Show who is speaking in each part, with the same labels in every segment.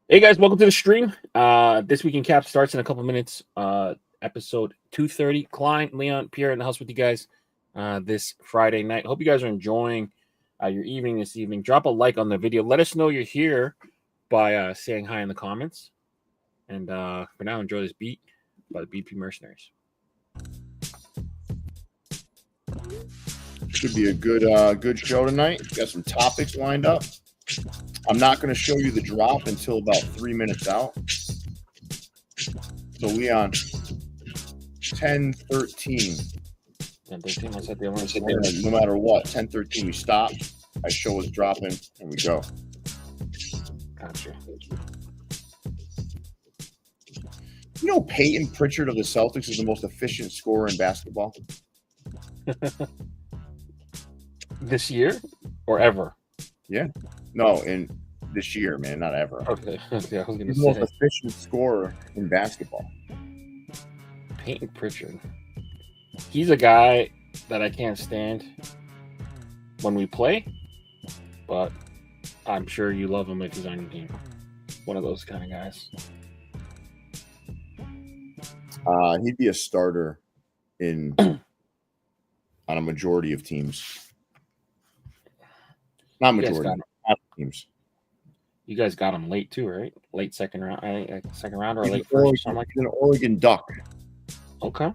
Speaker 1: Hey guys, welcome to the stream. This week in Cap starts in a couple minutes. Episode 230. Klein, Leon, Pierre in the house with you guys this Friday night. Hope you guys are enjoying your evening this evening. Drop a like on the video. Let us know you're here by saying hi in the comments. And for now, enjoy this beat by the BP Mercenaries.
Speaker 2: Should be a good show tonight. Got some topics lined up. I'm not going to show you the drop until about 3 minutes out. So Leon, 10:13.
Speaker 1: 10:13. I said they weren't
Speaker 2: No matter what, 10:13 we stop. I show us dropping and we go.
Speaker 1: Gotcha.
Speaker 2: You know, Peyton Pritchard of the Celtics is the most efficient scorer in basketball.
Speaker 1: This year or ever?
Speaker 2: Yeah. No, in this year, man, not ever.
Speaker 1: Okay. Yeah, I was going to
Speaker 2: He's the most efficient scorer in basketball.
Speaker 1: Peyton Pritchard. He's a guy that I can't stand when we play, but I'm sure you love him if he's on your team. One of those kind of guys.
Speaker 2: He'd be a starter on a majority of teams. Not majority, half teams.
Speaker 1: You guys got him late too, right? Late second round, or
Speaker 2: He's
Speaker 1: late first, or something like that.
Speaker 2: He's an Oregon Duck.
Speaker 1: Okay.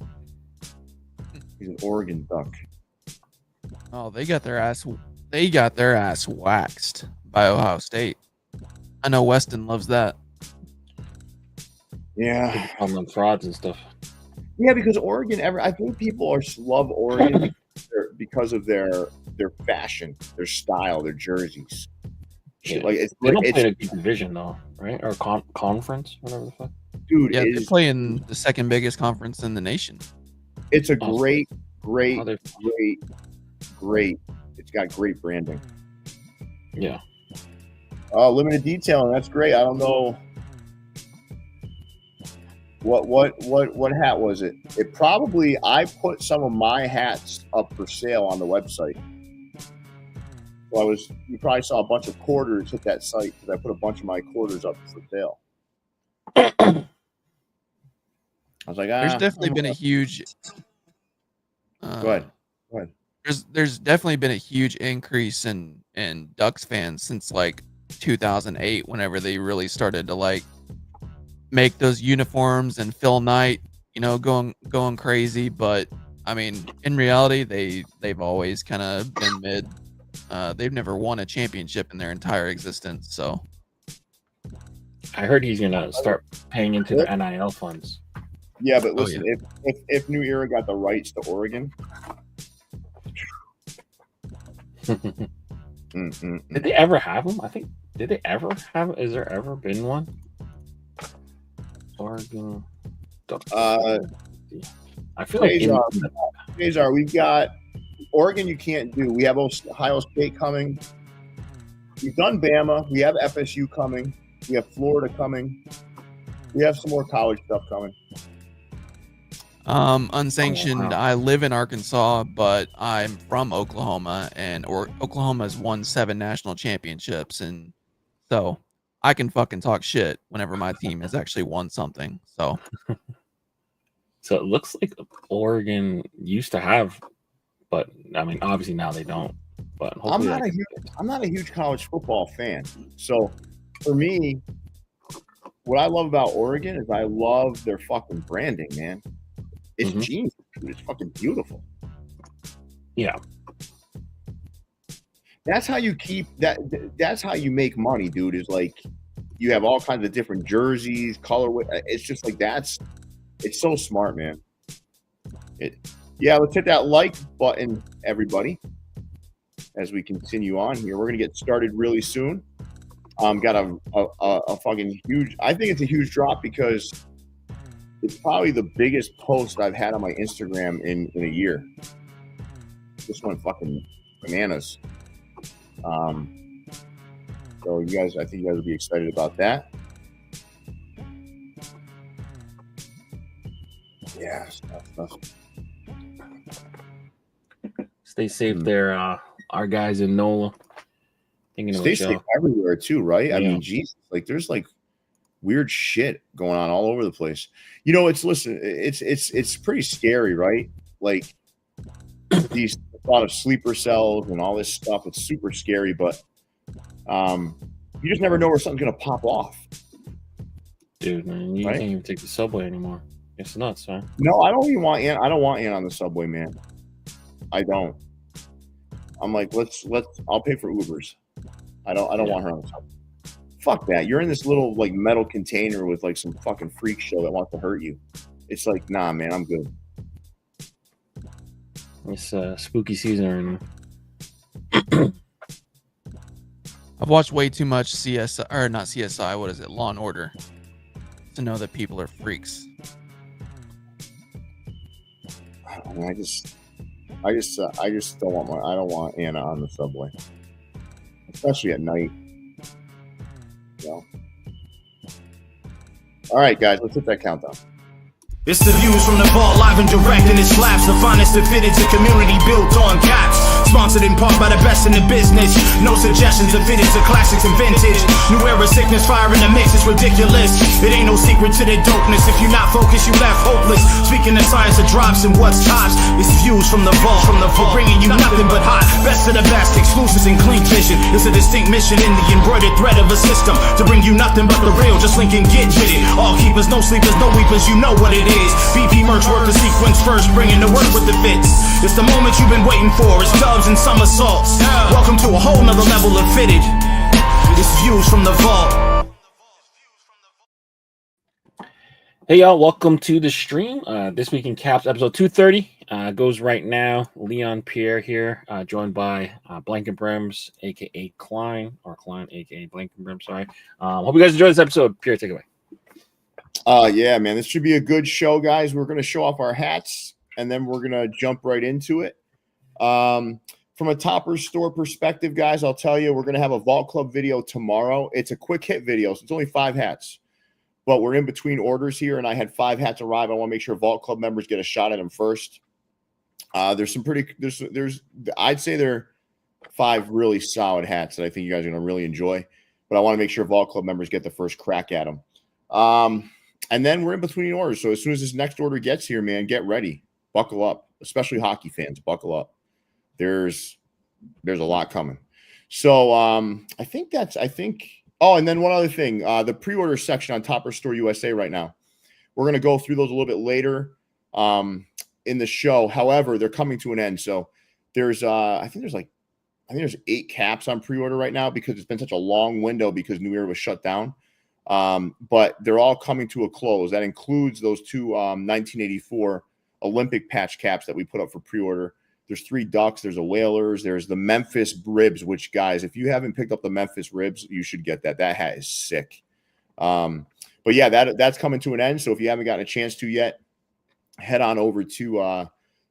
Speaker 2: He's an Oregon Duck.
Speaker 3: Oh, they got their ass waxed by Ohio State. I know Weston loves that.
Speaker 2: Yeah,
Speaker 1: on them frauds and stuff.
Speaker 2: Yeah, because Oregon. I think people love Oregon because of their fashion, their style, their jerseys.
Speaker 1: Yeah. Like they don't play in a deep division though, right? Or conference, whatever the fuck.
Speaker 3: Dude, yeah, they play in the second biggest conference in the nation.
Speaker 2: It's a great. It's got great branding.
Speaker 1: Yeah.
Speaker 2: Limited detailing. That's great. I don't know. What hat was it? It probably, I put some of my hats up for sale on the website. Well, you probably saw a bunch of quarters hit that site because I put a bunch of my quarters up for sale. I was like,
Speaker 3: there's definitely been a huge.
Speaker 2: Go ahead.
Speaker 3: There's definitely been a huge increase in Ducks fans since like 2008, whenever they really started to like make those uniforms and Phil Knight, going crazy. But I mean, in reality, they've always kind of been mid. They've never won a championship in their entire existence. So
Speaker 1: I heard he's gonna start paying into the NIL funds.
Speaker 2: Yeah, but listen, if New Era got the rights to Oregon,
Speaker 1: did they ever have them? I think did they ever have? Is there ever been one? Oregon.
Speaker 2: I
Speaker 1: feel like
Speaker 2: we've got Oregon. You can't do. We have Ohio State coming. We've done Bama. We have FSU coming. We have Florida coming. We have some more college stuff coming.
Speaker 3: Unsanctioned. Oh, wow. I live in Arkansas, but I'm from Oklahoma, and Oklahoma has won 7 national championships, and so I can fucking talk shit whenever my team has actually won something. So
Speaker 1: it looks like Oregon used to have, but I mean, obviously now they don't. But
Speaker 2: I'm not a huge college football fan. So for me, what I love about Oregon is I love their fucking branding, man. It's genius. It's fucking beautiful.
Speaker 1: Yeah.
Speaker 2: That's how you keep that. That's how you make money, dude. Is like you have all kinds of different jerseys, colorway. It's just like it's so smart, man. Let's hit that like button, everybody. As we continue on here, we're gonna get started really soon. Got a fucking huge. I think it's a huge drop because it's probably the biggest post I've had on my Instagram in a year. This one fucking bananas. So I think you guys will be excited about that. Yeah, stuff.
Speaker 1: Stay safe there, our guys in NOLA.
Speaker 2: Stay safe everywhere too, right? Yeah. I mean, Jesus, like there's like weird shit going on all over the place. You know, it's pretty scary, right? Like these a lot of sleeper cells and all this stuff. It's super scary, but you just never know where something's gonna pop off.
Speaker 1: Dude, man, you can't even take the subway anymore. It's nuts, man.
Speaker 2: No, I don't even want Ant. I don't want Ant on the subway, man. I don't. I'm like, let's. I'll pay for Ubers. I don't want her on the subway. Fuck that. You're in this little like metal container with like some fucking freak show that wants to hurt you. It's like, nah, man, I'm good.
Speaker 1: It's spooky season right now.
Speaker 3: I've watched way too much CSI, or not CSI. What is it? Law and Order, to know that people are freaks.
Speaker 2: I mean, I just don't want I don't want Anna on the subway, especially at night. You know. All right, guys, let's hit that countdown.
Speaker 4: It's the views from the vault, live and direct, and it slaps the finest of fitteds, a community built on caps. Sponsored in part by the best in the business. No suggestions of fitteds, the classics and vintage. New era sickness, fire in the mix, it's ridiculous. It ain't no secret to the dopeness. If you're not focused, you left hopeless. Speaking of science of drops and what's tops, it's views from the vault. For bringing you nothing but hot, best of the best, exclusives and clean vision. It's a distinct mission in the embroidered thread of a system to bring you nothing but the real. Just link and get with it. All keepers, no sleepers, no weepers, you know what it is. BP Mercs work the sequence first, bringing the work with the fits. It's the moment you've been waiting for. It's dubs and somersaults. Welcome to a whole nother level of fitted. It's views from the vault.
Speaker 1: Hey y'all, welcome to the stream. This week in Caps, episode 230 goes right now. Leon Pierre here, joined by Blanket Brims, aka Klein, aka Blanket Brim. Sorry. Hope you guys enjoy this episode. Pierre, take it away.
Speaker 2: Yeah, man, this should be a good show, guys. We're gonna show off our hats, and then we're gonna jump right into it. From a Topperstore perspective, guys, I'll tell you, we're gonna have a Vault Club video tomorrow. It's a quick hit video, so it's only 5 hats. But we're in between orders here, and I had 5 hats arrive. I want to make sure Vault Club members get a shot at them first. There's some pretty I'd say there are 5 really solid hats that I think you guys are going to really enjoy. But I want to make sure Vault Club members get the first crack at them. And then we're in between orders. So as soon as this next order gets here, man, get ready. Buckle up, especially hockey fans. Buckle up. There's a lot coming. So I think. Oh, and then one other thing, the pre-order section on Topperstore USA right now. We're going to go through those a little bit later in the show. However, they're coming to an end. So there's I think there's 8 caps on pre-order right now because it's been such a long window because New Era was shut down. But they're all coming to a close. That includes those 2 1984 Olympic patch caps that we put up for pre-order. There's 3 Ducks. There's a Whalers. There's the Memphis Ribs, which, guys, if you haven't picked up the Memphis Ribs, you should get that. That hat is sick. But yeah, that's coming to an end. So if you haven't gotten a chance to yet, head on over to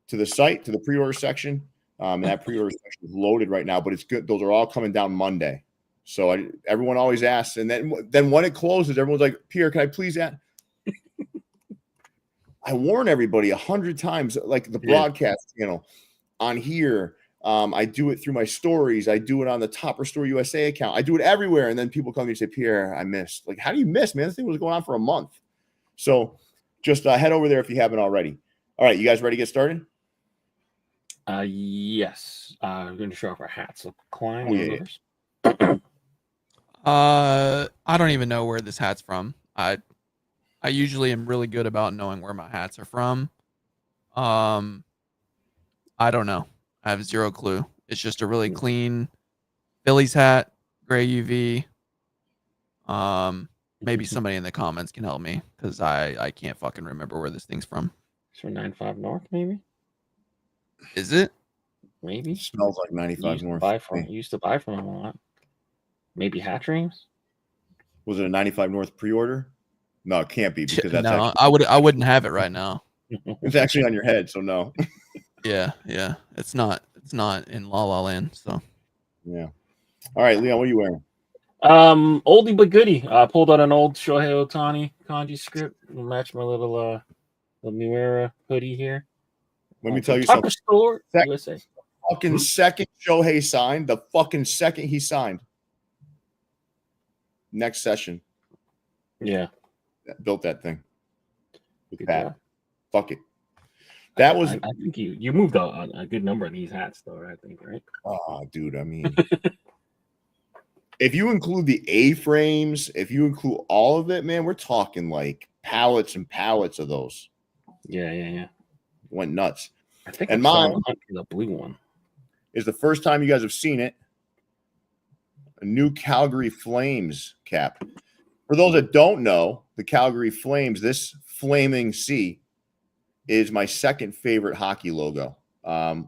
Speaker 2: the site, to the pre-order section. And that pre-order section is loaded right now, but it's good. Those are all coming down Monday. So everyone always asks, and then when it closes, everyone's like, Pierre, can I please add? I warn everybody 100 times, like the broadcast channel on here. I do it through my stories. I do it on the Topperstore USA account. I do it everywhere. And then people come to me and say, Pierre, I missed. Like, how do you miss, man? This thing was going on for a month. So just head over there if you haven't already. All right, you guys ready to get started?
Speaker 1: Yes. We're going to show off our hats. So Klein,
Speaker 3: I don't even know where this hat's from. I usually am really good about knowing where my hats are from. I don't know. I have 0 clue. It's just a really clean Phillies hat, gray UV. Maybe somebody in the comments can help me because I can't fucking remember where this thing's from.
Speaker 1: It's from 95 North, maybe?
Speaker 3: Is it?
Speaker 1: Maybe.
Speaker 2: It smells like 95 North.
Speaker 1: You used to buy from them a lot. Maybe Hat Dreams?
Speaker 2: Was it a 95 North pre-order? No, it can't be because that's
Speaker 3: no. I wouldn't have it right now.
Speaker 2: It's actually on your head, so no.
Speaker 3: Yeah. It's not in La La Land, so.
Speaker 2: Yeah. All right, Leon, what are you wearing?
Speaker 1: Oldie but goodie. I pulled out an old Shohei Ohtani kanji script. Match my little New Era hoodie here.
Speaker 2: Let me tell you something.
Speaker 1: Topperstore USA.
Speaker 2: Fucking second Shohei signed. The fucking second he signed. Next session.
Speaker 1: Yeah.
Speaker 2: that built that thing. With
Speaker 1: Good
Speaker 2: that.
Speaker 1: job.
Speaker 2: Fuck it. That was.
Speaker 1: I think you moved a good number of these hats, though. I think, right?
Speaker 2: Oh, dude. I mean, if you include the A-frames, if you include all of it, man, we're talking like pallets and pallets of those.
Speaker 1: Yeah.
Speaker 2: Went nuts.
Speaker 1: I think
Speaker 2: And
Speaker 1: I'm starting
Speaker 2: mine
Speaker 1: to hunt for the blue one.
Speaker 2: is the first time you guys have seen it. A new Calgary Flames cap. For those that don't know, the Calgary Flames, this flaming C is my second favorite hockey logo. No.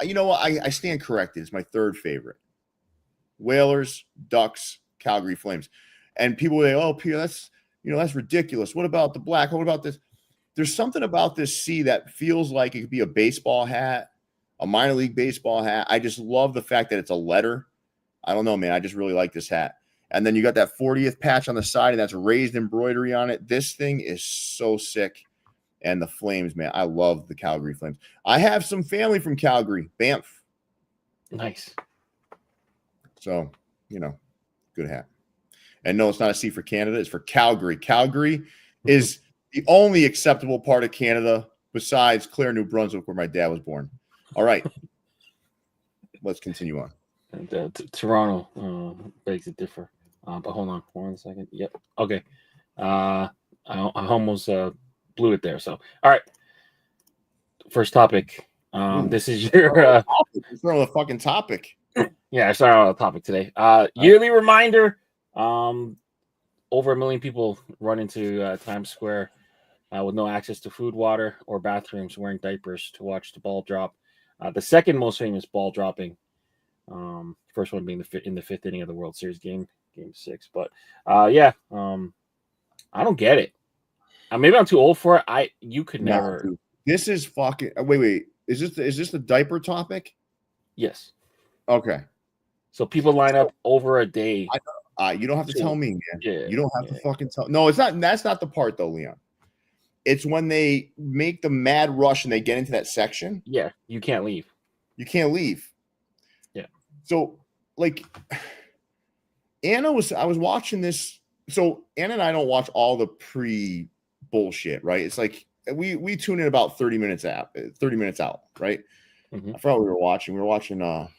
Speaker 2: You know what? I stand corrected. It's my third favorite. Whalers, Ducks, Calgary Flames. And people say, oh, Pierre, that's ridiculous. What about the black? What about this? There's something about this C that feels like it could be a baseball hat, a minor league baseball hat. I just love the fact that it's a letter. I don't know, man. I just really like this hat. And then you got that 40th patch on the side, and that's raised embroidery on it. This thing is so sick. And the Flames, man, I love the Calgary Flames. I have some family from Calgary, Banff.
Speaker 1: Nice.
Speaker 2: So, good hat. And no, it's not a C for Canada. It's for Calgary. Calgary is the only acceptable part of Canada besides Clare, New Brunswick, where my dad was born. All right. Let's continue on.
Speaker 1: And, Toronto begs to differ. But hold on 1 second. Yep. Okay. I almost blew it there. So, all right. First topic. This is your
Speaker 2: It's not a fucking topic.
Speaker 1: Yeah, I started on a topic today. Yearly reminder. Over 1 million people run into Times Square with no access to food, water, or bathrooms, wearing diapers to watch the ball drop. The second most famous ball dropping. First one being in the fifth inning of the World Series game 6. But I don't get it. Maybe I'm too old for it. You could never.
Speaker 2: Dude. This is fucking. Wait. Is this the diaper topic?
Speaker 1: Yes.
Speaker 2: Okay.
Speaker 1: So people line up over a day.
Speaker 2: You don't have to tell me, man.
Speaker 1: Yeah,
Speaker 2: you don't have to fucking tell. No, it's not. That's not the part, though, Leon. It's when they make the mad rush and they get into that section.
Speaker 1: Yeah, you can't leave.
Speaker 2: You can't leave.
Speaker 1: Yeah.
Speaker 2: So, like, I was watching this. So Anna and I don't watch all the pre-bullshit, right? It's like we tune in about 30 minutes out, right?
Speaker 1: Mm-hmm.
Speaker 2: I forgot what we were watching. We were watching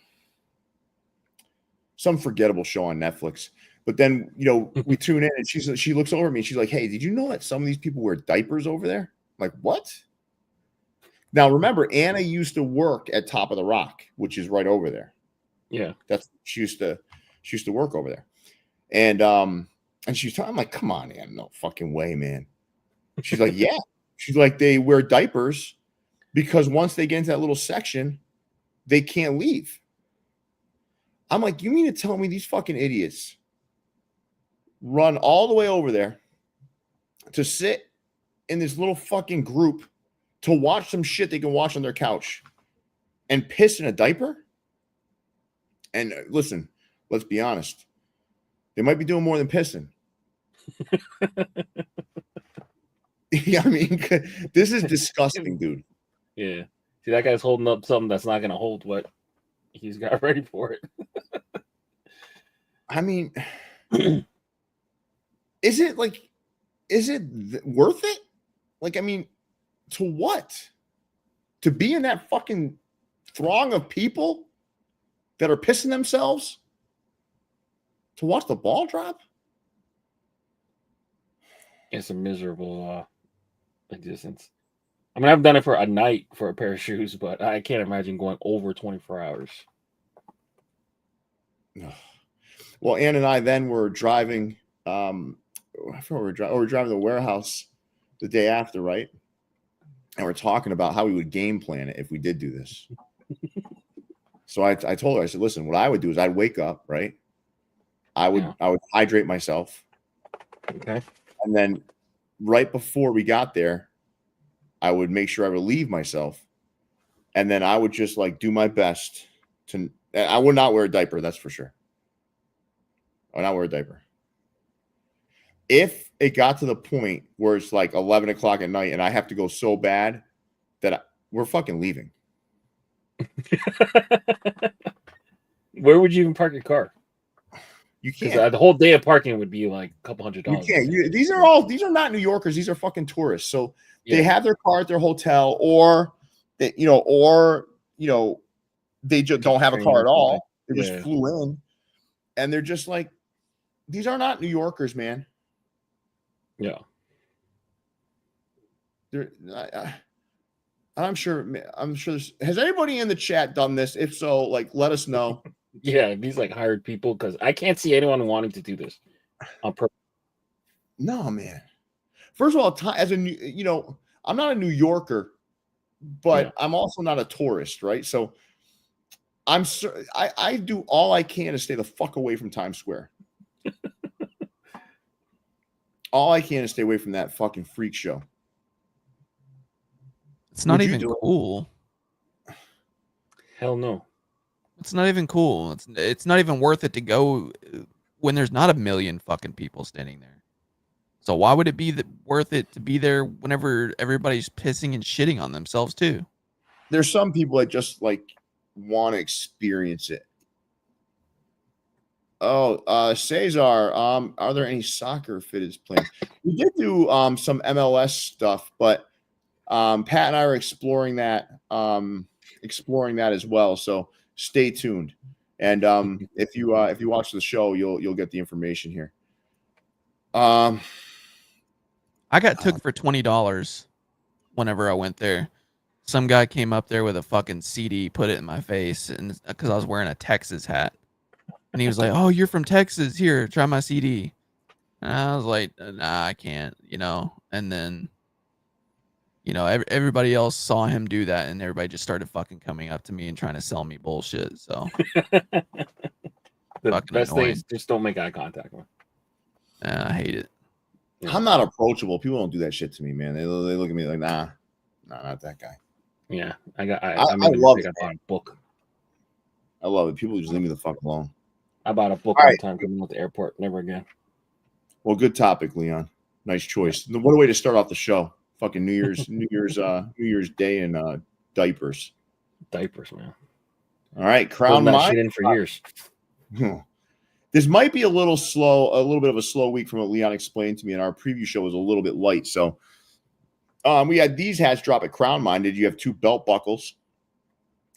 Speaker 2: some forgettable show on Netflix. But then, we tune in and she looks over at me and she's like, hey, did you know that some of these people wear diapers over there? I'm like, what? Now, remember, Anna used to work at Top of the Rock, which is right over there.
Speaker 1: Yeah.
Speaker 2: She used to work over there. And she's talking, I'm like, come on, Anna, no fucking way, man. She's like, yeah. She's like, they wear diapers because once they get into that little section, they can't leave. I'm like, you mean to tell me these fucking idiots run all the way over there to sit in this little fucking group to watch some shit they can watch on their couch and piss in a diaper? And listen, let's be honest. They might be doing more than pissing. Yeah, I mean, this is disgusting, dude.
Speaker 1: Yeah. See, that guy's holding up something that's not going to hold what he's got ready for it.
Speaker 2: I mean, is it worth it? Like, I mean, to what? To be in that fucking throng of people that are pissing themselves to watch the ball drop?
Speaker 1: It's a miserable existence. I mean, I've done it for a night for a pair of shoes, but I can't imagine going over 24 hours.
Speaker 2: Well, Ann and I then were driving. I forgot we were driving to the warehouse the day after, right? And we're talking about how we would game plan it if we did do this. So I told her, I said, listen, what I would do is I'd wake up, right? I would hydrate myself.
Speaker 1: Okay.
Speaker 2: And then right before we got there, I would make sure I relieve myself. And then I would just do my best to. I would not wear a diaper, that's for sure. I would not wear a diaper. If it got to the point where it's 11 o'clock at night and I have to go so bad that we're fucking leaving.
Speaker 1: Where would you even park your car?
Speaker 2: You
Speaker 1: Because
Speaker 2: can't.
Speaker 1: the whole day of parking would be like a couple $100.
Speaker 2: You can't. These are not New Yorkers. These are fucking tourists. So they have their car at their hotel, or they, they just don't have a car at all. They just flew in, and they're just like, these are not New Yorkers, man.
Speaker 1: Yeah.
Speaker 2: They're. I'm sure. Has anybody in the chat done this? If so, like, let us know.
Speaker 1: Yeah, these like hired people, because I can't see anyone wanting to do this on purpose.
Speaker 2: No, man. First of all, as a I'm not a New Yorker, but I'm also not a tourist, right? So I do all I can to stay the fuck away from Times Square. All I can is stay away from that fucking freak show.
Speaker 3: It's not even cool.
Speaker 1: Hell no.
Speaker 3: It's not even cool. It's not even worth it to go when there's not a million fucking people standing there. So why would it be worth it to be there whenever everybody's pissing and shitting on themselves too?
Speaker 2: There's some people that just like want to experience it. Oh, Cesar, are there any soccer fitteds planned? We did do some MLS stuff, but Pat and I are exploring that as well. So stay tuned. And if you watch the show, you'll get the information here.
Speaker 3: I got took for $20 whenever I went there. Some guy came up there with a fucking CD, put it in my face, and because I was wearing a Texas hat, and he was like, "Oh, you're from Texas? Here, try my CD." And I was like, "Nah, I can't," And then, everybody else saw him do that, and everybody just started fucking coming up to me and trying to sell me bullshit. So
Speaker 1: the best thing
Speaker 3: annoying.
Speaker 1: is just don't make eye contact.
Speaker 3: I hate it.
Speaker 2: I'm not approachable. People don't do that shit to me, man. They look at me like, nah, not that guy.
Speaker 1: Yeah, I
Speaker 2: love it.
Speaker 1: I bought a book.
Speaker 2: I love it. People just leave me the fuck alone.
Speaker 1: I bought a book one time coming out the airport. Never again.
Speaker 2: Well, good topic, Leon. Nice choice. What a way to start off the show. Fucking New Year's Day and diapers.
Speaker 1: Diapers, man.
Speaker 2: All right, Crown
Speaker 1: that
Speaker 2: Mind
Speaker 1: shit in for years.
Speaker 2: This might be a little bit of a slow week from what Leon explained to me, and our preview show was a little bit light. So we had these hats drop at Crown Minded. You have 2 belt buckles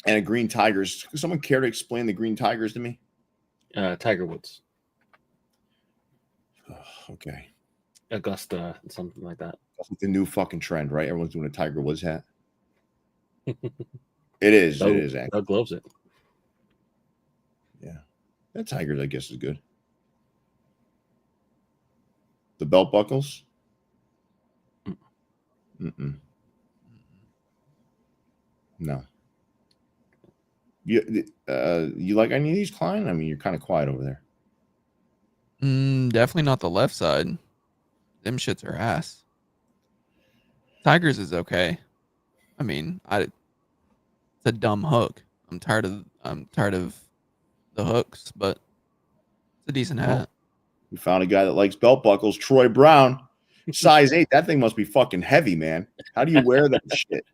Speaker 2: and a green Tigers. Does someone care to explain the green Tigers to me?
Speaker 1: Tiger Woods.
Speaker 2: Okay.
Speaker 1: Augusta, something like that.
Speaker 2: That's like the new fucking trend, right? Everyone's doing a Tiger Woods hat. It is. It is. Actually.
Speaker 1: Doug loves it.
Speaker 2: Yeah. That Tigers, I guess, is good. The belt buckles? Mm-mm. No. You like any of these, Klein? I mean, you're kind of quiet over there.
Speaker 3: Definitely not the left side. Them shits are ass. Tigers is okay. I mean, it's a dumb hook. I'm tired of the hooks, but it's a decent hat.
Speaker 2: We found a guy that likes belt buckles. Troy Brown, size 8. That thing must be fucking heavy, man. How do you wear that shit?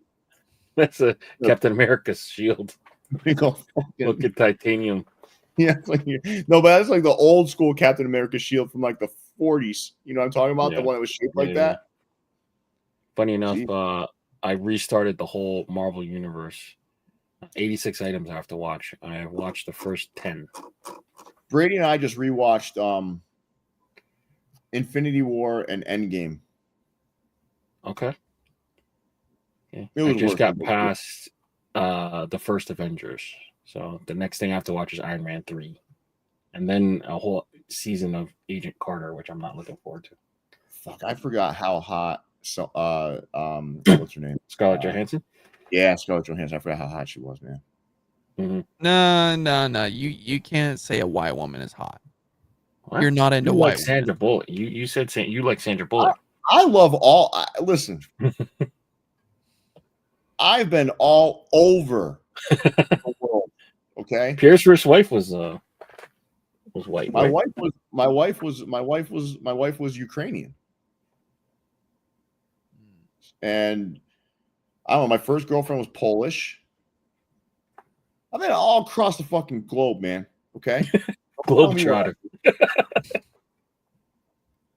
Speaker 1: That's a Captain America's shield.
Speaker 2: Look
Speaker 1: at titanium.
Speaker 2: Yeah, but that's like the old school Captain America shield from like the 40s. You know what I'm talking about? The one that was shaped like that.
Speaker 1: Funny enough, I restarted the whole Marvel universe. 86 items I have to watch. I watched the first 10.
Speaker 2: Brady and I just rewatched Infinity War and Endgame.
Speaker 1: Okay. Yeah. I just got past the first Avengers. So the next thing I have to watch is Iron Man 3. And then a whole season of Agent Carter, which I'm not looking forward to.
Speaker 2: Fuck, I forgot how hot what's her name?
Speaker 1: Scarlett Johansson?
Speaker 2: Yeah, Scarlett Johansson. I forgot how hot she was, man.
Speaker 3: No. You can't say a white woman is hot. What? You're not into white.
Speaker 1: Like Sandra Bullock. You said you like Sandra Bullock.
Speaker 2: I love all. Listen, I've been all over the world. Okay.
Speaker 1: Pierce first wife was white.
Speaker 2: My wife was Ukrainian. And I don't know, my first girlfriend was Polish. I've been all across the fucking globe, man. Okay.
Speaker 1: Globetrotter.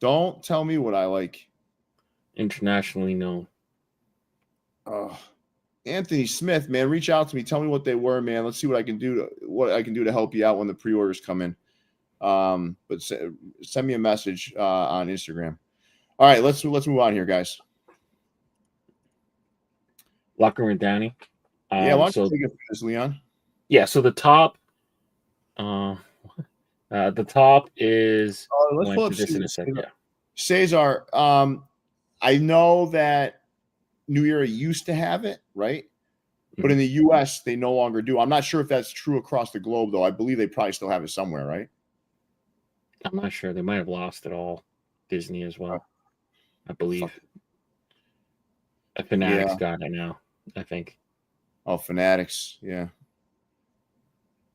Speaker 2: Don't tell me what I like.
Speaker 1: Internationally known.
Speaker 2: Anthony Smith, man, reach out to me. Tell me what they were, man. Let's see what I can do to help you out when the pre-orders come in. But send me a message on Instagram. All right, let's move on here, guys.
Speaker 1: Locker room Danny.
Speaker 2: Yeah, why don't you take it for this, Leon?
Speaker 1: Yeah, so the top is
Speaker 2: let's pull up
Speaker 1: this in a second. Yeah.
Speaker 2: Cesar, I know that New Era used to have it, right? But in the US, they no longer do. I'm not sure if that's true across the globe, though. I believe they probably still have it somewhere, right?
Speaker 1: I'm not sure. They might have lost it all. Disney as well, I believe. Fanatics got it now, I think.
Speaker 2: Oh, Fanatics, yeah.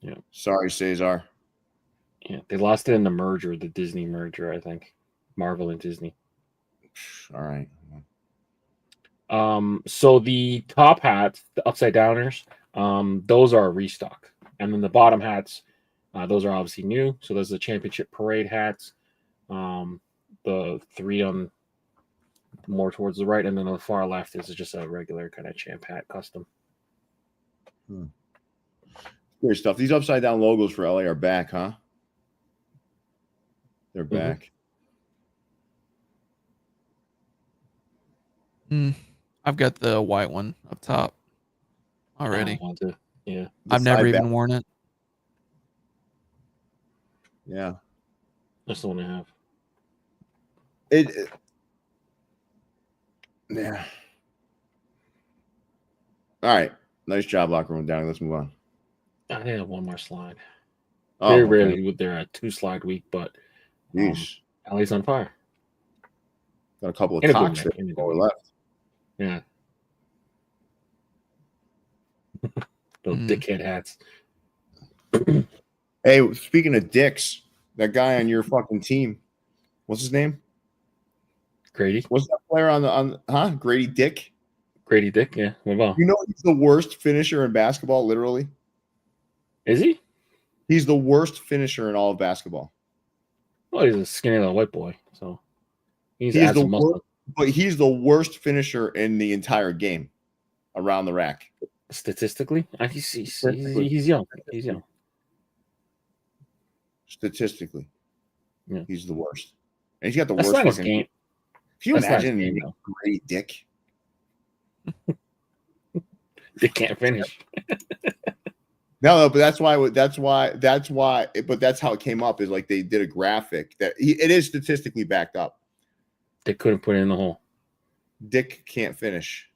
Speaker 1: Yeah.
Speaker 2: Sorry, Cesar.
Speaker 1: Yeah, they lost it in the merger, the Disney merger, I think. Marvel and Disney.
Speaker 2: All right.
Speaker 1: So the top hats, the upside downers, those are a restock. And then the bottom hats, those are obviously new. So those are the championship parade hats. The three on more towards the right, and then on the far left is just a regular kind of champ hat custom.
Speaker 2: Great stuff. These upside down logos for LA are back, huh? They're back.
Speaker 3: I've got the white one up top already.
Speaker 1: Yeah.
Speaker 3: I've never even worn it.
Speaker 2: Yeah.
Speaker 1: That's the one I have.
Speaker 2: Yeah. All right. Nice job, Locker Room Down. Let's move on.
Speaker 1: I think I have one more slide. Very rarely with their 2-slide week, but LA's on fire.
Speaker 2: Got a couple of talks before we left.
Speaker 1: Yeah. Those dickhead hats.
Speaker 2: Hey, speaking of dicks, that guy on your fucking team, what's his name?
Speaker 1: Grady.
Speaker 2: What's that player on Grady Dick?
Speaker 1: Grady Dick, yeah. Well,
Speaker 2: you know he's the worst finisher in basketball, literally.
Speaker 1: Is he?
Speaker 2: He's the worst finisher in all of basketball.
Speaker 1: Well, he's a skinny little white boy, so he's
Speaker 2: the worst, but he's the worst finisher in the entire game around the rack.
Speaker 1: Statistically, he's young. He's young.
Speaker 2: Statistically,
Speaker 1: yeah,
Speaker 2: he's the worst, and he's got the
Speaker 1: That's
Speaker 2: worst
Speaker 1: not
Speaker 2: fucking
Speaker 1: game.
Speaker 2: Can you imagine a great Dick?
Speaker 1: They can't finish.
Speaker 2: No, but that's why. But that's how it came up. Is like they did a graphic that it is statistically backed up.
Speaker 1: They couldn't put it in the hole.
Speaker 2: Dick can't finish.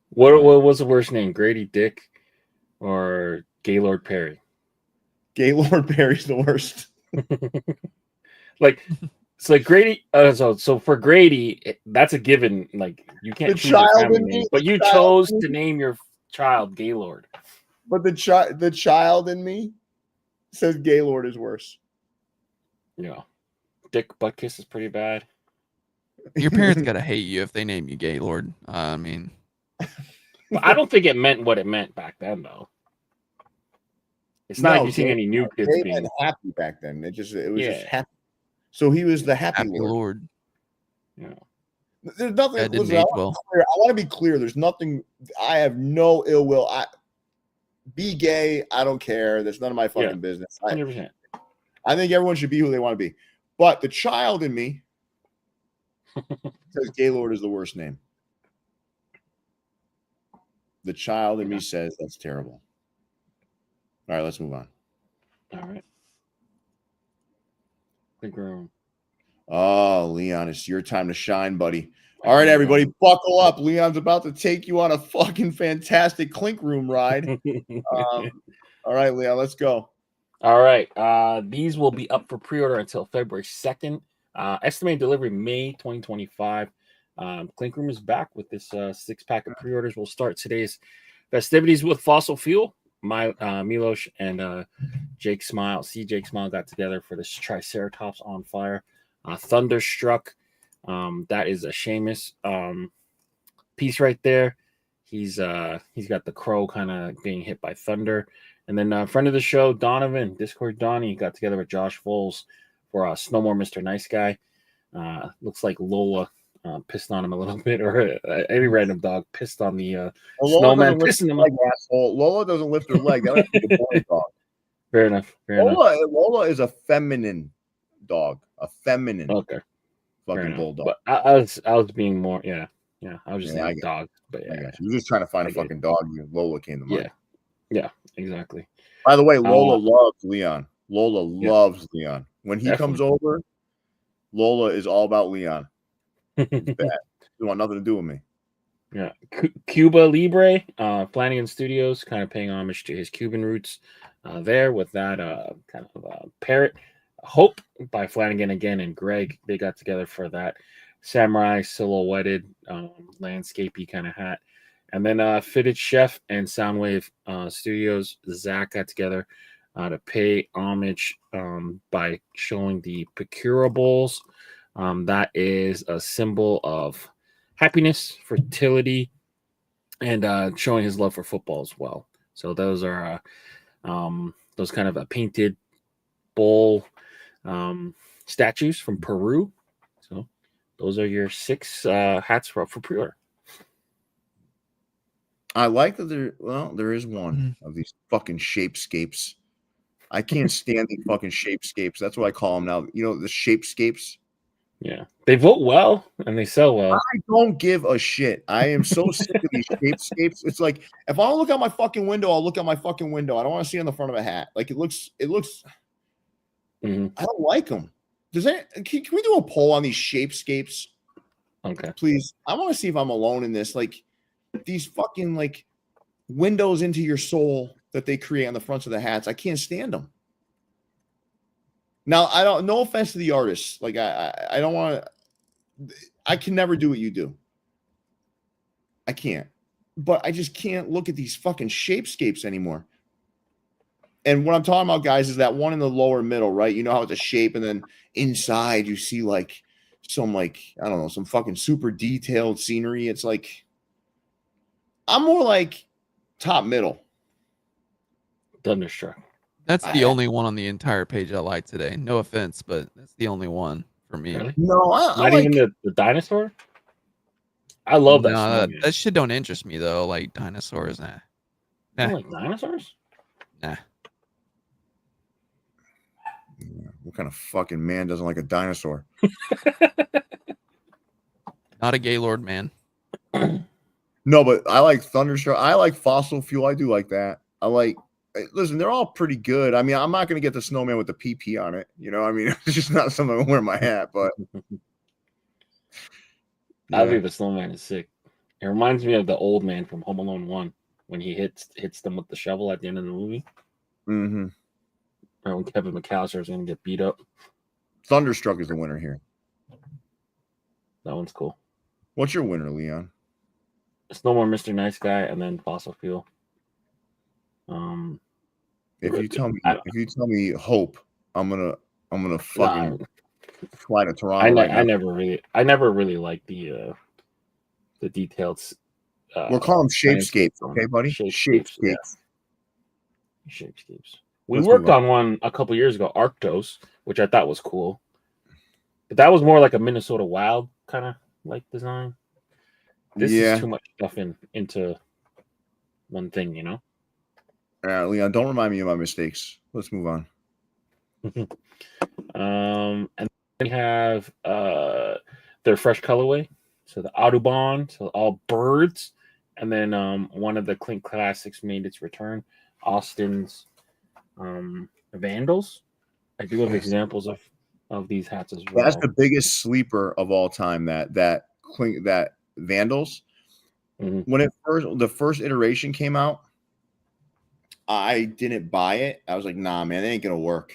Speaker 1: What was the worst name? Grady Dick or Gaylord Perry?
Speaker 2: Gaylord Perry's the worst.
Speaker 1: It's like Grady. So for Grady, that's a given. Like you can't choose your family name, but you chose to name your child Gaylord.
Speaker 2: But the child in me says Gaylord is worse.
Speaker 1: Yeah, Dick Buttkiss is pretty bad.
Speaker 3: Your parents gotta hate you if they name you Gaylord. I mean,
Speaker 1: I don't think it meant what it meant back then, though. It's not like you're seeing any new kids being
Speaker 2: happy back then. It was just happy. So he was the happy Lord.
Speaker 1: Yeah.
Speaker 2: There's nothing. I want to be clear. There's nothing. I have no ill will. Be gay. I don't care. That's none of my fucking business.
Speaker 1: 100%.
Speaker 2: I think everyone should be who they want to be. But the child in me says Gaylord is the worst name. The child in me says that's terrible. All right, let's move on.
Speaker 1: All right. Clink Room.
Speaker 2: Oh, Leon, it's your time to shine, buddy. All right, everybody, buckle up. Leon's about to take you on a fucking fantastic Clink Room ride. All right, Leon, let's go.
Speaker 1: All right. These will be up for pre-order until February 2nd. Estimated delivery May 2025. Clink Room is back with this 6-pack of pre-orders. We'll start today's festivities with Fossil Fuel. Milos and Jake Smile. Jake Smile got together for this Triceratops on Fire. Thunderstruck. That is a Seamus piece right there. He's got the crow kind of being hit by thunder, And then friend of the show, Donovan, Discord Donnie, got together with Josh Foles for No More Mr. Nice Guy. Looks like Lola pissed on him a little bit, or any random dog pissed on the snowman, pissing him.
Speaker 2: Lola doesn't lift her leg. That would be a boy dog.
Speaker 1: Fair enough.
Speaker 2: Lola is a feminine dog. A feminine.
Speaker 1: Okay.
Speaker 2: Fucking bulldog.
Speaker 1: But I was being more, yeah. I was just saying dog. But
Speaker 2: yeah. You were just trying to find a fucking dog. Lola came to mind.
Speaker 1: Yeah, exactly.
Speaker 2: By the way, Lola loves Leon. Lola loves Leon. When he comes over, Lola is all about Leon. It's bad. They want nothing to do with me.
Speaker 1: Yeah. Cuba Libre, Flanagan Studios, kind of paying homage to his Cuban roots there with that kind of parrot. Hope by Flanagan again and Greg. They got together for that samurai silhouetted landscapey kind of hat. And then Fitted Chef and Soundwave Studios, Zach got together to pay homage by showing the procurables. That is a symbol of happiness, fertility, and showing his love for football as well. So those are those kind of painted bull statues from Peru. So those are your 6 hats for pre-order.
Speaker 2: I like that there is one of these fucking shapescapes. I can't stand these fucking shapescapes. That's what I call them now. You know, the shapescapes.
Speaker 1: Yeah. They vote well and they sell well.
Speaker 2: I don't give a shit. I am so sick of these shapescapes. It's like, if I want to look out my fucking window, I'll look out my fucking window. I don't want to see on the front of a hat. Like it looks I don't like them. Can we do a poll on these shapescapes?
Speaker 1: Okay.
Speaker 2: Please. I want to see if I'm alone in this. Like these fucking like windows into your soul that they create on the fronts of the hats. I can't stand them. Now, no offense to the artists. Like I don't want to, I can never do what you do. I can't. But I just can't look at these fucking shapescapes anymore. And what I'm talking about, guys, is that one in the lower middle, right? You know how it's a shape, and then inside you see like some like, I don't know, some fucking super detailed scenery. It's like, I'm more like top middle.
Speaker 1: Thunderstruck.
Speaker 3: That's the only one on the entire page I like today. No offense, but that's the only one for me.
Speaker 1: Really?
Speaker 2: No, I
Speaker 1: not
Speaker 2: like,
Speaker 1: even the dinosaur. I love that.
Speaker 3: No, that shit don't interest me though. Like dinosaurs, nah.
Speaker 1: You don't like dinosaurs?
Speaker 3: Nah.
Speaker 2: What kind of fucking man doesn't like a dinosaur?
Speaker 3: Not a Gaylord man.
Speaker 2: No, but I like Thunderstruck. I like Fossil Fuel. I do like that. Listen, they're all pretty good. I mean, I'm not going to get the snowman with the PP on it. You know, I mean, it's just not something I wear my hat, but.
Speaker 1: Yeah. I think the snowman is sick. It reminds me of the old man from Home Alone 1 when he hits them with the shovel at the end of the movie.
Speaker 2: Mm-hmm.
Speaker 1: Or when Kevin McAllister is going to get beat up.
Speaker 2: Thunderstruck is the winner here.
Speaker 1: That one's cool.
Speaker 2: What's your winner, Leon?
Speaker 1: It's No More Mr. Nice Guy and then Fossil Fuel.
Speaker 2: If you tell me Hope, I'm gonna fucking fly to Toronto.
Speaker 1: I never really liked the detailed.
Speaker 2: We'll call them shapescapes, okay, buddy? Shapescapes.
Speaker 1: Yeah. Shapescapes. We worked on one a couple years ago, Arctos, which I thought was cool. But that was more like a Minnesota Wild kind of like design. This is too much stuff into one thing, you know?
Speaker 2: Leon, don't remind me of my mistakes. Let's move on.
Speaker 1: And then we have their fresh colorway. So the Audubon, so all birds. And then one of the Clink Classics made its return, Austin's Vandals. I do have examples of these hats as well.
Speaker 2: That's the biggest sleeper of all time. That Vandals.
Speaker 1: Mm-hmm.
Speaker 2: When the first iteration came out, I didn't buy it. I was like, nah, man, it ain't gonna work.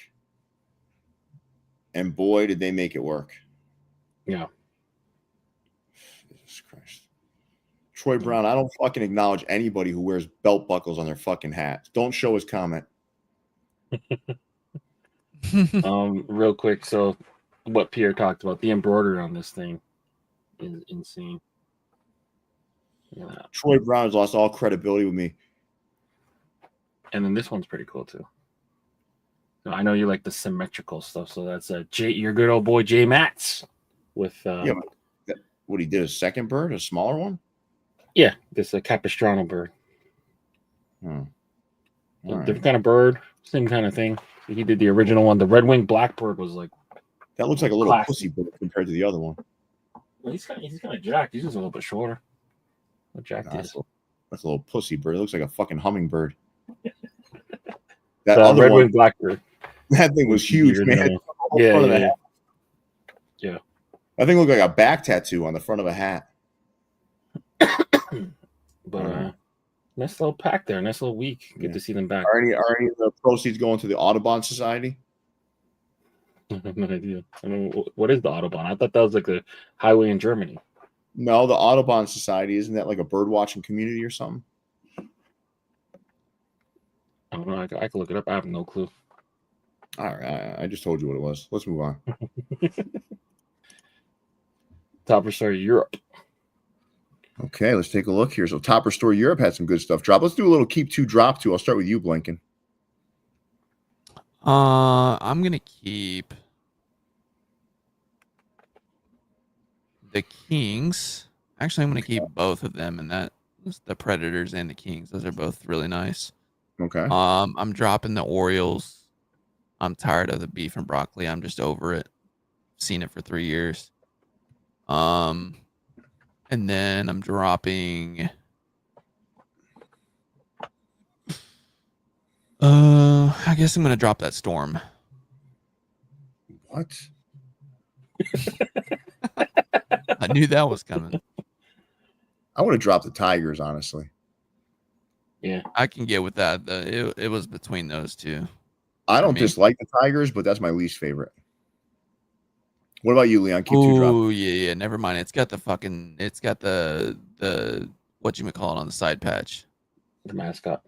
Speaker 2: And boy, did they make it work.
Speaker 1: Yeah.
Speaker 2: Jesus Christ. Troy Brown, I don't fucking acknowledge anybody who wears belt buckles on their fucking hats. Don't show his comment.
Speaker 1: Real quick, so what Pierre talked about, the embroidery on this thing is insane. Yeah.
Speaker 2: Troy Brown has lost all credibility with me.
Speaker 1: And then this one's pretty cool too. So I know you like the symmetrical stuff, so that's your good old boy J Mats with
Speaker 2: what he did, a second bird, a smaller one.
Speaker 1: Yeah, this a Capistrano bird.
Speaker 2: Different
Speaker 1: kind of bird, same kind of thing. He did the original one. The red-winged blackbird was like
Speaker 2: that looks like a little pussy bird compared to the other one.
Speaker 1: Well, he's kind of jacked. He's just a little bit shorter. What jacked is?
Speaker 2: That's a little pussy bird. It looks like a fucking hummingbird. That
Speaker 1: other red-winged blackbird.
Speaker 2: That thing was huge, man.
Speaker 1: Yeah.
Speaker 2: That thing looked like a back tattoo on the front of a hat.
Speaker 1: But nice little pack there. Nice little week. Good to see them back.
Speaker 2: Are any of the proceeds going to the Audubon Society?
Speaker 1: I have no idea. I mean, what is the Audubon? I thought that was like a highway in Germany.
Speaker 2: No, the Audubon Society, isn't that like a bird watching community or something?
Speaker 1: I don't know. I can look it up. I have no clue.
Speaker 2: All right, I just told you what it was. Let's move on.
Speaker 1: Topperzstore Europe.
Speaker 2: Okay, let's take a look here. So Topperstore Europe had some good stuff drop. Let's do a little keep two, drop two. I'll start with you, Blinken.
Speaker 3: I'm gonna keep the Kings. Actually, I'm gonna keep both of them, and that was the Predators and the Kings. Those are both really nice.
Speaker 2: Okay.
Speaker 3: I'm dropping the Orioles. I'm tired of the beef and broccoli. I'm just over it. Seen it for 3 years. And then I'm dropping. I guess I'm gonna drop that Storm.
Speaker 2: What?
Speaker 3: I knew that was coming.
Speaker 2: I would have dropped the Tigers, honestly.
Speaker 1: Yeah,
Speaker 3: I can get with that. It was between those two.
Speaker 2: I don't dislike the Tigers, but that's my least favorite. What about you, Leon? Keep two, drop.
Speaker 3: Oh yeah. Never mind. It's got the what you call it on the side patch.
Speaker 1: the mascot.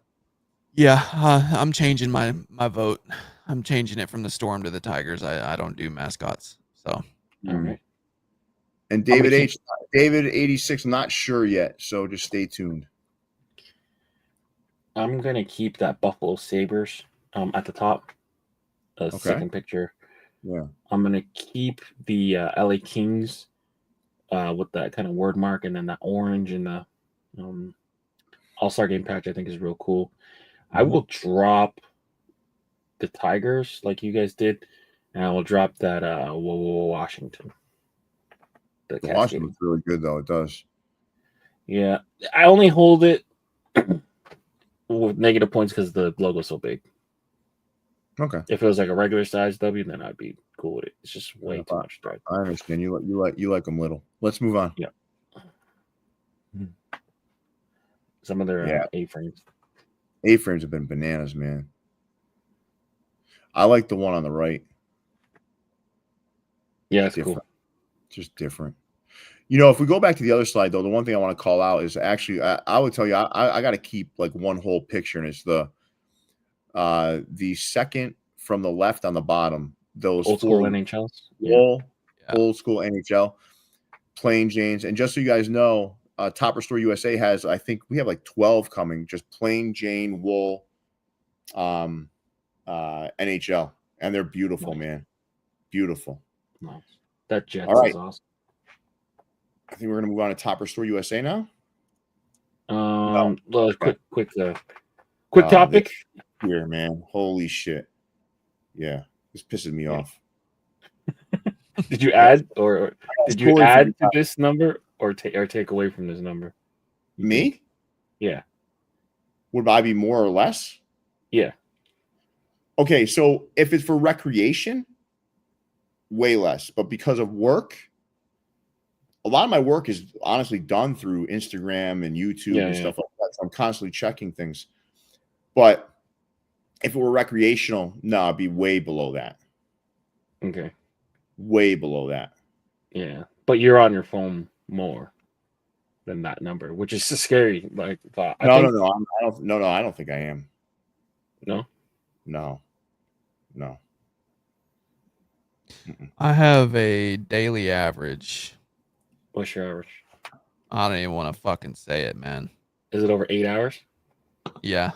Speaker 3: Yeah, I'm changing my vote. I'm changing it from the Storm to the Tigers. I don't do mascots. So.
Speaker 1: All right.
Speaker 2: And David 86, not sure yet, so just stay tuned.
Speaker 1: I'm gonna keep that Buffalo Sabres at the top. Second picture.
Speaker 2: Yeah.
Speaker 1: I'm gonna keep the LA Kings with that kind of word mark, and then that orange and the All-Star Game patch. I think is real cool. I will drop the Tigers like you guys did, and I will drop that Washington.
Speaker 2: The Washington looks really good, though. It does.
Speaker 1: Yeah, I only hold it with negative points because the logo's so big.
Speaker 2: Okay.
Speaker 1: If it was like a regular size W, then I'd be cool with it. It's just way too much thread.
Speaker 2: I understand. You like them little. Let's move on.
Speaker 1: Yeah. Some of their A-frames.
Speaker 2: A-frames have been bananas, man. I like the one on the right.
Speaker 1: Yeah, it's cool.
Speaker 2: Just different. You know, if we go back to the other slide, though, the one thing I want to call out is actually, I would tell you, I got to keep like one whole picture, and it's the second from the left on the bottom. Those
Speaker 1: old school NHLs.
Speaker 2: Old school NHL, plain Janes. And just so you guys know, Topperstore USA has, I think we have like 12 coming, just plain Jane wool NHL. And they're beautiful, man. Beautiful.
Speaker 1: Nice. That Jets is awesome.
Speaker 2: I think we're going to move on to Topperstore USA now.
Speaker 1: Well, quick topic
Speaker 2: here, man. Holy shit. Yeah, this pisses me off.
Speaker 1: Did you add or did you add to this number or take away from this number?
Speaker 2: Me?
Speaker 1: Yeah.
Speaker 2: Would I be more or less?
Speaker 1: Yeah.
Speaker 2: Okay, so if it's for recreation, way less. But because of work, a lot of my work is honestly done through Instagram and YouTube and stuff like that. So I'm constantly checking things. But if it were recreational, no, I'd be way below that.
Speaker 1: Okay.
Speaker 2: Way below that.
Speaker 1: Yeah. But you're on your phone more than that number, which is scary. Like
Speaker 2: I don't think I am.
Speaker 1: No?
Speaker 2: No.
Speaker 3: I have a daily average.
Speaker 1: What's your average?
Speaker 3: I don't even want to fucking say it, man.
Speaker 1: Is it over 8 hours?
Speaker 3: Yeah.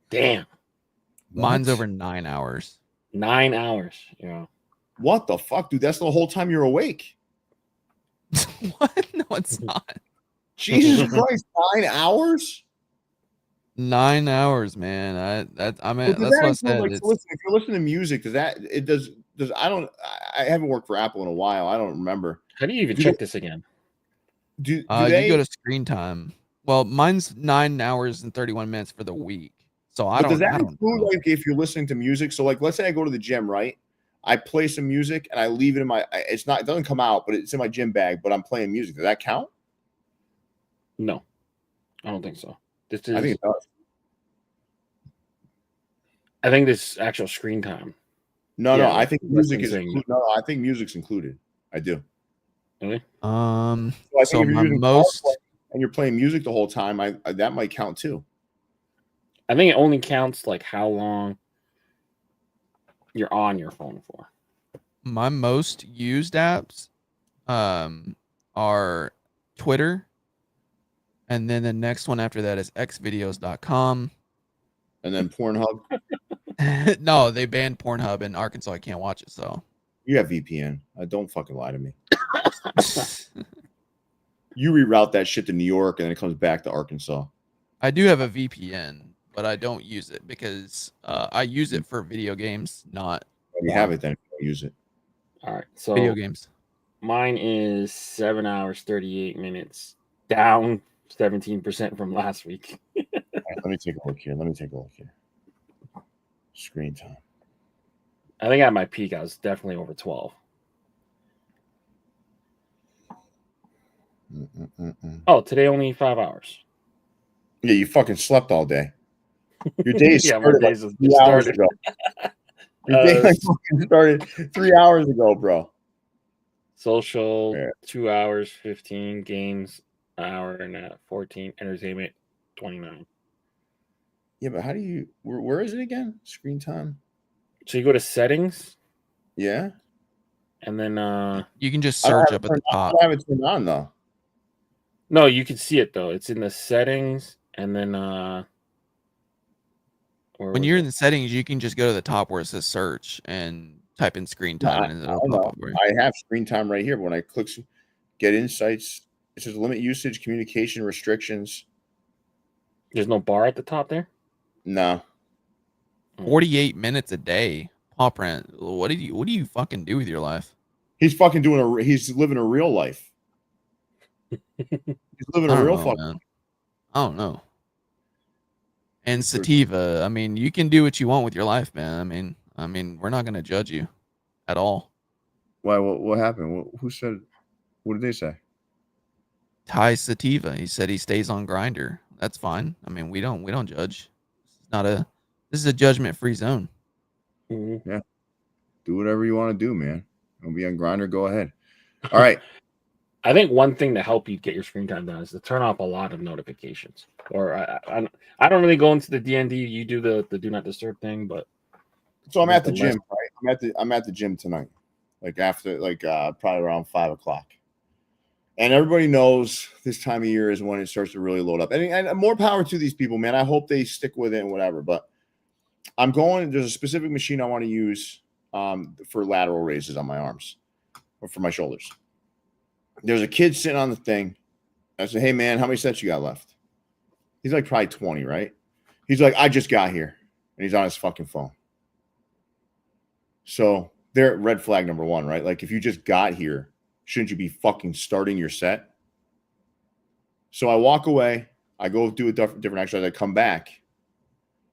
Speaker 1: Damn.
Speaker 3: Mine's
Speaker 2: What?
Speaker 3: over 9 hours.
Speaker 1: 9 hours. Yeah.
Speaker 2: What the fuck, dude? That's the whole time you're awake.
Speaker 3: What? No, it's not.
Speaker 2: Jesus Christ, 9 hours?
Speaker 3: 9 hours, man. I mean,
Speaker 2: But does
Speaker 3: that's what I
Speaker 2: that include,
Speaker 3: said.
Speaker 2: like, so listen, if you're listening to music, does I haven't worked for Apple in a while. I don't remember.
Speaker 1: How do you even
Speaker 2: Do
Speaker 1: check this again?
Speaker 2: Do
Speaker 3: You
Speaker 2: they?
Speaker 3: go to screen time. Well, mine's 9 hours and 31 minutes for the week. So
Speaker 2: But does that
Speaker 3: I don't
Speaker 2: include,
Speaker 3: know.
Speaker 2: like, if you're listening to music? So, like, let's say I go to the gym, right? I play some music and I leave it in my. It doesn't come out, but it's in my gym bag. But I'm playing music. Does that count?
Speaker 1: No, I don't think so. This is.
Speaker 2: I think it does.
Speaker 1: I think this actual screen time.
Speaker 2: No,
Speaker 1: Yeah,
Speaker 2: no. I
Speaker 1: like,
Speaker 2: think
Speaker 1: that's
Speaker 2: music is.
Speaker 1: insane.
Speaker 2: No, I think music's included. I do.
Speaker 1: Really?
Speaker 2: So I think
Speaker 3: So
Speaker 2: if you're
Speaker 3: my
Speaker 2: using
Speaker 3: most
Speaker 2: CarPlay and you're playing music the whole time, that might count too.
Speaker 1: I think it only counts like how long you're on your phone for.
Speaker 3: my most used apps are Twitter, and then the next one after that is xvideos.com.
Speaker 2: And then Pornhub,
Speaker 3: No, they banned Pornhub in Arkansas. I can't watch it, so
Speaker 2: you have VPN. Don't fucking lie to me. You reroute that shit to New York and then it comes back to Arkansas.
Speaker 3: I do have a VPN, but I don't use it because I use it for video games, not
Speaker 2: When you have it, then don't use it.
Speaker 1: All right. So
Speaker 3: video games.
Speaker 1: mine is 7 hours, 38 minutes, down 17% from last week.
Speaker 2: Let me take a look here. Screen time.
Speaker 1: I think at my peak, I was definitely over 12. Oh, today only 5 hours.
Speaker 2: Yeah, you fucking slept all day. Your day
Speaker 1: Yeah, my
Speaker 2: started like
Speaker 1: days just
Speaker 2: 3 hours
Speaker 1: started.
Speaker 2: ago. Your day like fucking started 3 hours ago, bro.
Speaker 1: Social,
Speaker 2: Yeah.
Speaker 1: 2 hours, 15. Games, an hour and 14. Entertainment, 29.
Speaker 2: Yeah, but how do you? Where is it again? Screen time.
Speaker 1: So you go to settings,
Speaker 2: Yeah.
Speaker 1: and then
Speaker 3: You can just
Speaker 2: I don't
Speaker 3: search
Speaker 2: have
Speaker 3: up
Speaker 2: it
Speaker 3: at the
Speaker 2: turned on. I
Speaker 3: top.
Speaker 2: don't have it turned on though.
Speaker 1: no, you can see it though. It's in the settings, and then
Speaker 3: When you're in the settings, you can just go to the top where it says search and type in screen time, and it'll pop up for you.
Speaker 2: I have screen time right here, but when I click get insights, it says limit usage, communication restrictions.
Speaker 1: there's no bar at the top there.
Speaker 2: No.
Speaker 3: 48 minutes a day. Paw print. What do you fucking do with your life?
Speaker 2: He's fucking he's living a real life. He's living
Speaker 3: I
Speaker 2: a
Speaker 3: don't
Speaker 2: real
Speaker 3: know,
Speaker 2: fucking.
Speaker 3: man. I don't know. And sativa. I mean, you can do what you want with your life, man. I mean, we're not gonna judge you at all.
Speaker 2: Why? What happened? Who said? What did they say?
Speaker 3: Ty Sativa. He said he stays on Grinder. That's fine. I mean, we don't judge. This is a judgment-free zone.
Speaker 1: Mm-hmm.
Speaker 2: Yeah. Do whatever you want to do, man. Don't be on Grinder. Go ahead. All right.
Speaker 1: I think one thing to help you get your screen time down is to turn off a lot of notifications. Or I don't really go into the DND. You do the do not disturb thing, but
Speaker 2: So I'm at the gym, right? I'm at the gym tonight. Like after probably around 5 o'clock. And everybody knows this time of year is when it starts to really load up. And more power to these people, man. I hope they stick with it and whatever. But there's a specific machine I want to use for lateral raises on my arms or for my shoulders. There's a kid sitting on the thing. I said, hey, man, how many sets you got left? He's like probably 20, right? He's like, I just got here. And he's on his fucking phone. So they're red flag number one, right? Like if you just got here, shouldn't you be fucking starting your set? So I walk away. I go do a different exercise. I come back.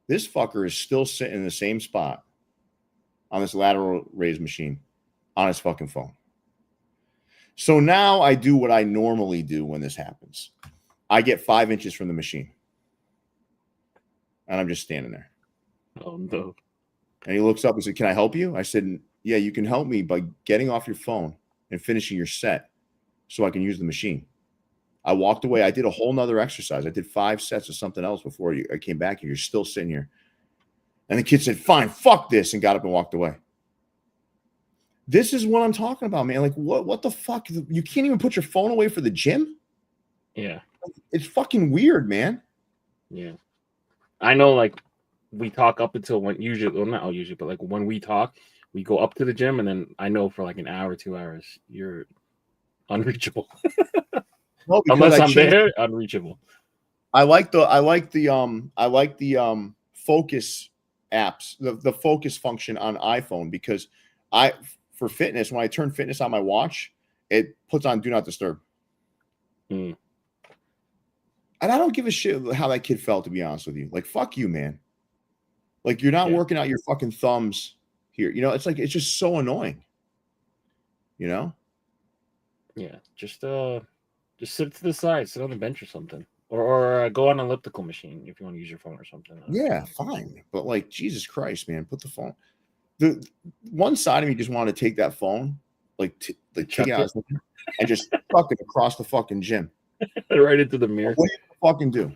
Speaker 2: This fucker is still sitting in the same spot on this lateral raise machine on his fucking phone. So now I do what I normally do when this happens. I get 5 inches from the machine. And I'm just standing there.
Speaker 1: oh no.
Speaker 2: And he looks up and said, can I help you? I said, yeah, you can help me by getting off your phone and finishing your set so I can use the machine. I walked away. I did a whole nother exercise. I did 5 sets of something else before I came back here. You're still sitting here. And the kid said, fine, fuck this, and got up and walked away. This is what I'm talking about, man. Like, what the fuck? You can't even put your phone away for the gym?
Speaker 1: Yeah.
Speaker 2: It's fucking weird, man.
Speaker 1: Yeah. I know, like, we talk up until when usually, well, not usually, but like when we talk, we go up to the gym, and then I know for like an hour, 2 hours, you're unreachable.
Speaker 2: Well, because
Speaker 1: Unless
Speaker 2: I
Speaker 1: I'm
Speaker 2: changed,
Speaker 1: there, unreachable.
Speaker 2: I like the focus apps, the focus function on iPhone, because for fitness, when I turn fitness on my watch, it puts on do not disturb.
Speaker 1: Hmm.
Speaker 2: And I don't give a shit how that kid felt, to be honest with you. Like, fuck you, man. Like, you're not working out your fucking thumbs here. You know, it's like, it's just so annoying. You know?
Speaker 1: Yeah, just sit to the side, sit on the bench or something, or go on an elliptical machine if you want to use your phone or something.
Speaker 2: Yeah, fine. But like, Jesus Christ, man, put the phone. The one side of me just wanted to take that phone, like take it out and just fuck it across the fucking gym.
Speaker 1: Right into the mirror.
Speaker 2: What do you fucking do?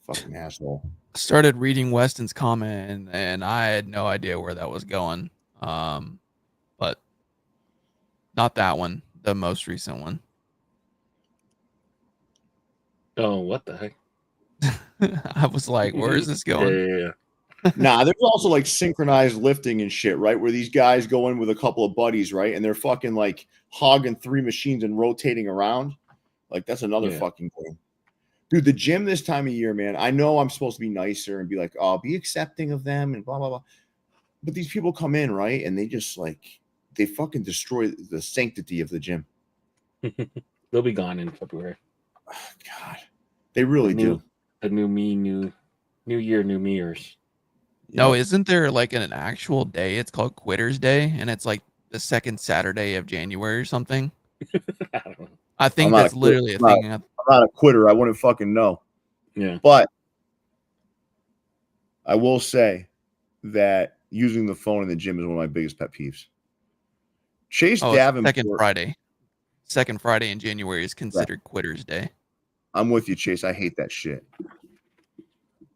Speaker 2: Fucking asshole.
Speaker 3: Started reading Weston's comment, and I had no idea where that was going. But not that one, the most recent one.
Speaker 1: Oh, what the heck?
Speaker 3: I was like, where is this going?
Speaker 1: Yeah.
Speaker 2: Nah, there's also like synchronized lifting and shit, right? Where these guys go in with a couple of buddies, right? And they're fucking like hogging 3 machines and rotating around. Like, that's another fucking thing. Dude, the gym this time of year, man, I know I'm supposed to be nicer and be like, oh, be accepting of them and blah, blah, blah. But these people come in, right? And they just like, they fucking destroy the sanctity of the gym.
Speaker 1: They'll be gone in February.
Speaker 2: Oh, God. They really do.
Speaker 1: The new me, new year, new meers.
Speaker 3: No, isn't there like an actual day? It's called Quitters Day, and it's like the second Saturday of January or something.
Speaker 1: I don't know.
Speaker 3: I think that's literally a thing.
Speaker 2: I'm not a quitter. I wouldn't fucking know.
Speaker 1: Yeah.
Speaker 2: But I will say that using the phone in the gym is one of my biggest pet peeves. Chase Davenport.
Speaker 3: Second Friday in January is considered Quitters Day.
Speaker 2: I'm with you, Chase. I hate that shit.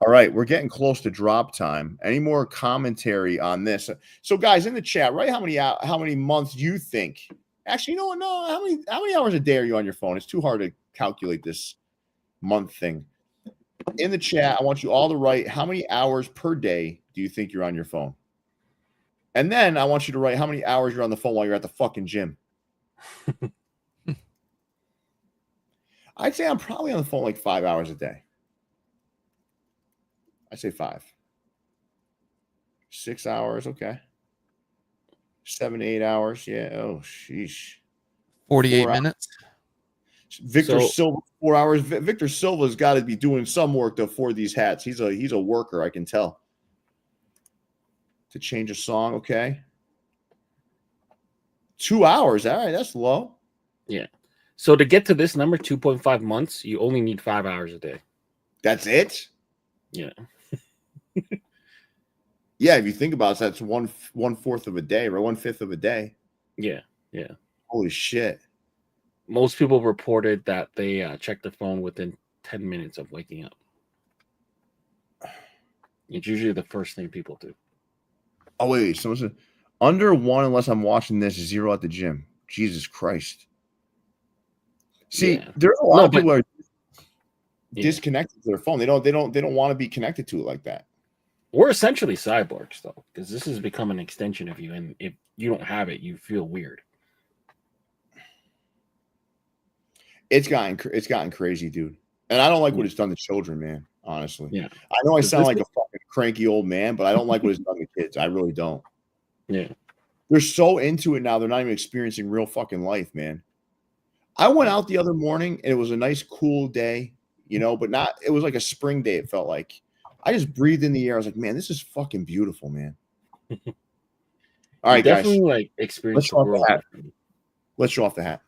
Speaker 2: All right, we're getting close to drop time. Any more commentary on this? So, guys, in the chat, write how many months you think. Actually, no. How many hours a day are you on your phone? It's too hard to calculate this month thing. In the chat, I want you all to write how many hours per day do you think you're on your phone? And then I want you to write how many hours you're on the phone while you're at the fucking gym. I'd say I'm probably on the phone like 5 hours a day. I say 5. 6 hours, okay. 7 to 8 hours, yeah. Oh, sheesh.
Speaker 3: 48 minutes.
Speaker 2: Victor Silva, 4 hours. Victor Silva's got to be doing some work to afford these hats. He's a worker, I can tell. To change a song, okay. 2 hours, all right, that's low.
Speaker 1: Yeah. So to get to this number, 2.5 months, you only need 5 hours a day.
Speaker 2: That's it?
Speaker 1: Yeah.
Speaker 2: Yeah, if you think about it, that's one fourth of a day, right? 1/5 of a day.
Speaker 1: Yeah.
Speaker 2: Holy shit.
Speaker 1: Most people reported that they check their phone within 10 minutes of waking up. It's usually the first thing people do.
Speaker 2: Oh, wait. Someone said, under 1 unless I'm watching this, 0 at the gym. Jesus Christ. See, there's a lot of people are disconnected to their phone. They don't want to be connected to it like that.
Speaker 1: We're essentially cyborgs, though, because this has become an extension of you, and if you don't have it, you feel weird.
Speaker 2: It's gotten crazy, dude. And I don't like what it's done to children, man. Honestly,
Speaker 1: yeah.
Speaker 2: I know I sound like a fucking cranky old man, but I don't like what it's done to kids. I really don't.
Speaker 1: Yeah,
Speaker 2: they're so into it now. They're not even experiencing real fucking life, man. I went out the other morning, and it was a nice, cool day, you know, but not. It was like a spring day. It felt like. I just breathed in the air. I was like, man, this is fucking beautiful, man. All right,
Speaker 1: definitely
Speaker 2: guys.
Speaker 1: Like experience the world.
Speaker 2: Let's show off the hat.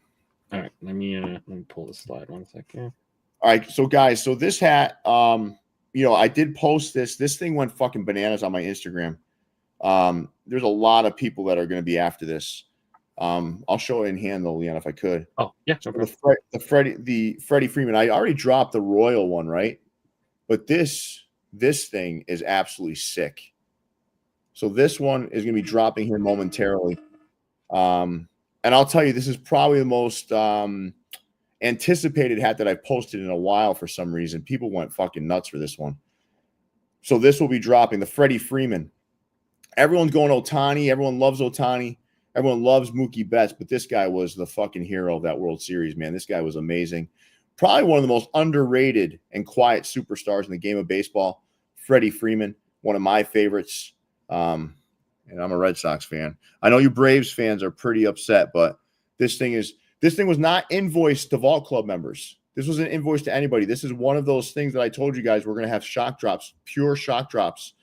Speaker 1: All right, let me pull the slide 1 second.
Speaker 2: All right, so guys, so this hat, you know, I did post this. This thing went fucking bananas on my Instagram. There's a lot of people that are going to be after this. I'll show it in hand though, Leon, if I could.
Speaker 1: Oh yeah,
Speaker 2: so the Freddy Freeman. I already dropped the Royal one, right? But this thing is absolutely sick. So this one is going to be dropping here momentarily. And I'll tell you, this is probably the most anticipated hat that I've posted in a while for some reason. People went fucking nuts for this one. So this will be dropping. The Freddy Freeman. Everyone's going Ohtani. Everyone loves Ohtani. Everyone loves Mookie Betts, but this guy was the fucking hero of that World Series, man. This guy was amazing. Probably one of the most underrated and quiet superstars in the game of baseball. Freddy Freeman, one of my favorites. And I'm a Red Sox fan. I know you Braves fans are pretty upset, but this thing was not invoiced to Vault Club members. This wasn't invoiced to anybody. This is one of those things that I told you guys we're going to have shock drops, pure shock drops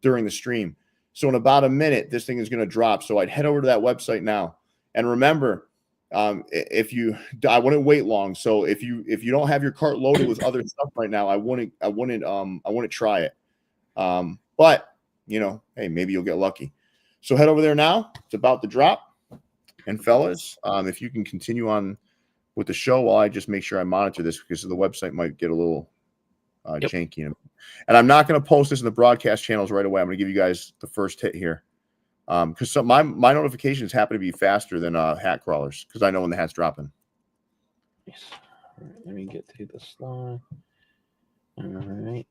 Speaker 2: during the stream. So in about a minute, this thing is going to drop. So I'd head over to that website now. And remember, I wouldn't wait long. So if you don't have your cart loaded with other stuff right now, I wouldn't try it. But you know, hey, maybe you'll get lucky. So head over there now. It's about to drop. And fellas, if you can continue on with the show while I just make sure I monitor this, because the website might get a little janky. And I'm not going to post this in the broadcast channels right away. I'm going to give you guys the first hit here. Because my notifications happen to be faster than hat crawlers, because I know when the hat's dropping.
Speaker 1: Yes. All right, let me get to the slide. All right.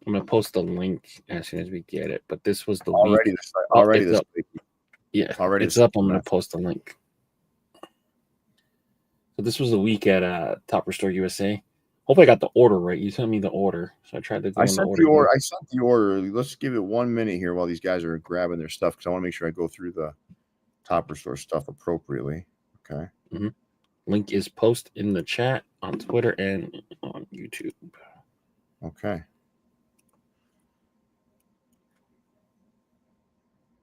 Speaker 1: I'm going to post the link as soon as we get it. But this was the
Speaker 2: already
Speaker 1: week.
Speaker 2: this
Speaker 1: up. Yeah,
Speaker 2: already
Speaker 1: it's up. I'm going to post the link. So this was the week at Topperstore USA. Hope I got the order right. You sent me the order, so I tried to go in the order.
Speaker 2: I sent the order. Let's give it 1 minute here while these guys are grabbing their stuff, because I want to make sure I go through the Topperstore stuff appropriately. Okay.
Speaker 1: Mm-hmm. Link is posted in the chat on Twitter and on YouTube.
Speaker 2: Okay.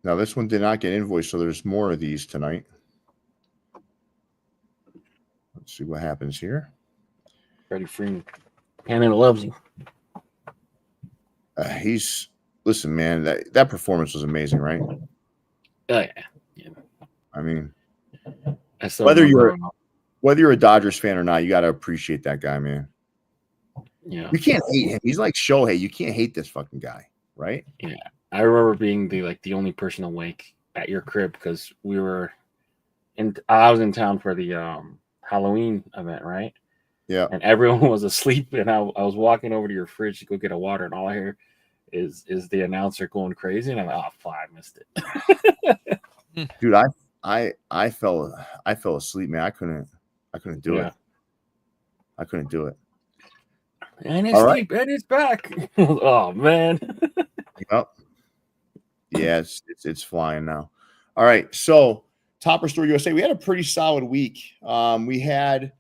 Speaker 2: Now this one did not get invoiced, so there's more of these tonight. Let's see what happens here.
Speaker 1: Freddy Freeman. Hannah loves you.
Speaker 2: Listen, man, that performance was amazing, right?
Speaker 1: Oh, yeah.
Speaker 2: I mean,
Speaker 1: whether
Speaker 2: you're a Dodgers fan or not, you got to appreciate that guy, man.
Speaker 1: Yeah.
Speaker 2: You can't hate him. He's like Shohei. You can't hate this fucking guy, right?
Speaker 1: Yeah. I remember being the only person awake at your crib, because I was in town for the Halloween event, right?
Speaker 2: Yeah.
Speaker 1: And everyone was asleep, and I was walking over to your fridge to go get a water, and all I hear is the announcer going crazy, and I'm like, oh fuck, I missed it.
Speaker 2: Dude, I fell asleep, man. I couldn't do it. I couldn't do it.
Speaker 1: And it's deep, and it's back. Oh man.
Speaker 2: Yep. Yeah, it's flying now. All right, so Topperstore USA, we had a pretty solid week. We had,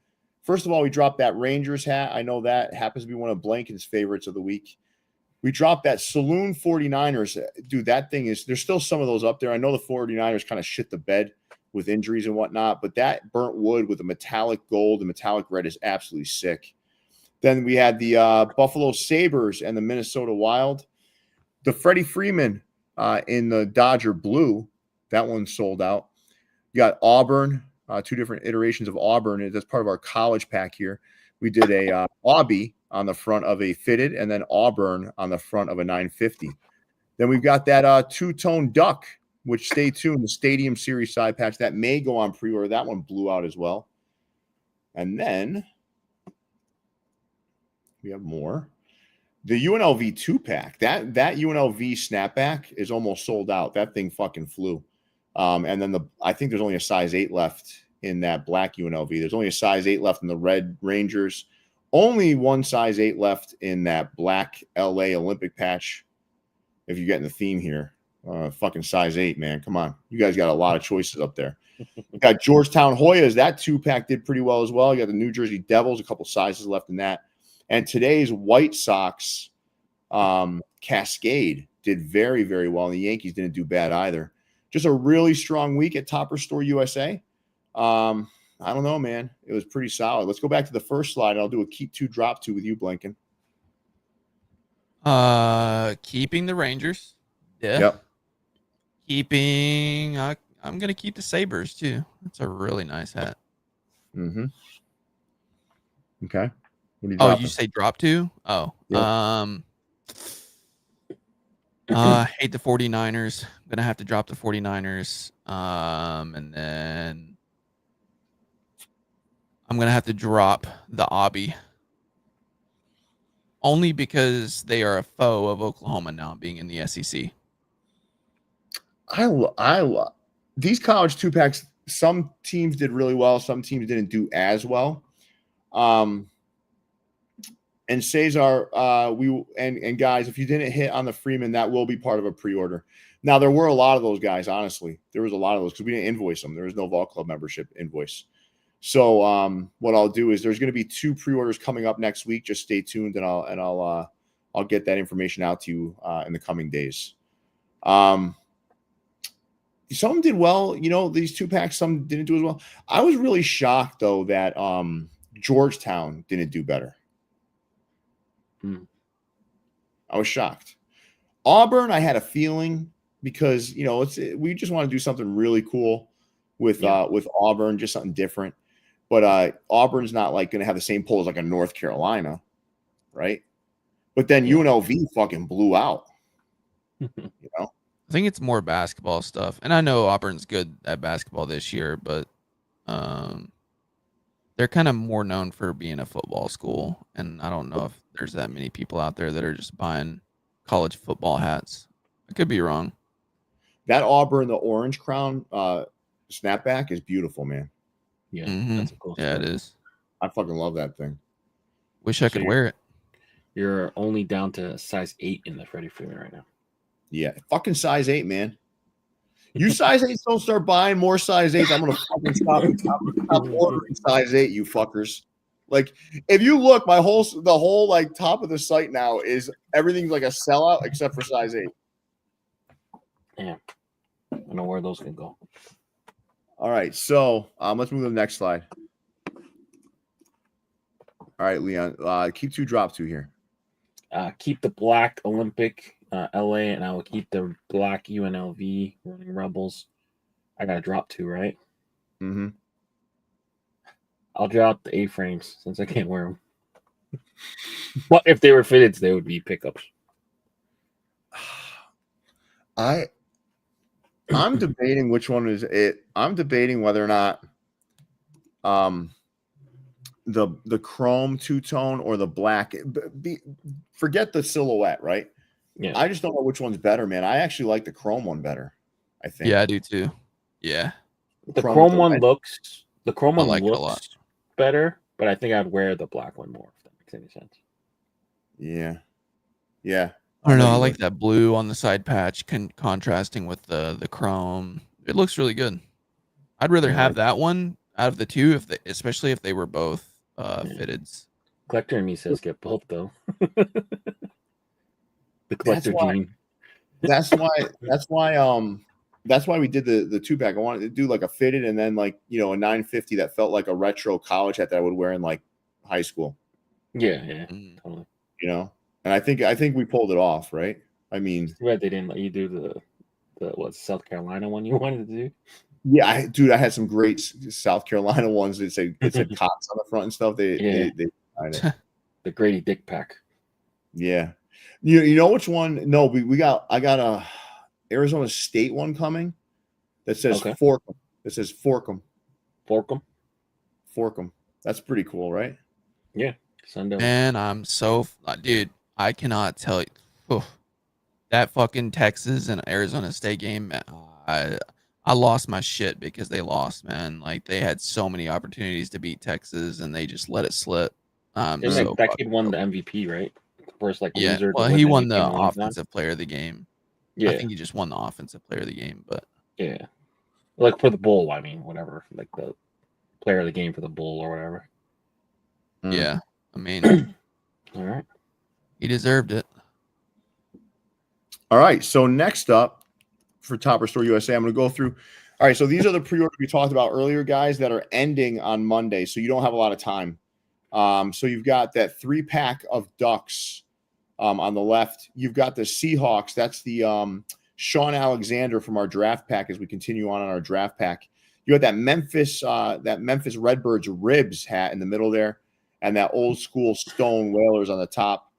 Speaker 2: first of all, we dropped that Rangers hat. I know that happens to be one of Blanken's favorites of the week. We dropped that Saloon 49ers. Dude, that thing there's still some of those up there. I know the 49ers kind of shit the bed with injuries and whatnot, but that burnt wood with a metallic gold and metallic red is absolutely sick. Then we had the Buffalo Sabres and the Minnesota Wild. The Freddy Freeman in the Dodger blue, that one sold out. You got Auburn, two different iterations of Auburn. That's part of our college pack here. We did a Aubie on the front of a fitted, and then Auburn on the front of a 950. Then we've got that two-tone duck, which, stay tuned, the Stadium Series side patch. That may go on pre-order. That one blew out as well. And then we have more. The UNLV 2-pack, that UNLV snapback is almost sold out. That thing fucking flew. And then I think there's only a size 8 left in that black UNLV. There's only a size 8 left in the red Rangers. Only one size 8 left in that black LA Olympic patch. If you're getting the theme here, fucking size 8, man. Come on. You guys got a lot of choices up there. You got Georgetown Hoyas. That 2-pack did pretty well as well. You got the New Jersey Devils, a couple sizes left in that. And today's White Sox Cascade did very, very well. And the Yankees didn't do bad either. Just a really strong week at Topperstore USA. I don't know, man. It was pretty solid. Let's go back to the first slide. I'll do a keep 2, drop 2 with you, Blinken.
Speaker 3: Keeping the Rangers. Yeah.
Speaker 2: Yep.
Speaker 3: Keeping. I'm gonna keep the Sabres too. That's a really nice hat.
Speaker 2: Mm-hmm. Okay.
Speaker 3: You say drop 2? Oh.
Speaker 2: Yep.
Speaker 3: Hate the 49ers. I'm gonna have to drop the 49ers. And then I'm gonna have to drop the Aubie only because they are a foe of Oklahoma now being in the SEC.
Speaker 2: These college 2-packs. Some teams did really well. Some teams didn't do as well. And Cesar, and guys, if you didn't hit on the Freeman, that will be part of a pre-order. Now, there were a lot of those guys, honestly. There was a lot of those because we didn't invoice them. There was no Vault Club membership invoice. So what I'll do is there's going to be 2 pre-orders coming up next week. Just stay tuned, and I'll get that information out to you in the coming days. Some did well, these 2-packs. Some didn't do as well. I was really shocked though that Georgetown didn't do better. I was shocked. Auburn, I had a feeling because we just want to do something really cool with Auburn, just something different. But Auburn's not like going to have the same pull as like a North Carolina, right? But then UNLV fucking blew out.
Speaker 3: I think it's more basketball stuff, and I know Auburn's good at basketball this year, but they're kind of more known for being a football school, and I don't know if there's that many people out there that are just buying college football hats. I could be wrong.
Speaker 2: That Auburn, the orange crown snapback is beautiful, man.
Speaker 1: Yeah,
Speaker 3: that's a cool it is.
Speaker 2: I fucking love that thing.
Speaker 3: Wish I could wear it.
Speaker 1: You're only down to size 8 in the Freddy Freeman right now.
Speaker 2: Yeah, fucking size 8, man. You size 8s don't start buying more size 8s. I'm gonna fucking stop ordering size 8, you fuckers. Like, if you look, the whole like top of the site now is everything's like a sellout except for size 8.
Speaker 1: Yeah, I don't know where those can go.
Speaker 2: All right, so let's move to the next slide. All right, Leon, keep 2, drop 2 here.
Speaker 1: Keep the black Olympic LA, and I will keep the black UNLV Running Rebels. I gotta drop 2, right?
Speaker 2: Mm-hmm.
Speaker 1: I'll drop the A-frames since I can't wear them. But if they were fitted, they would be pickups.
Speaker 2: I'm debating which one is it. I'm debating whether or not the chrome 2-tone or the black. Forget the silhouette, right?
Speaker 1: Yeah.
Speaker 2: I just don't know which one's better, man. I actually like the chrome one better, I think.
Speaker 3: Yeah, I do too. Yeah.
Speaker 1: The chrome one looks better, but I think I'd wear the black one more, if that makes any sense.
Speaker 2: Yeah. Yeah.
Speaker 3: I don't know. I like that blue on the side patch contrasting with the chrome. It looks really good. I'd rather have that one out of the 2, especially if they were both fitteds.
Speaker 1: Collector and me says get both though. The collector gene.
Speaker 2: That's why we did the 2-pack. I wanted to do like a fitted and then like a 950 that felt like a retro college hat that I would wear in like high school.
Speaker 1: Yeah, totally.
Speaker 2: And I think we pulled it off, right? I mean,
Speaker 1: too bad they didn't let you do the South Carolina one you wanted to do.
Speaker 2: Yeah, I had some great South Carolina ones that said Cox on the front and stuff. They
Speaker 1: the Grady Dick pack.
Speaker 2: Yeah, you know which one? No, I got a Arizona State one coming that says Forkum. It says Forkum. Forkum. That's pretty cool, right?
Speaker 1: Yeah. Sunday.
Speaker 3: Man, I'm so dude. I cannot tell you that fucking Texas and Arizona State game. I lost my shit because they lost, man. Like they had so many opportunities to beat Texas and they just let it slip.
Speaker 1: That kid won the MVP, right? First, loser.
Speaker 3: Well, he won the offensive player of the game.
Speaker 1: Yeah,
Speaker 3: I think he just won the offensive player of the game, but
Speaker 1: yeah, like for the bowl. I mean, whatever, like the player of the game for the bowl or whatever.
Speaker 3: Yeah, I mean,
Speaker 1: all right,
Speaker 3: he deserved it.
Speaker 2: All right, so next up for Topperstore USA, I'm going to go through. All right, so these are the pre-orders we talked about earlier, guys, that are ending on Monday, so you don't have a lot of time. So you've got that 3-pack of Ducks on the left. You've got the Seahawks. That's the Sean Alexander from our draft pack as we continue on our draft pack. You got that Memphis Redbirds ribs hat in the middle there, and that old school Stone Whalers on the top.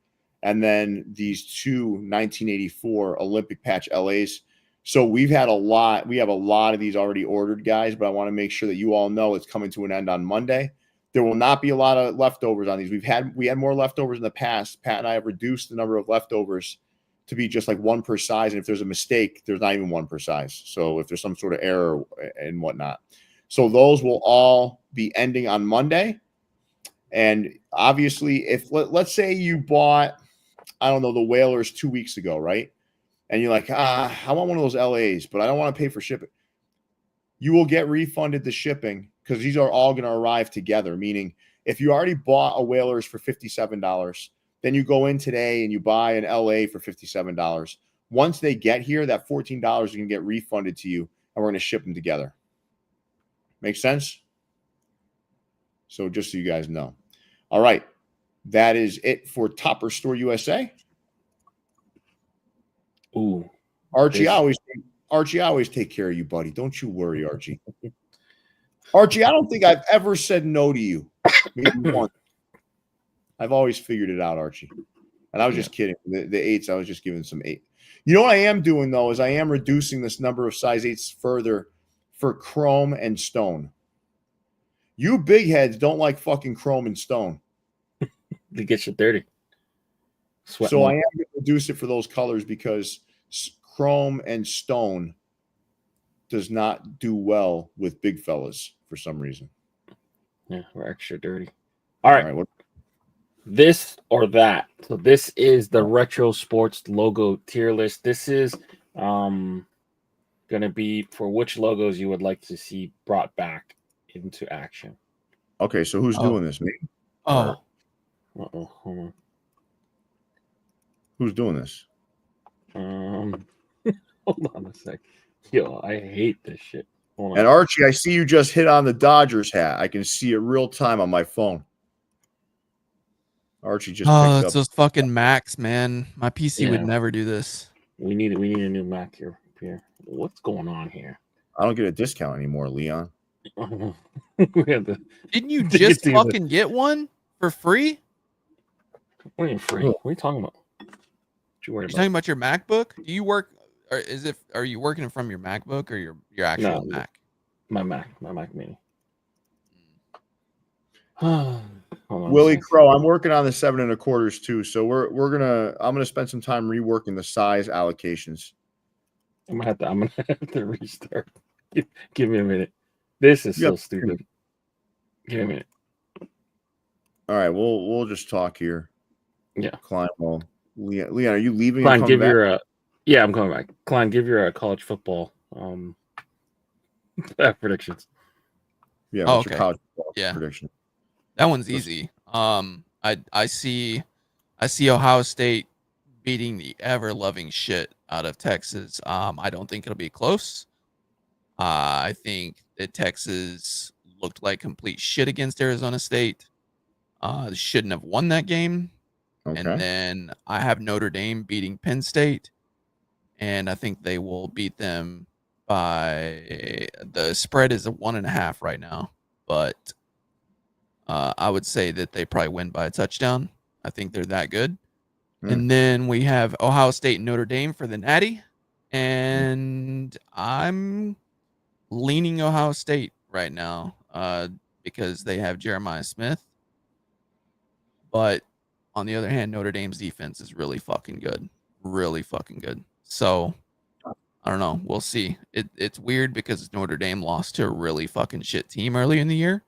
Speaker 2: And then these 2 1984 Olympic patch LAs. So we have a lot of these already ordered, guys, but I want to make sure that you all know it's coming to an end on Monday. There will not be a lot of leftovers on these. We had more leftovers in the past. Pat and I have reduced the number of leftovers to be just like one per size. And if there's a mistake, there's not even one per size. So if there's some sort of error and whatnot. So those will all be ending on Monday. And obviously, if let's say you bought, I don't know, the Whalers 2 weeks ago, right? And you're like, I want one of those LAs, but I don't want to pay for shipping. You will get refunded the shipping because these are all going to arrive together. Meaning, if you already bought a Whalers for $57, then you go in today and you buy an LA for $57. Once they get here, that $14 is going to get refunded to you, and we're going to ship them together. Make sense? So just so you guys know. All right. That is it for Topperstore USA.
Speaker 1: Ooh.
Speaker 2: Archie, I always take care of you, buddy. Don't you worry, Archie. Archie, I don't think I've ever said no to you. Maybe once. I've always figured it out, Archie. And I was just kidding. The 8s, I was just giving some 8. You know what I am doing, though, is I am reducing this number of size 8s further for chrome and stone. You big heads don't like fucking chrome and stone.
Speaker 1: They get you dirty.
Speaker 2: So I am going to reduce it for those colors because chrome and stone does not do well with big fellas for some reason.
Speaker 1: Yeah, we're extra dirty. All right. This or that. So this is the retro sports logo tier list. This is going to be for which logos you would like to see brought back into action.
Speaker 2: Okay, so who's doing this? Me?
Speaker 1: Oh. Uh-oh. Hold
Speaker 2: Who's doing this?
Speaker 1: on. Hold on a sec. Yo, I hate this shit. Hold on.
Speaker 2: And Archie, I see you just hit on the Dodgers hat. I can see it real time on my phone. Archie just picked
Speaker 3: it's
Speaker 2: up.
Speaker 3: those fucking Macs, man. My PC would never do this.
Speaker 1: We need a new Mac here. What's going on here?
Speaker 2: I don't get a discount anymore, Leon.
Speaker 3: Didn't you just fucking get one for free?
Speaker 1: What are you free? What are you talking about?
Speaker 3: You're talking about your MacBook? Do you work, or are you working from your MacBook or your actual Mac?
Speaker 1: My Mac Mini.
Speaker 2: Willie Crow, I'm working on the 7 1/4s too, so I'm gonna spend some time reworking the size allocations.
Speaker 1: I'm gonna have to restart. Give me a minute. This is so stupid. Give me a minute.
Speaker 2: All right, we'll just talk here.
Speaker 1: Yeah,
Speaker 2: Klein. Well, Leon, are you leaving?
Speaker 1: Klein, give your I'm coming back. Klein, give your college football predictions.
Speaker 2: Yeah, what's your college football prediction?
Speaker 3: That one's easy. I see Ohio State beating the ever-loving shit out of Texas. I don't think it'll be close. I think that Texas looked like complete shit against Arizona State. They shouldn't have won that game. Okay. And then I have Notre Dame beating Penn State, and I think they will beat them by the spread is a 1.5 right now, but I would say that they probably win by a touchdown. I think they're that good. And then we have Ohio State and Notre Dame for the Natty, and I'm leaning Ohio State right now because they have Jeremiah Smith. But on the other hand, Notre Dame's defense is really fucking good. Really fucking good. So, I don't know. We'll see. It's weird because Notre Dame lost to a really fucking shit team early in the year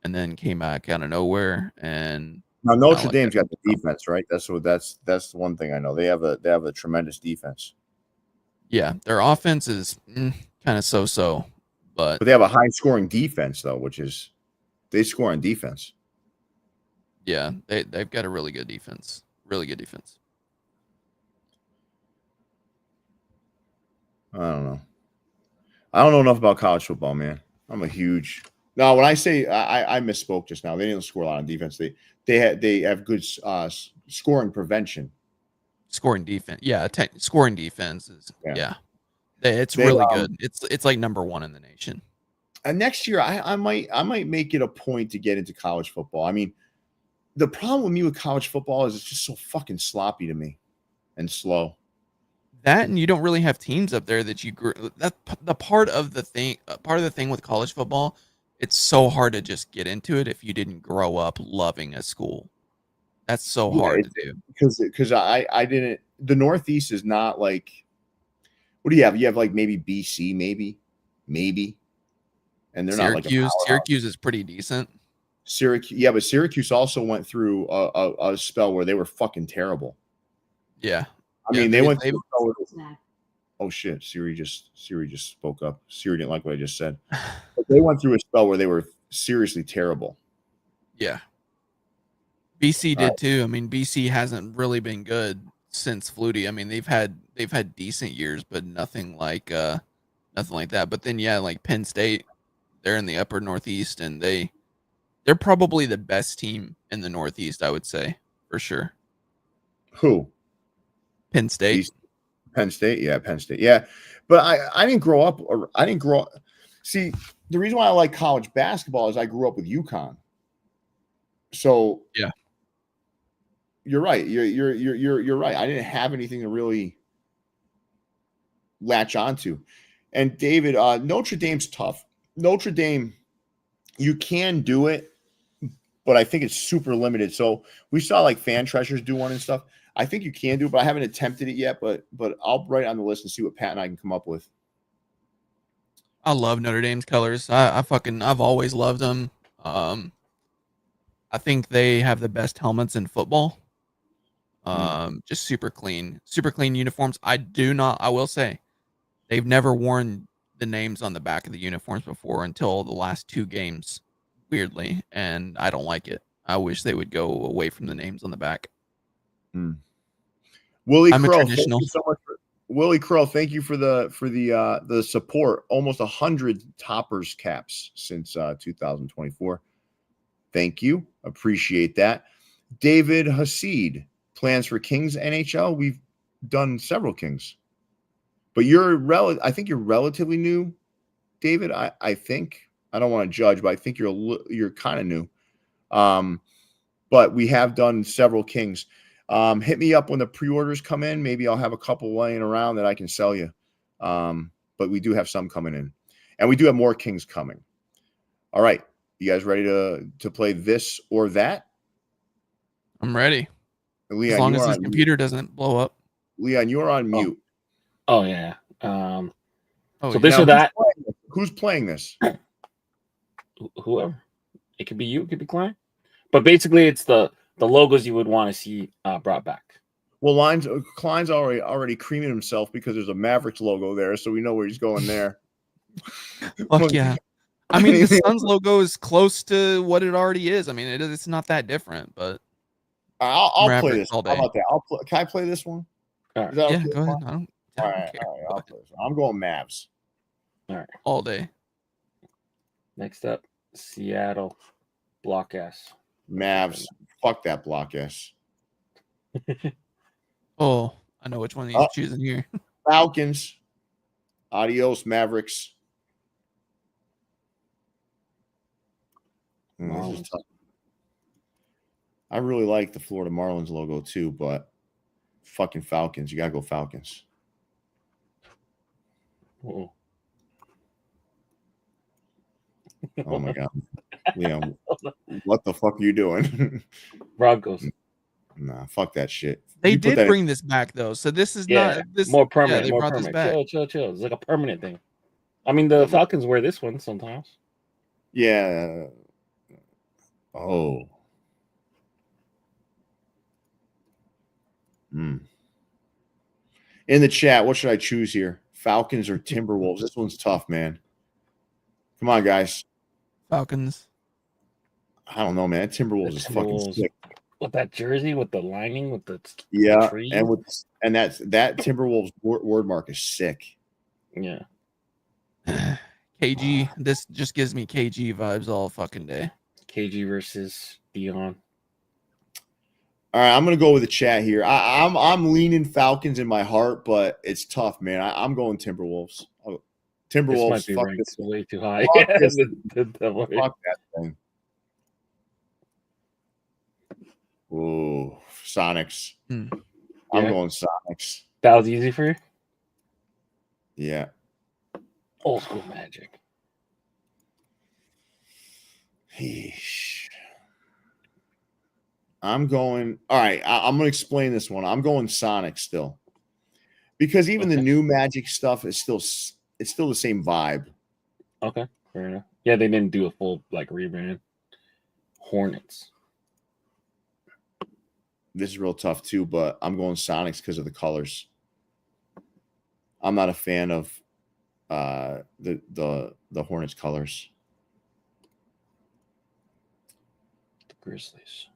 Speaker 3: and then came back out of nowhere. And
Speaker 2: now Notre Dame's got the defense, right? That's the one thing I know. They have a tremendous defense.
Speaker 3: Yeah, their offense is kind of so-so, but
Speaker 2: they have a high-scoring defense though, which is they score on defense.
Speaker 3: Yeah, they've got a really good defense. Really good defense.
Speaker 2: I don't know. I don't know enough about college football, man. I'm a huge. No, when I say I misspoke just now, they didn't score a lot on defense. They have good scoring prevention.
Speaker 3: Scoring defense, scoring defense is it's really good. It's like number 1 in the nation.
Speaker 2: And next year, I might make it a point to get into college football. I mean, the problem with me with college football is it's just so fucking sloppy to me and slow.
Speaker 3: That, and you don't really have teams up there that you grew. That's the part of the thing. Part of the thing with college football it's so hard to just get into it if you didn't grow up loving a school. That's so hard to do.
Speaker 2: Because I didn't. The Northeast is not like. What do you have? You have like maybe BC, maybe, and they're not like a powerhouse.
Speaker 3: Syracuse is pretty decent.
Speaker 2: Syracuse, yeah, but Syracuse also went through a spell where they were fucking terrible.
Speaker 3: Yeah,
Speaker 2: I mean they went through. Oh shit! Siri just spoke up. Siri didn't like what I just said. But they went through a spell where they were seriously terrible.
Speaker 3: Yeah. BC did too. I mean, BC hasn't really been good since Flutie. I mean, they've had decent years, but nothing like that. But then yeah, like Penn State, they're in the upper Northeast, and they're probably the best team in the Northeast, I would say, for sure.
Speaker 2: Who?
Speaker 3: Penn State.
Speaker 2: Penn State, yeah, Penn State, yeah. But I didn't grow up. See, the reason why I like college basketball is I grew up with UConn. So
Speaker 3: yeah,
Speaker 2: you're right. You're right. I didn't have anything to really latch onto. And David, Notre Dame's tough. Notre Dame, you can do it, but I think it's super limited. So we saw like Fan Treasures do one and stuff. I think you can do it, but I haven't attempted it yet. But I'll write it on the list and see what Pat and I can come up with.
Speaker 3: I love Notre Dame's colors. I've always loved them. I think they have the best helmets in football. Just super clean uniforms. I will say they've never worn the names on the back of the uniforms before until the last 2 games, weirdly, and I don't like it. I wish they would go away from the names on the back.
Speaker 2: Willie
Speaker 3: I'm
Speaker 2: Crow,
Speaker 3: a traditional.
Speaker 2: thank you so much Willie Crow, thank you for the support. Almost 100 toppers caps since 2024. Thank you. Appreciate that. David Hasid, plans for Kings NHL. We've done several Kings. But I think you're relatively new, David. I think. I don't want to judge, but I think you're kind of new. But we have done several Kings. Hit me up when the pre-orders come in. Maybe I'll have a couple laying around that I can sell you. But we do have some coming in. And we do have more Kings coming. All right. You guys ready to play this or that?
Speaker 3: I'm ready.
Speaker 2: Leon,
Speaker 3: as long as this computer doesn't blow up.
Speaker 2: Leon, you're on mute.
Speaker 1: Oh yeah. So
Speaker 3: yeah.
Speaker 1: this or that.
Speaker 2: Who's playing this?
Speaker 1: Whoever. It could be you. It could be Klein. But basically, it's the logos you would want to see brought back.
Speaker 2: Well, Klein's already creaming himself because there's a Mavericks logo there, so we know where he's going there.
Speaker 3: Fuck yeah. I mean, the Suns logo is close to what it already is. I mean, it's not that different, but
Speaker 2: I'll play this. How about that? Can I play this one?
Speaker 3: All right. Yeah, go ahead. I don't
Speaker 2: care. I'll play this one. I'm going Mavs.
Speaker 1: All right.
Speaker 3: All day.
Speaker 1: Next up, Seattle Block S.
Speaker 2: Mavs. Fuck that Block S.
Speaker 3: Oh, I know which one he's choosing here.
Speaker 2: Falcons. Adios, Mavericks. This is tough. I really like the Florida Marlins logo too, but fucking Falcons. You gotta go Falcons.
Speaker 1: Uh-oh.
Speaker 2: Oh my god. Leon, what the fuck are you doing?
Speaker 1: Broncos.
Speaker 2: Nah, fuck that shit.
Speaker 3: They did bring this back though, so this is not this
Speaker 1: more permanent.
Speaker 3: Yeah,
Speaker 1: more permanent. Chill. It's like a permanent thing. I mean, the Falcons wear this one sometimes.
Speaker 2: Yeah. Oh. In the chat, what should I choose here? Falcons or Timberwolves? This one's tough, man. Come on, guys.
Speaker 3: Falcons.
Speaker 2: I don't know, man. Timberwolves is fucking sick.
Speaker 1: With that jersey, with the lining, with the
Speaker 2: tree. and that Timberwolves word mark is sick.
Speaker 1: Yeah.
Speaker 3: KG. This just gives me KG vibes all fucking day.
Speaker 1: KG versus Dion.
Speaker 2: All right, I'm gonna go with the chat here. I'm leaning Falcons in my heart, but it's tough, man. I'm going Timberwolves. Timberwolves.
Speaker 1: This might be ranked way too high.
Speaker 2: Fuck that thing. Ooh, Sonics. I'm going Sonics.
Speaker 1: That was easy for you?
Speaker 2: Yeah.
Speaker 1: Old school Magic.
Speaker 2: I'm going. All right, I'm going to explain this one. I'm going Sonic still, because even the new Magic stuff is still the same vibe.
Speaker 1: Okay, fair enough. Yeah, they didn't do a full like rebrand. Hornets.
Speaker 2: This is real tough too, but I'm going Sonics because of the colors. I'm not a fan of the Hornets colors.
Speaker 1: The Grizzlies.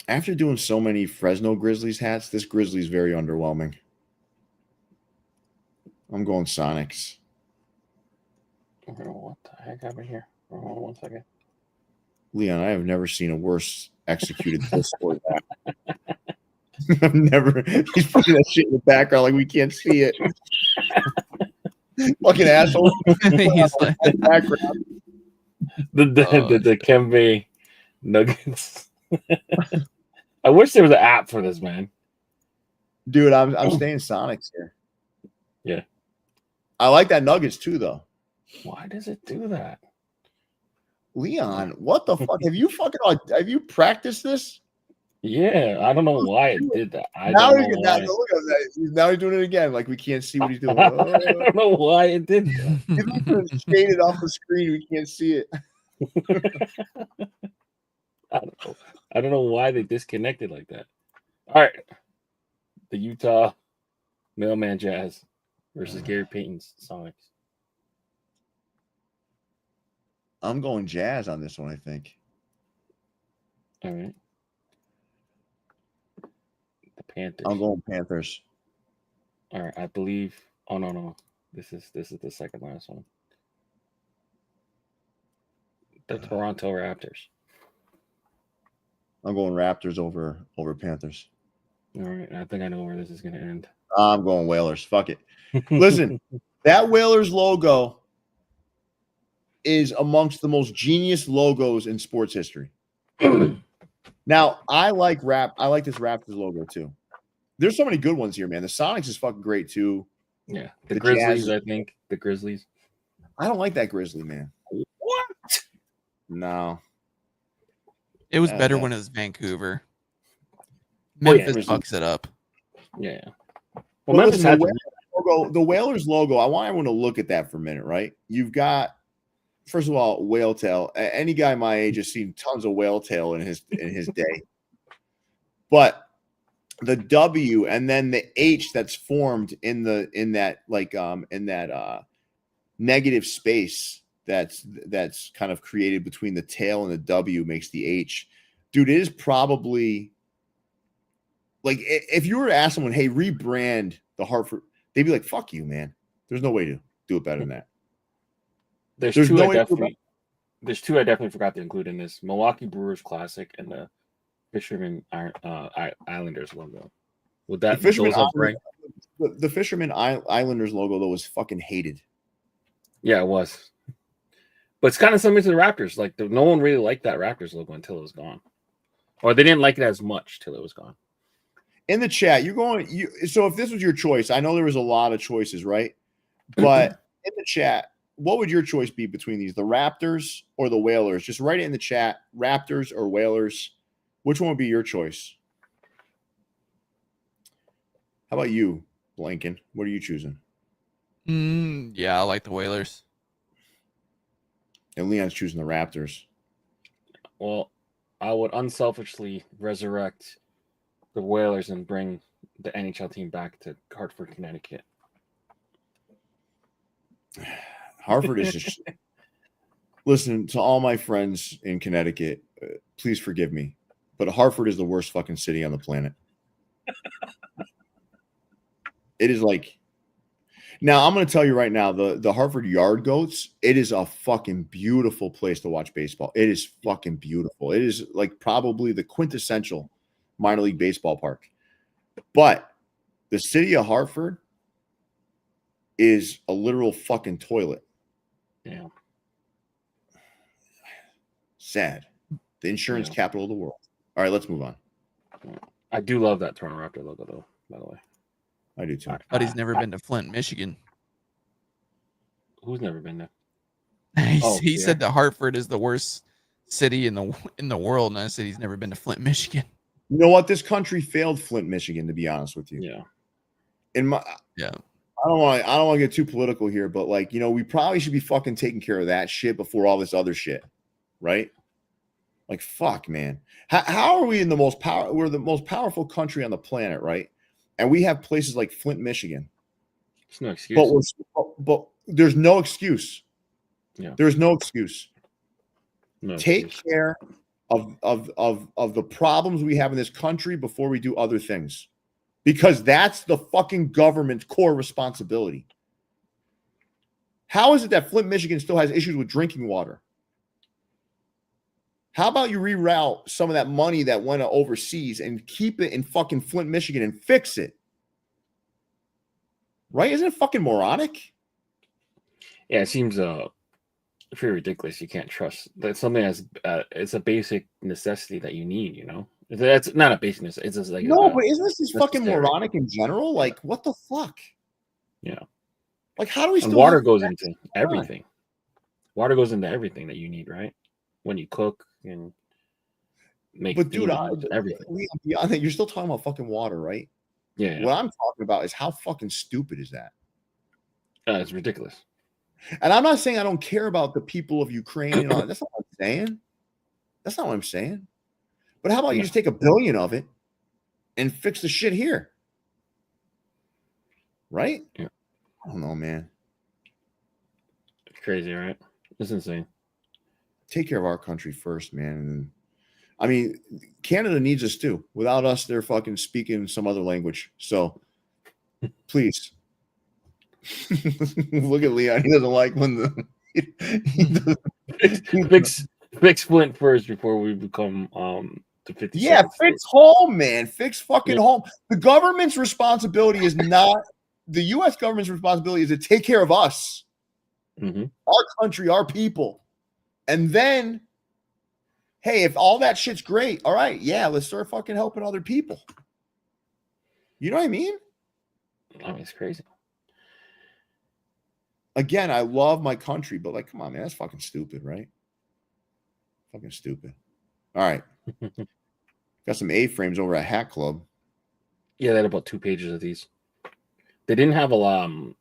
Speaker 2: After doing so many Fresno Grizzlies hats, this Grizzly is very underwhelming. I'm going Sonics.
Speaker 1: What the heck happened here? Hold on 1 second.
Speaker 2: Leon, I have never seen a worse executed Topperstore hat. I've never. He's putting that shit in the background like we can't see it. Fucking asshole.
Speaker 3: He's like,
Speaker 2: background.
Speaker 1: The Kembe Nuggets. I wish there was an app for this, man.
Speaker 2: Dude, I'm staying Sonics here.
Speaker 1: Yeah.
Speaker 2: I like that Nuggets too, though.
Speaker 1: Why does it do that?
Speaker 2: Leon, what the fuck? Have you practiced this?
Speaker 1: Yeah, I don't know why it did that.
Speaker 2: Now he's doing it again. Like we can't see what he's doing.
Speaker 1: I don't know why it did that.
Speaker 2: It's shaded off the screen. We can't see it.
Speaker 1: I don't know why they disconnected like that. All right. The Utah Mailman Jazz versus Gary Payton's Sonics.
Speaker 2: I'm going Jazz on this one, I think.
Speaker 1: All right. The Panthers.
Speaker 2: I'm going Panthers.
Speaker 1: All right. I believe. Oh no. This is the second last one. The Toronto Raptors.
Speaker 2: I'm going Raptors over Panthers.
Speaker 1: All right. I think I know where this is going to end.
Speaker 2: I'm going Whalers. Fuck it. Listen, that Whalers logo is amongst the most genius logos in sports history. Now, I like this Raptors logo too. There's so many good ones here, man. The Sonics is fucking great too.
Speaker 1: Yeah. The Grizzlies, I think. The Grizzlies.
Speaker 2: I don't like that Grizzly, man.
Speaker 1: What?
Speaker 2: No.
Speaker 3: it was better when it was Vancouver. Memphis fucks it up.
Speaker 1: Yeah.
Speaker 2: Well, Memphis had the Whalers logo. I want everyone to look at that for a minute, right? You've got, first of all, whale tail. Any guy my age has seen tons of whale tail in his day. But the W and then the H that's formed in that negative space that's kind of created between the tail and the W makes the H. Dude, it is probably like if you were to ask someone, hey, rebrand the Hartford, they'd be like, fuck you, man. There's no way to do it better than that.
Speaker 1: There's two I definitely forgot to include in this. Milwaukee Brewers Classic and the Fisherman Islanders logo. Would that
Speaker 2: the Fisherman Islanders logo though was fucking hated.
Speaker 1: Yeah, it was. But it's kind of similar to the Raptors. Like no one really liked that Raptors logo until it was gone. Or they didn't like it as much till it was gone.
Speaker 2: In the chat, so if this was your choice, I know there was a lot of choices, right? But in the chat, what would your choice be between these? The Raptors or the Whalers? Just write it in the chat. Raptors or Whalers? Which one would be your choice? How about you, Blanken? What are you choosing?
Speaker 3: Yeah, I like the Whalers.
Speaker 2: And Leon's choosing the Raptors.
Speaker 1: Well, I would unselfishly resurrect the Whalers and bring the NHL team back to Hartford, Connecticut.
Speaker 2: Hartford is just... Listen, to all my friends in Connecticut, please forgive me, but Hartford is the worst fucking city on the planet. It is like... Now, I'm going to tell you right now, the Hartford Yard Goats, it is a fucking beautiful place to watch baseball. It is fucking beautiful. It is like probably the quintessential minor league baseball park. But the city of Hartford is a literal fucking toilet.
Speaker 1: Yeah.
Speaker 2: Sad. The insurance capital of the world. All right, let's move on.
Speaker 1: I do love that Toronto Raptor logo, though, by the way.
Speaker 2: I do too.
Speaker 3: But he's never been to Flint, Michigan.
Speaker 1: Who's never been there?
Speaker 3: He said that Hartford is the worst city in the world, and I said he's never been to Flint, Michigan.
Speaker 2: You know what? This country failed Flint, Michigan, to be honest with you.
Speaker 1: Yeah.
Speaker 2: I don't want to get too political here, but like, we probably should be fucking taking care of that shit before all this other shit, right? Like, fuck, man. How are we in we're the most powerful country on the planet, right? And we have places like Flint, Michigan.
Speaker 1: There's no excuse.
Speaker 2: But there's no excuse.
Speaker 1: Yeah.
Speaker 2: There's no excuse. Take
Speaker 1: excuse.
Speaker 2: care of the problems we have in this country before we do other things. Because that's the fucking government's core responsibility. How is it that Flint, Michigan still has issues with drinking water? How about you reroute some of that money that went overseas and keep it in fucking Flint, Michigan and fix it? Right? Isn't it fucking moronic?
Speaker 1: Yeah, it seems pretty ridiculous. You can't trust that's something that's it's a basic necessity that you need, That's not a basic necessity. It's just like
Speaker 2: but isn't this just fucking moronic in general? Like, what the fuck?
Speaker 1: Yeah.
Speaker 2: Like, how do we still
Speaker 1: and water goes into everything. Water goes into everything that you need, right? When you cook and make
Speaker 2: everything. Beyond that, you're still talking about fucking water, right?
Speaker 1: Yeah.
Speaker 2: What I'm talking about is how fucking stupid is that?
Speaker 1: It's ridiculous.
Speaker 2: And I'm not saying I don't care about the people of Ukraine and all that. That's not what I'm saying. That's not what I'm saying. But how about you just take $1 billion of it and fix the shit here? Right?
Speaker 1: Yeah.
Speaker 2: I don't know, man.
Speaker 1: It's crazy, right? It's insane.
Speaker 2: Take care of our country first, man. I mean, Canada needs us too. Without us, they're fucking speaking some other language. So please. Look at Leon. He doesn't like when
Speaker 1: fix Flint first before we become the 50.
Speaker 2: Yeah, fix home, man. Fix fucking home. The government's responsibility is not the U.S. government's responsibility is to take care of us, our country, our people, and then, hey, if all that shit's great, all right, yeah, let's start fucking helping other people. You know what I mean?
Speaker 1: I mean, it's crazy.
Speaker 2: Again, I love my country, but like, come on, man, that's fucking stupid, right? Fucking stupid. All right. Got some A-frames over at Hat Club.
Speaker 1: Yeah, they had about 2 pages of these. They didn't have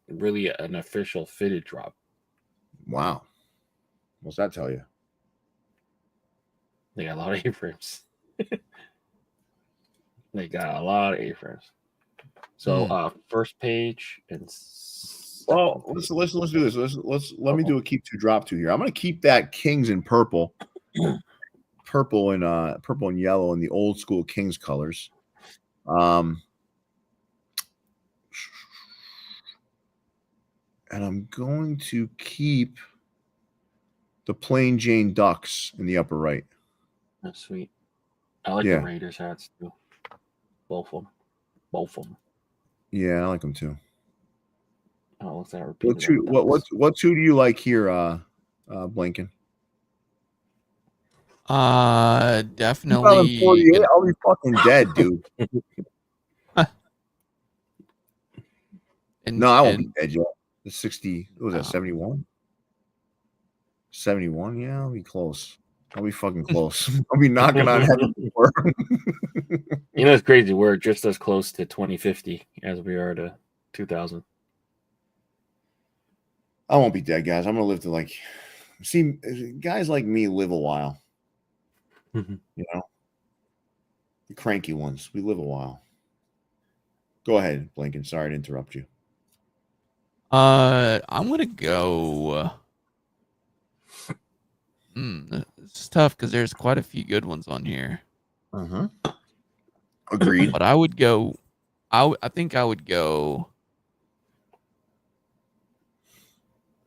Speaker 1: really an official fitted drop.
Speaker 2: Wow. What's that tell you?
Speaker 1: They got a lot of A-frames. They got a lot of A-frames. So first page and
Speaker 2: well, let's do this. Let me do a keep 2 drop 2 here. I'm gonna keep that Kings in purple. Purple and yellow in the old school Kings colors. And I'm going to keep the plain Jane Ducks in the upper right.
Speaker 1: That's sweet. I like the Raiders hats too. Both of them. Yeah,
Speaker 2: I like them too.
Speaker 1: Oh, what's that?
Speaker 2: What two do you like here, Blinken?
Speaker 3: Definitely.
Speaker 2: I'll be fucking dead, dude. No, I won't be dead yet. The 60, what was that, 71? 71, yeah, I'll be close. I'll be fucking close. I'll be knocking on heaven door.
Speaker 1: It's crazy. We're just as close to 2050 as we are to 2000.
Speaker 2: I won't be dead, guys. I'm gonna live to see, guys like me live a while. The cranky ones. We live a while. Go ahead, Blinken. Sorry to interrupt you.
Speaker 3: I'm gonna go. It's tough because there's quite a few good ones on here.
Speaker 2: Agreed.
Speaker 3: But I would go. I think I would go.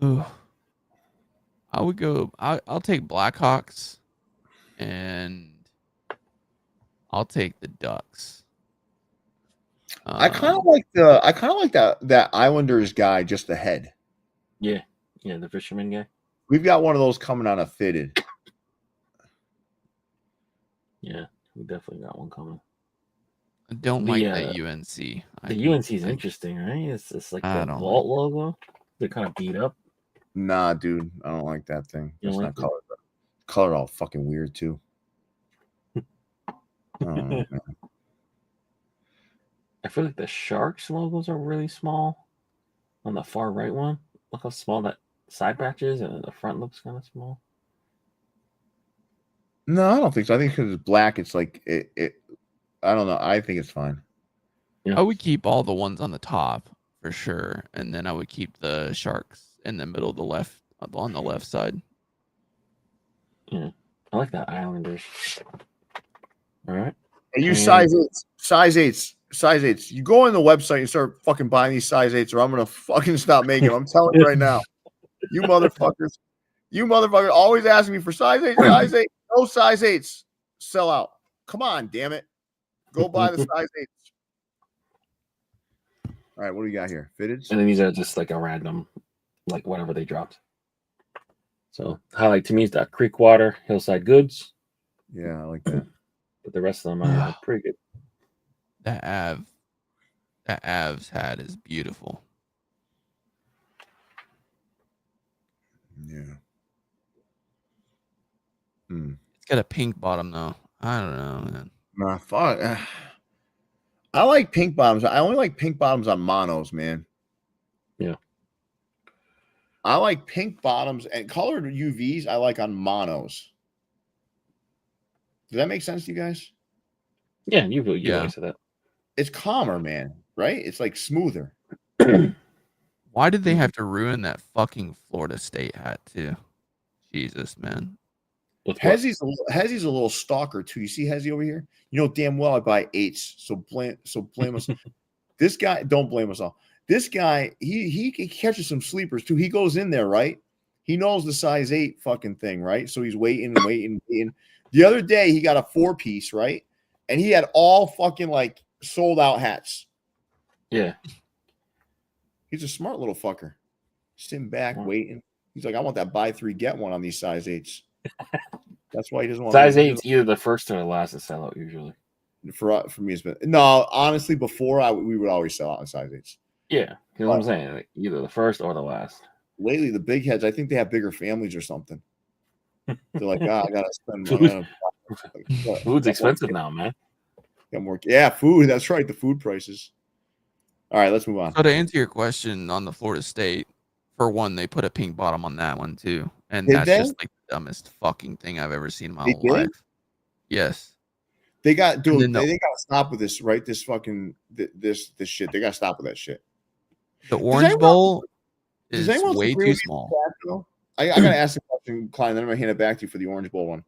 Speaker 3: I would go. I'll take Blackhawks, and I'll take the Ducks.
Speaker 2: I kind of like that Islanders guy just ahead.
Speaker 1: Yeah, the fisherman guy.
Speaker 2: We've got one of those coming on a fitted.
Speaker 1: Yeah, we definitely got one coming.
Speaker 3: I don't like that UNC.
Speaker 1: The UNC is interesting, right? It's like the Vault logo. They're kind of beat up.
Speaker 2: Nah, dude, I don't like that thing.
Speaker 1: You
Speaker 2: It's
Speaker 1: don't
Speaker 2: not
Speaker 1: like
Speaker 2: colored. Colored all fucking weird too. I don't know, man.
Speaker 1: I feel like the Sharks logos are really small on the far right one. Look how small that side patch is, and the front looks kind of small.
Speaker 2: No, I don't think so. I think because it's black, it's like it. I don't know. I think it's fine.
Speaker 1: Yeah.
Speaker 3: I would keep all the ones on the top for sure, and then I would keep the Sharks in the middle of the left on the left side.
Speaker 1: Yeah, I like that Islanders. All right.
Speaker 2: Are you
Speaker 1: And-
Speaker 2: size eights? Size eights. Size eights. You go on the website and start fucking buying these size eights, or I'm gonna fucking stop making them. I'm telling you right now. You motherfuckers. You motherfuckers always asking me for size eight, size eight. No size eights. Sell out. Come on, damn it. Go buy the size eights. All right, what do we got here? Fitteds?
Speaker 1: And then these are just like a random, like whatever they dropped. So highlight to me is that Creekwater Hillside Goods,
Speaker 2: Yeah, I like that.
Speaker 1: but the rest of them are pretty good.
Speaker 3: That Avs hat is beautiful.
Speaker 2: Yeah.
Speaker 3: It's got a pink bottom though. I don't know, man.
Speaker 2: Nah, fuck. I like pink bottoms. I only like pink bottoms on monos, man.
Speaker 1: Yeah.
Speaker 2: I like pink bottoms and colored UVs. I like on monos. Does that make sense to you guys?
Speaker 1: Yeah, you
Speaker 3: Yeah.
Speaker 1: always said that.
Speaker 2: It's calmer, man. Right? It's like smoother.
Speaker 3: Why did they have to ruin that fucking Florida State hat too? Jesus, man.
Speaker 1: With what?
Speaker 2: Hezzy's a little stalker too. You see Hezzy over here? You know damn well I buy eights. So blame us. This guy, don't blame us all. This guy, he catches some sleepers too. He goes in there, right? He knows the size 8 fucking thing, right? So he's waiting. The other day he got a 4-piece, right? And he had all fucking like sold out hats.
Speaker 1: Yeah.
Speaker 2: He's a smart little fucker. Sitting back, waiting. He's like, I want that buy 3, get 1 on these size 8s. That's why he doesn't want
Speaker 1: Size 8 is either the first or the last to sell out usually.
Speaker 2: For me, it's been no. Honestly, before we would always sell out in size 8s.
Speaker 1: Yeah, you know what I'm saying? Like, either the first or the last.
Speaker 2: Lately, the big heads, I think they have bigger families or something. They're like, I gotta spend.
Speaker 1: Food's expensive now, man.
Speaker 2: Got more. Yeah, food. That's right. The food prices. All right, let's move on.
Speaker 3: So to answer your question on the Florida State, for one, they put a pink bottom on that one too, and
Speaker 2: Did
Speaker 3: that's
Speaker 2: they?
Speaker 3: just like the dumbest fucking thing I've ever seen in my
Speaker 2: They
Speaker 3: whole
Speaker 2: did?
Speaker 3: life. Yes.
Speaker 2: They got dude.
Speaker 3: And then
Speaker 2: They gotta stop with this, right? This fucking this shit. They gotta stop with that shit.
Speaker 3: The Orange Bowl
Speaker 2: Does
Speaker 3: is
Speaker 2: anyone
Speaker 3: way
Speaker 2: agree
Speaker 3: too
Speaker 2: with me in
Speaker 3: small.
Speaker 2: the chat, though? I gotta ask the question, Klein. Then I'm gonna hand it back to you for the Orange Bowl one.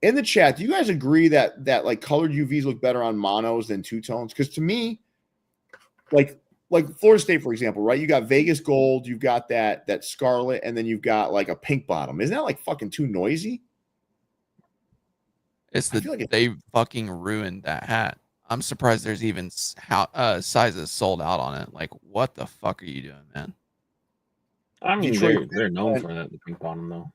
Speaker 2: In the chat, do you guys agree that like colored UVs look better on monos than two tones? Because to me, like Florida State, for example, right? You got Vegas gold, you've got that scarlet, and then you've got like a pink bottom. Isn't that like fucking too noisy?
Speaker 3: It's
Speaker 2: I feel like
Speaker 3: they fucking ruined that hat. I'm surprised there's even sizes sold out on it. Like, what the fuck are you doing, man?
Speaker 1: I mean,
Speaker 2: Detroit
Speaker 1: they're known for that, the pink bottom, though.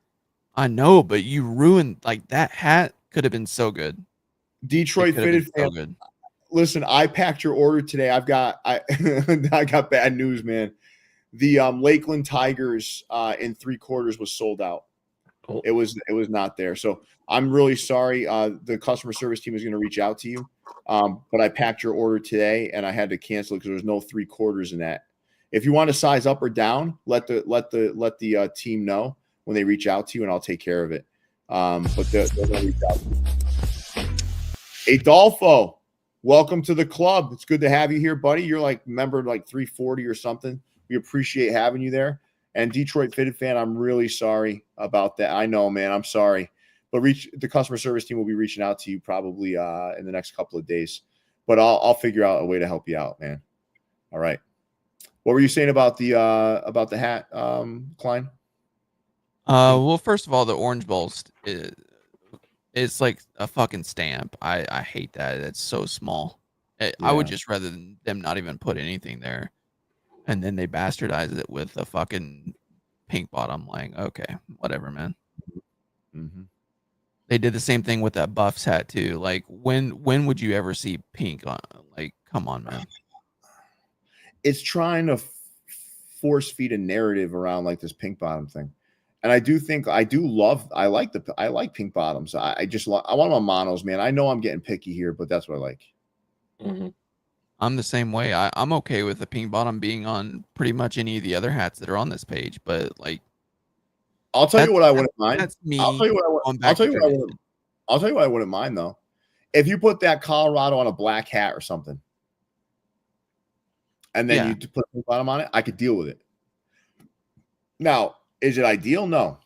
Speaker 3: I know, but you ruined like that hat could have been so good.
Speaker 2: Detroit fitted fan.
Speaker 3: So good.
Speaker 2: Listen, I packed your order today. I got bad news, man. The Lakeland Tigers in 3/4 was sold out.
Speaker 1: Oh.
Speaker 2: It was not there. So I'm really sorry. The customer service team is going to reach out to you. But I packed your order today and I had to cancel it because there was no 3/4 in that. If you want to size up or down, let the team know when they reach out to you, and I'll take care of it. But they're going to reach out to you. Adolfo, welcome to the club. It's good to have you here, buddy. You're like member like 340 or something. We appreciate having you there. And Detroit Fitted fan, I'm really sorry about that. I know, man. I'm sorry. But the customer service team will be reaching out to you probably in the next couple of days. But I'll figure out a way to help you out, man. All right. What were you saying about the hat, Klein?
Speaker 3: Well, first of all, the Orange Bowl it's like a fucking stamp. I hate that. It's so small. I would just rather than them not even put anything there, and then they bastardize it with a fucking pink bottom. Like, okay, whatever, man.
Speaker 2: Mm-hmm.
Speaker 3: They did the same thing with that Buffs hat too. Like, when would you ever see pink on? Like, come on, man.
Speaker 2: It's trying to force feed a narrative around like this pink bottom thing. And I like pink bottoms. I want them on monos, man. I know I'm getting picky here, but that's what I like.
Speaker 1: Mm-hmm.
Speaker 3: I'm the same way. I'm okay with the pink bottom being on pretty much any of the other hats that are on this page, but like,
Speaker 2: I'll tell you what I wouldn't mind.
Speaker 3: That's me.
Speaker 2: I'll tell you what I wouldn't mind though. If you put that Colorado on a black hat or something, and then you put pink bottom on it, I could deal with it. Now, is it ideal? No.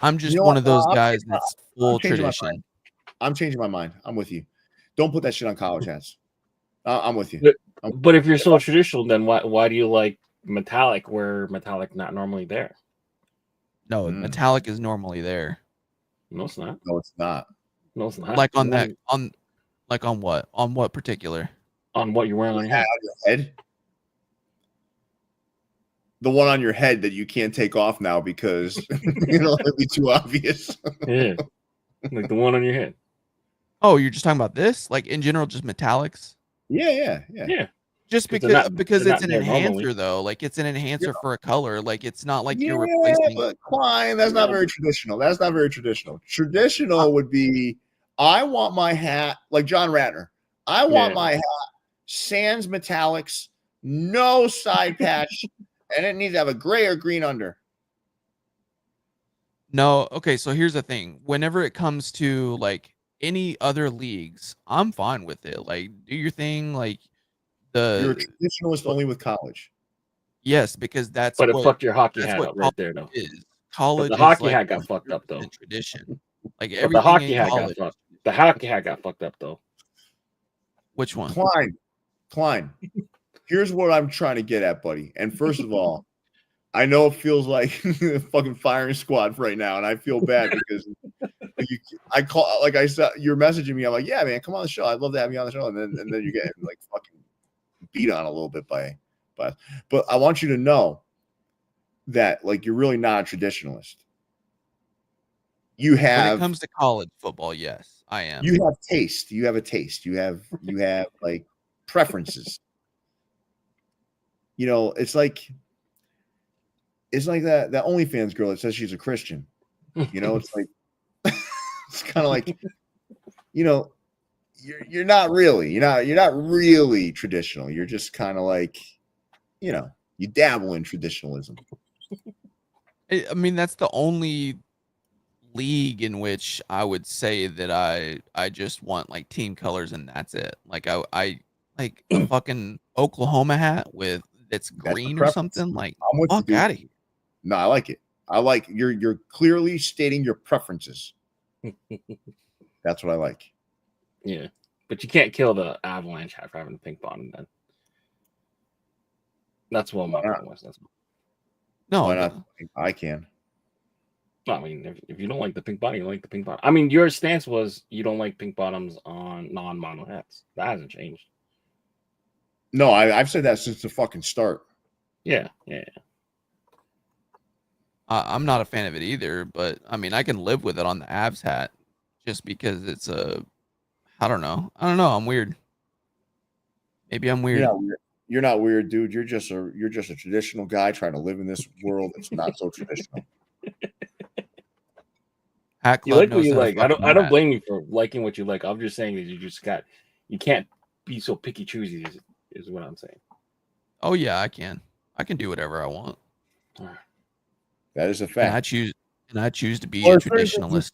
Speaker 3: I'm just one of those guys that's full tradition.
Speaker 2: I'm changing my mind. I'm with you. Don't put that shit on college hats. I'm with you.
Speaker 1: But if you're so traditional, then why do you like metallic where metallic not normally there?
Speaker 3: No, metallic is normally there.
Speaker 1: No, it's not.
Speaker 2: No, it's not.
Speaker 1: No, it's not.
Speaker 3: Like on that, on what? On what particular?
Speaker 1: On what you're wearing on your head.
Speaker 2: On your head? The one on your head that you can't take off now because it'd be too obvious.
Speaker 1: Yeah. Like the one on your head.
Speaker 3: Oh, you're just talking about this? Like in general, just metallics?
Speaker 1: Yeah.
Speaker 3: Just because it's an enhancer though. Like it's an enhancer for a color. Like it's not like you're replacing.
Speaker 2: But Klein, that's not very traditional. That's not very traditional. Traditional would be, I want my hat like John Ratner. I want my hat sans metallics, no side patch, and it needs to have a gray or green under.
Speaker 3: No, okay, so here's the thing. Whenever it comes to like any other leagues, I'm fine with it. Like do your thing, like
Speaker 2: you're a traditionalist only with college.
Speaker 3: Yes, because that's
Speaker 1: it fucked your hockey hat up right there though.
Speaker 3: College,
Speaker 1: but the hockey hat got fucked up though.
Speaker 3: Tradition. Like
Speaker 1: the hockey hat got fucked. The hockey hat got fucked up though.
Speaker 3: Which one?
Speaker 2: Klein. Here's what I'm trying to get at, buddy. And first of all, I know it feels like a fucking firing squad right now, and I feel bad because I said, you're messaging me. I'm like, yeah, man, come on the show. I'd love to have you on the show. And then you're getting like fucking beat on a little bit but I want you to know that like you're really not a traditionalist. You have,
Speaker 3: when it comes to college football, yes, I am.
Speaker 2: You have taste. You have a taste. You have like preferences. It's like that OnlyFans girl that says she's a Christian. It's like it's kind of like you're not really traditional. You're just kind of like you dabble in traditionalism.
Speaker 3: I mean, that's the only league in which I would say that I just want like team colors and that's it. Like I like a fucking Oklahoma hat with that's green or something. Like fuck out of here.
Speaker 2: No, I like it. I like you're clearly stating your preferences. That's what I like.
Speaker 1: Yeah, but you can't kill the Avalanche hat for having a pink bottom. Then that's what my point was.
Speaker 3: No,
Speaker 2: why not? I can.
Speaker 1: I mean, if you don't like the pink bottom, you don't like the pink bottom. I mean, your stance was you don't like pink bottoms on non-mono hats. That hasn't changed.
Speaker 2: No, I've said that since the fucking start.
Speaker 1: Yeah.
Speaker 3: I'm not a fan of it either, but I mean, I can live with it on the Avs hat just because it's I don't know. I'm weird. Maybe I'm weird.
Speaker 2: You're not weird, dude. You're just a traditional guy trying to live in this world that's not so traditional.
Speaker 3: Hat
Speaker 1: you like what you like. I don't blame you for liking what you like. I'm just saying that you can't be so picky choosy is what I'm saying.
Speaker 3: Oh yeah, I can do whatever I want.
Speaker 2: That is a fact.
Speaker 3: And I choose to be a traditionalist.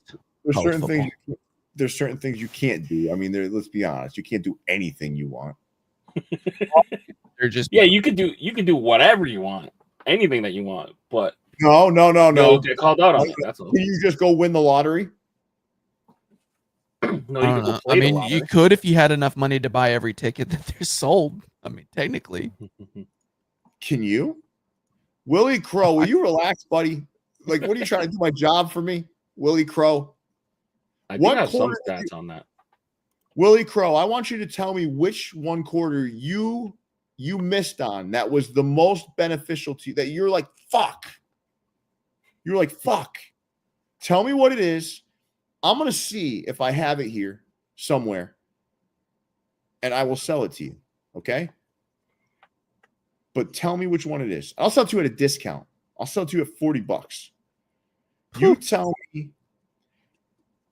Speaker 2: There's certain things you can't do. I mean, let's be honest. You can't do anything you want.
Speaker 3: They're just
Speaker 1: you can do whatever you want, anything that you want, but
Speaker 2: no.
Speaker 1: You'll get called out on it. That's all.
Speaker 2: Can you just go win the lottery?
Speaker 1: No,
Speaker 3: I mean, you could if you had enough money to buy every ticket that they're sold. I mean, technically.
Speaker 2: Can you? Willie Crow, will you relax, buddy? Like, what are you trying to do my job for me? Willie Crow.
Speaker 1: I think I have some stats on that.
Speaker 2: Willie Crow, I want you to tell me which one quarter you missed on that was the most beneficial to you, that you're like, fuck. You're like, fuck. Tell me what it is. I'm going to see if I have it here somewhere, and I will sell it to you, okay? but tell me which one it is. I'll sell it to you at a discount. I'll sell it to you at $40.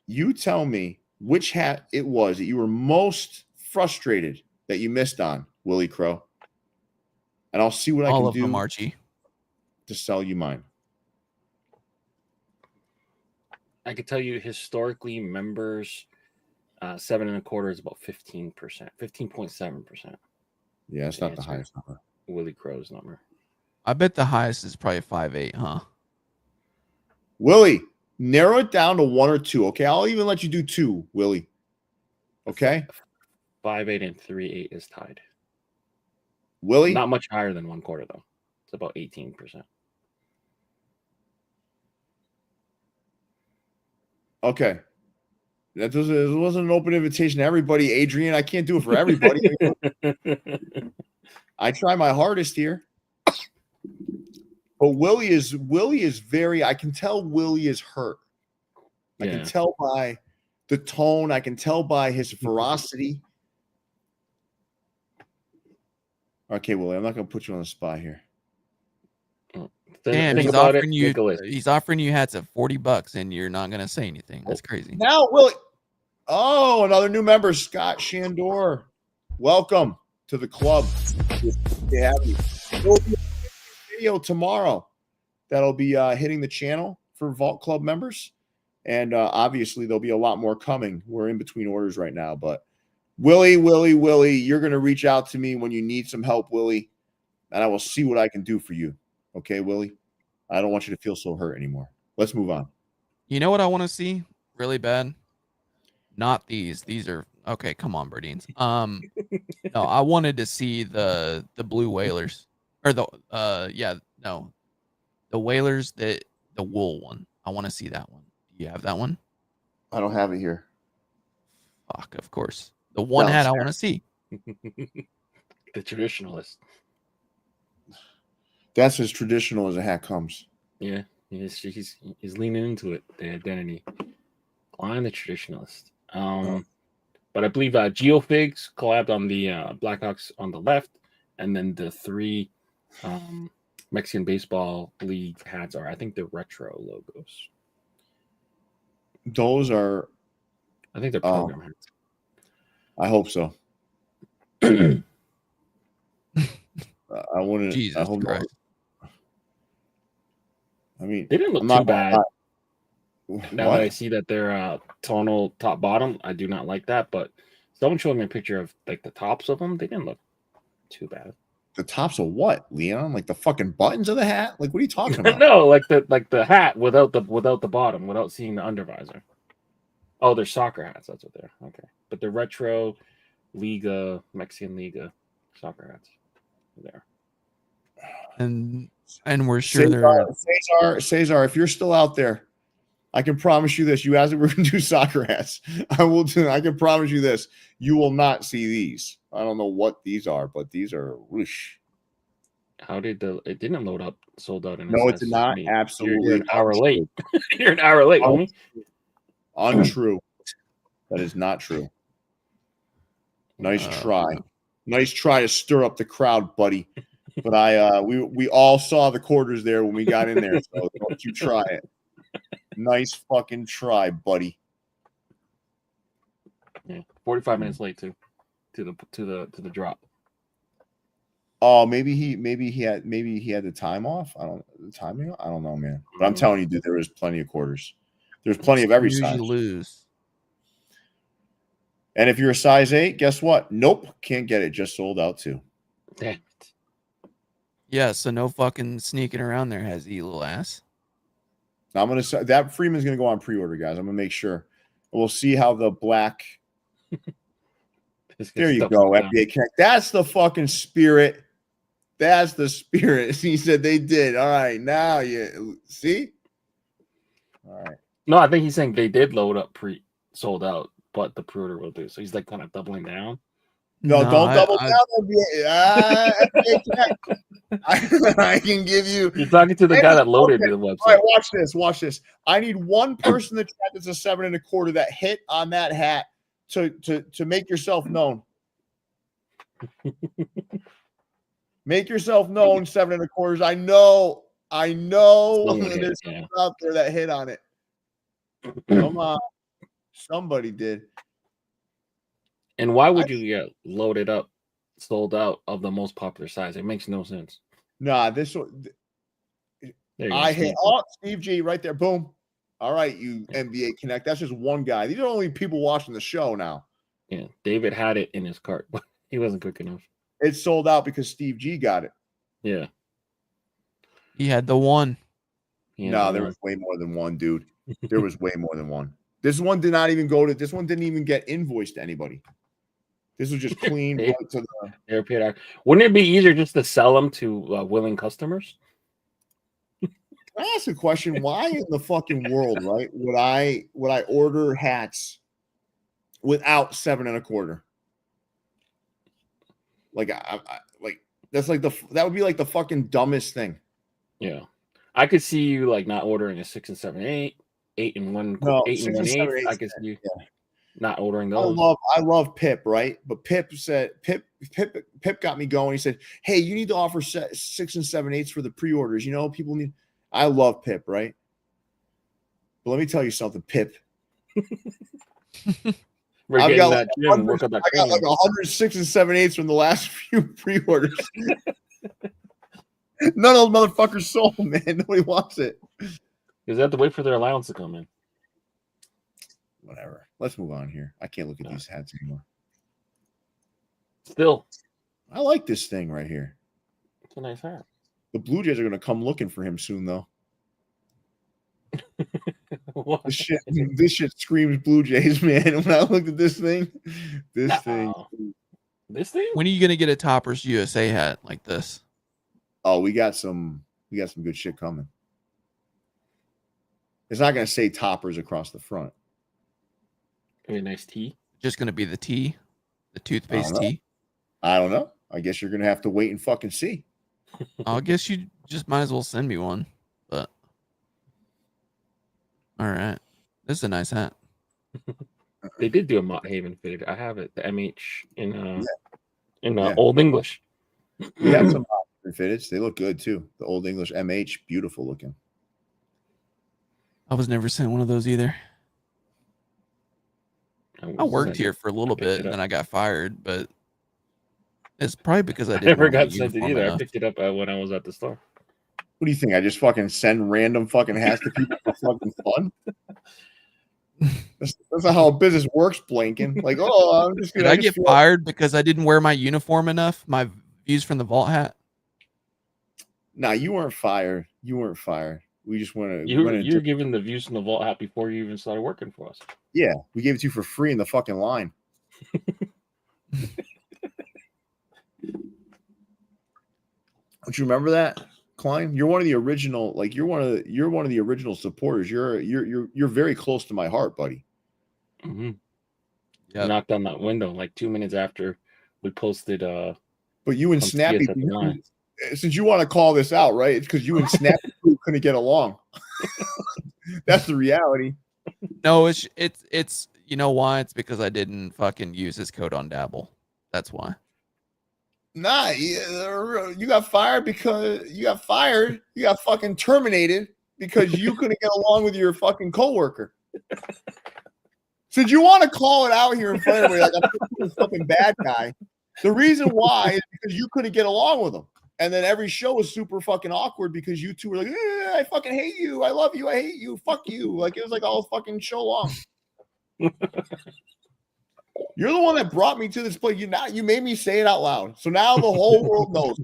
Speaker 2: You tell me which hat it was that you were most frustrated that you missed on, Willie Crow. And I'll see what I can do
Speaker 3: them, Archie,
Speaker 2: to sell you mine.
Speaker 1: I could tell you historically, members 7 1/4 is about 15%, 15.7%.
Speaker 2: Yeah, it's not the highest number.
Speaker 1: Willie Crow's number.
Speaker 3: I bet the highest is probably 5'8", huh?
Speaker 2: Willie, narrow it down to 1 or 2. Okay, I'll even let you do 2, Willie. Okay,
Speaker 1: 5'8" and 3'8" is tied.
Speaker 2: Willie,
Speaker 1: Not much higher than 1/4 though. It's about 18%.
Speaker 2: okay. That wasn't an open invitation to everybody, Adrian. I can't do it for everybody. I try my hardest here. But Willie is very, I can tell Willie is hurt. I can tell by the tone. I can tell by his ferocity. Okay, Willie, I'm not going to put you on the spot here.
Speaker 3: Damn, he's offering you hats at $40 and you're not going to say anything. That's crazy.
Speaker 2: Now, Willie. Oh, another new member, Scott Shandor. Welcome to the club. They have you. There will be a video tomorrow that'll be hitting the channel for Vault Club members. And obviously, there'll be a lot more coming. We're in between orders right now. But Willie, you're going to reach out to me when you need some help, Willie. And I will see what I can do for you. Okay, Willie? I don't want you to feel so hurt anymore. Let's move on.
Speaker 3: You know what I want to see really bad? Not these. These are okay. Come on, Birdines. No, I wanted to see the blue whalers or the whalers, the wool one. I want to see that one. Do you have that one?
Speaker 2: I don't have it here.
Speaker 3: Fuck, of course. The one hat I want to see.
Speaker 1: The traditionalist.
Speaker 2: That's as traditional as a hat comes.
Speaker 1: Yeah, he's leaning into it. The identity. Klein, the traditionalist. But I believe Geofigs collabed on the Blackhawks on the left, and then the 3 Mexican Baseball League hats are, I think, the retro logos.
Speaker 2: Those are,
Speaker 1: I think they're program hats.
Speaker 2: I hope so. I wouldn't.
Speaker 3: Jesus
Speaker 2: I hope
Speaker 3: Christ.
Speaker 2: I mean,
Speaker 1: They didn't look too bad. Now that I see that they're tonal top bottom, I do not like that. But someone showed me a picture of like the tops of them. They didn't look too bad.
Speaker 2: The tops of what, Leon? Like the fucking buttons of the hat? Like what are you talking about?
Speaker 1: No, like the hat without the bottom, without seeing the under-visor. Oh, they're soccer hats. That's what they're. Okay, but the retro Liga, Mexican Liga soccer hats there.
Speaker 3: And we're sure they're
Speaker 2: Cesar, if you're still out there, I can promise you this. You asked if we're going to do soccer hats. I can promise you this. You will not see these. I don't know what these are, but these are whoosh.
Speaker 1: How did it didn't load up? Sold out in
Speaker 2: no, it did not. Absolutely,
Speaker 1: you're an hour late. You're an hour late, homie.
Speaker 2: Untrue. That is not true. Nice try. Nice try to stir up the crowd, buddy. But we all saw the quarters there when we got in there. So don't you try it. Nice fucking try, buddy.
Speaker 1: Yeah, 45 minutes late to the drop.
Speaker 2: Oh, maybe he had the time off. I don't know, man. But I'm telling you, dude, there is plenty of quarters. There's plenty of every size.
Speaker 3: Lose.
Speaker 2: And if you're a size 8, guess what? Nope, can't get it. Just sold out too.
Speaker 1: Damn it.
Speaker 3: Yeah, so no fucking sneaking around there, has he, little ass.
Speaker 2: Now I'm gonna say that Freeman's gonna go on pre-order, guys. I'm gonna make sure. We'll see how the black. There you go, FBA Connect. That's the fucking spirit. That's the spirit. He said they did. All right, now you see. All right.
Speaker 1: No, I think he's saying they did load up sold out, but the pre-order will do. So he's like kind of doubling down.
Speaker 2: No, don't double down. I can give you.
Speaker 1: You're talking to the guy that loaded the website.
Speaker 2: All right, watch this. Watch this. I need one person in the chat that's a 7 1/4 that hit on that hat to make yourself known. Make yourself known, 7 1/4. I know.
Speaker 1: Someone
Speaker 2: There's
Speaker 1: hit, yeah.
Speaker 2: someone out there that hit on it. Come on. Somebody did.
Speaker 1: And why would you get loaded up, sold out of the most popular size? It makes no sense.
Speaker 2: Nah, this one.
Speaker 1: There you go,
Speaker 2: I hit.
Speaker 1: Steve.
Speaker 2: Oh, Steve G, right there. Boom. All right, you NBA Connect. That's just one guy. These are only people watching the show now.
Speaker 1: Yeah, David had it in his cart, but he wasn't quick enough.
Speaker 2: It sold out because Steve G got it.
Speaker 1: Yeah.
Speaker 3: He had the one.
Speaker 2: No, there was way more than one, dude. There was way more than one. This one did not even go to. This one didn't even get invoiced to anybody. This was just clean. Right to the,
Speaker 1: They're paid out. Wouldn't it be easier just to sell them to willing customers?
Speaker 2: Can I ask a question? Why in the fucking world, right? Would I order hats without 7 1/4? Like I that's like that would be like the fucking dumbest thing.
Speaker 1: Yeah, I could see you like not ordering a 6 7/8, 8 1 8 1/8. I could see you not ordering those.
Speaker 2: I love Pip, right? But Pip got me going. He said, "Hey, you need to offer 6 7/8 for the pre-orders. You know, people need." I love Pip, right? But let me tell you something, Pip. I got like 106 and 7/8 from the last few pre-orders. None of those motherfuckers sold, man. Nobody wants it.
Speaker 1: Because they have to wait for their allowance to come in.
Speaker 2: Whatever. Let's move on here. I can't look at these hats anymore.
Speaker 1: Still,
Speaker 2: I like this thing right here.
Speaker 1: It's a nice hat.
Speaker 2: The Blue Jays are going to come looking for him soon, though. This shit screams Blue Jays, man. When I looked at this thing, this thing.
Speaker 3: When are you gonna get a Toppers USA hat like this?
Speaker 2: Oh, we got some good shit coming. It's not gonna say Toppers across the front.
Speaker 1: Very nice tee.
Speaker 3: Just gonna be the tee, the toothpaste tee.
Speaker 2: I don't know. I guess you're gonna have to wait and fucking see.
Speaker 3: I guess you just might as well send me one. But all right, this is a nice hat.
Speaker 1: They did do a Mott Haven fitted. I have it, the MH in Old English.
Speaker 2: We have some fitteds. They look good too. The Old English MH, beautiful looking.
Speaker 3: I was never sent one of those either. I worked here for a little bit and then I got fired, but it's probably because I
Speaker 1: never got sent it either. I picked it up when I was at the store.
Speaker 2: What do you think? I just fucking send random fucking hats to people for fucking fun? That's not how a business works, Blinken. Like, oh, I'm just gonna.
Speaker 3: Did I get fired because I didn't wear my uniform enough? My views from the vault hat.
Speaker 2: Nah, you weren't fired. You weren't fired. We just want to.
Speaker 1: You were given the views from the vault hat before you even started working for us.
Speaker 2: Yeah, we gave it to you for free in the fucking line. Don't you remember that, Klein? You're one of the original. Like you're one of the original supporters. You're very close to my heart, buddy.
Speaker 1: Mm-hmm. Yeah, knocked on that window like 2 minutes after we posted.
Speaker 2: But you and Snappy, since you want to call this out, right? It's because you and Snappy couldn't get along. That's the reality.
Speaker 3: No, it's you know why? It's because I didn't fucking use his code on Dabble. That's why.
Speaker 2: Nah, you got fired because you got fired. You got fucking terminated because you couldn't get along with your fucking coworker. Since you want to call it out here in front of me like I'm a fucking bad guy, the reason why is because you couldn't get along with him. And then every show was super fucking awkward because you two were like, I fucking hate you. I love you. I hate you. Fuck you. Like it was like all fucking show long. You're the one that brought me to this place. You made me say it out loud. So now the whole world knows.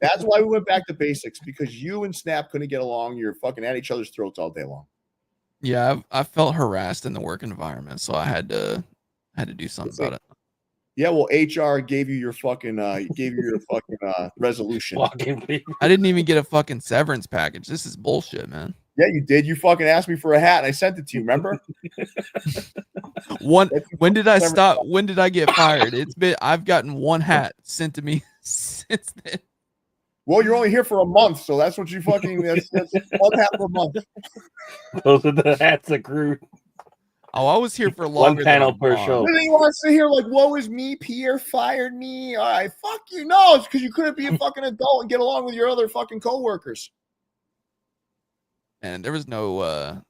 Speaker 2: That's why we went back to basics, because you and Snap couldn't get along. You're fucking at each other's throats all day long.
Speaker 3: Yeah, I felt harassed in the work environment, so I had to do something about it.
Speaker 2: Yeah, well, HR gave you your fucking resolution.
Speaker 3: I didn't even get a fucking severance package. This is bullshit, man.
Speaker 2: Yeah, you did. You fucking asked me for a hat and I sent it to you, remember?
Speaker 3: When did I stop? When did I get fired? I've gotten one hat sent to me since then.
Speaker 2: Well, you're only here for a month, so that's what you fucking that's one hat per month.
Speaker 1: Those are the hats accrued.
Speaker 3: Oh, I was here for
Speaker 1: One
Speaker 3: longer
Speaker 1: panel
Speaker 3: than
Speaker 1: per
Speaker 3: Ron.
Speaker 1: show.
Speaker 2: Then he wants to hear like, "Woe is me, Pierre fired me." All right, fuck you. No, it's because you couldn't be a fucking adult and get along with your other fucking coworkers.
Speaker 3: And there was no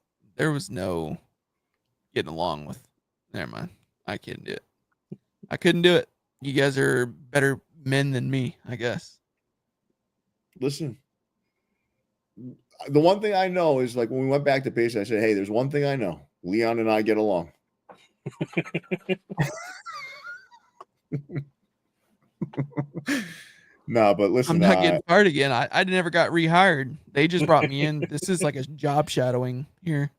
Speaker 3: getting along with. Never mind. I couldn't do it. I couldn't do it. You guys are better men than me, I guess.
Speaker 2: Listen, the one thing I know is like when we went back to base, I said, "Hey, there's one thing I know: Leon and I get along." No, but listen,
Speaker 3: I'm not getting fired again. I never got rehired. They just brought me in. This is like a job shadowing here.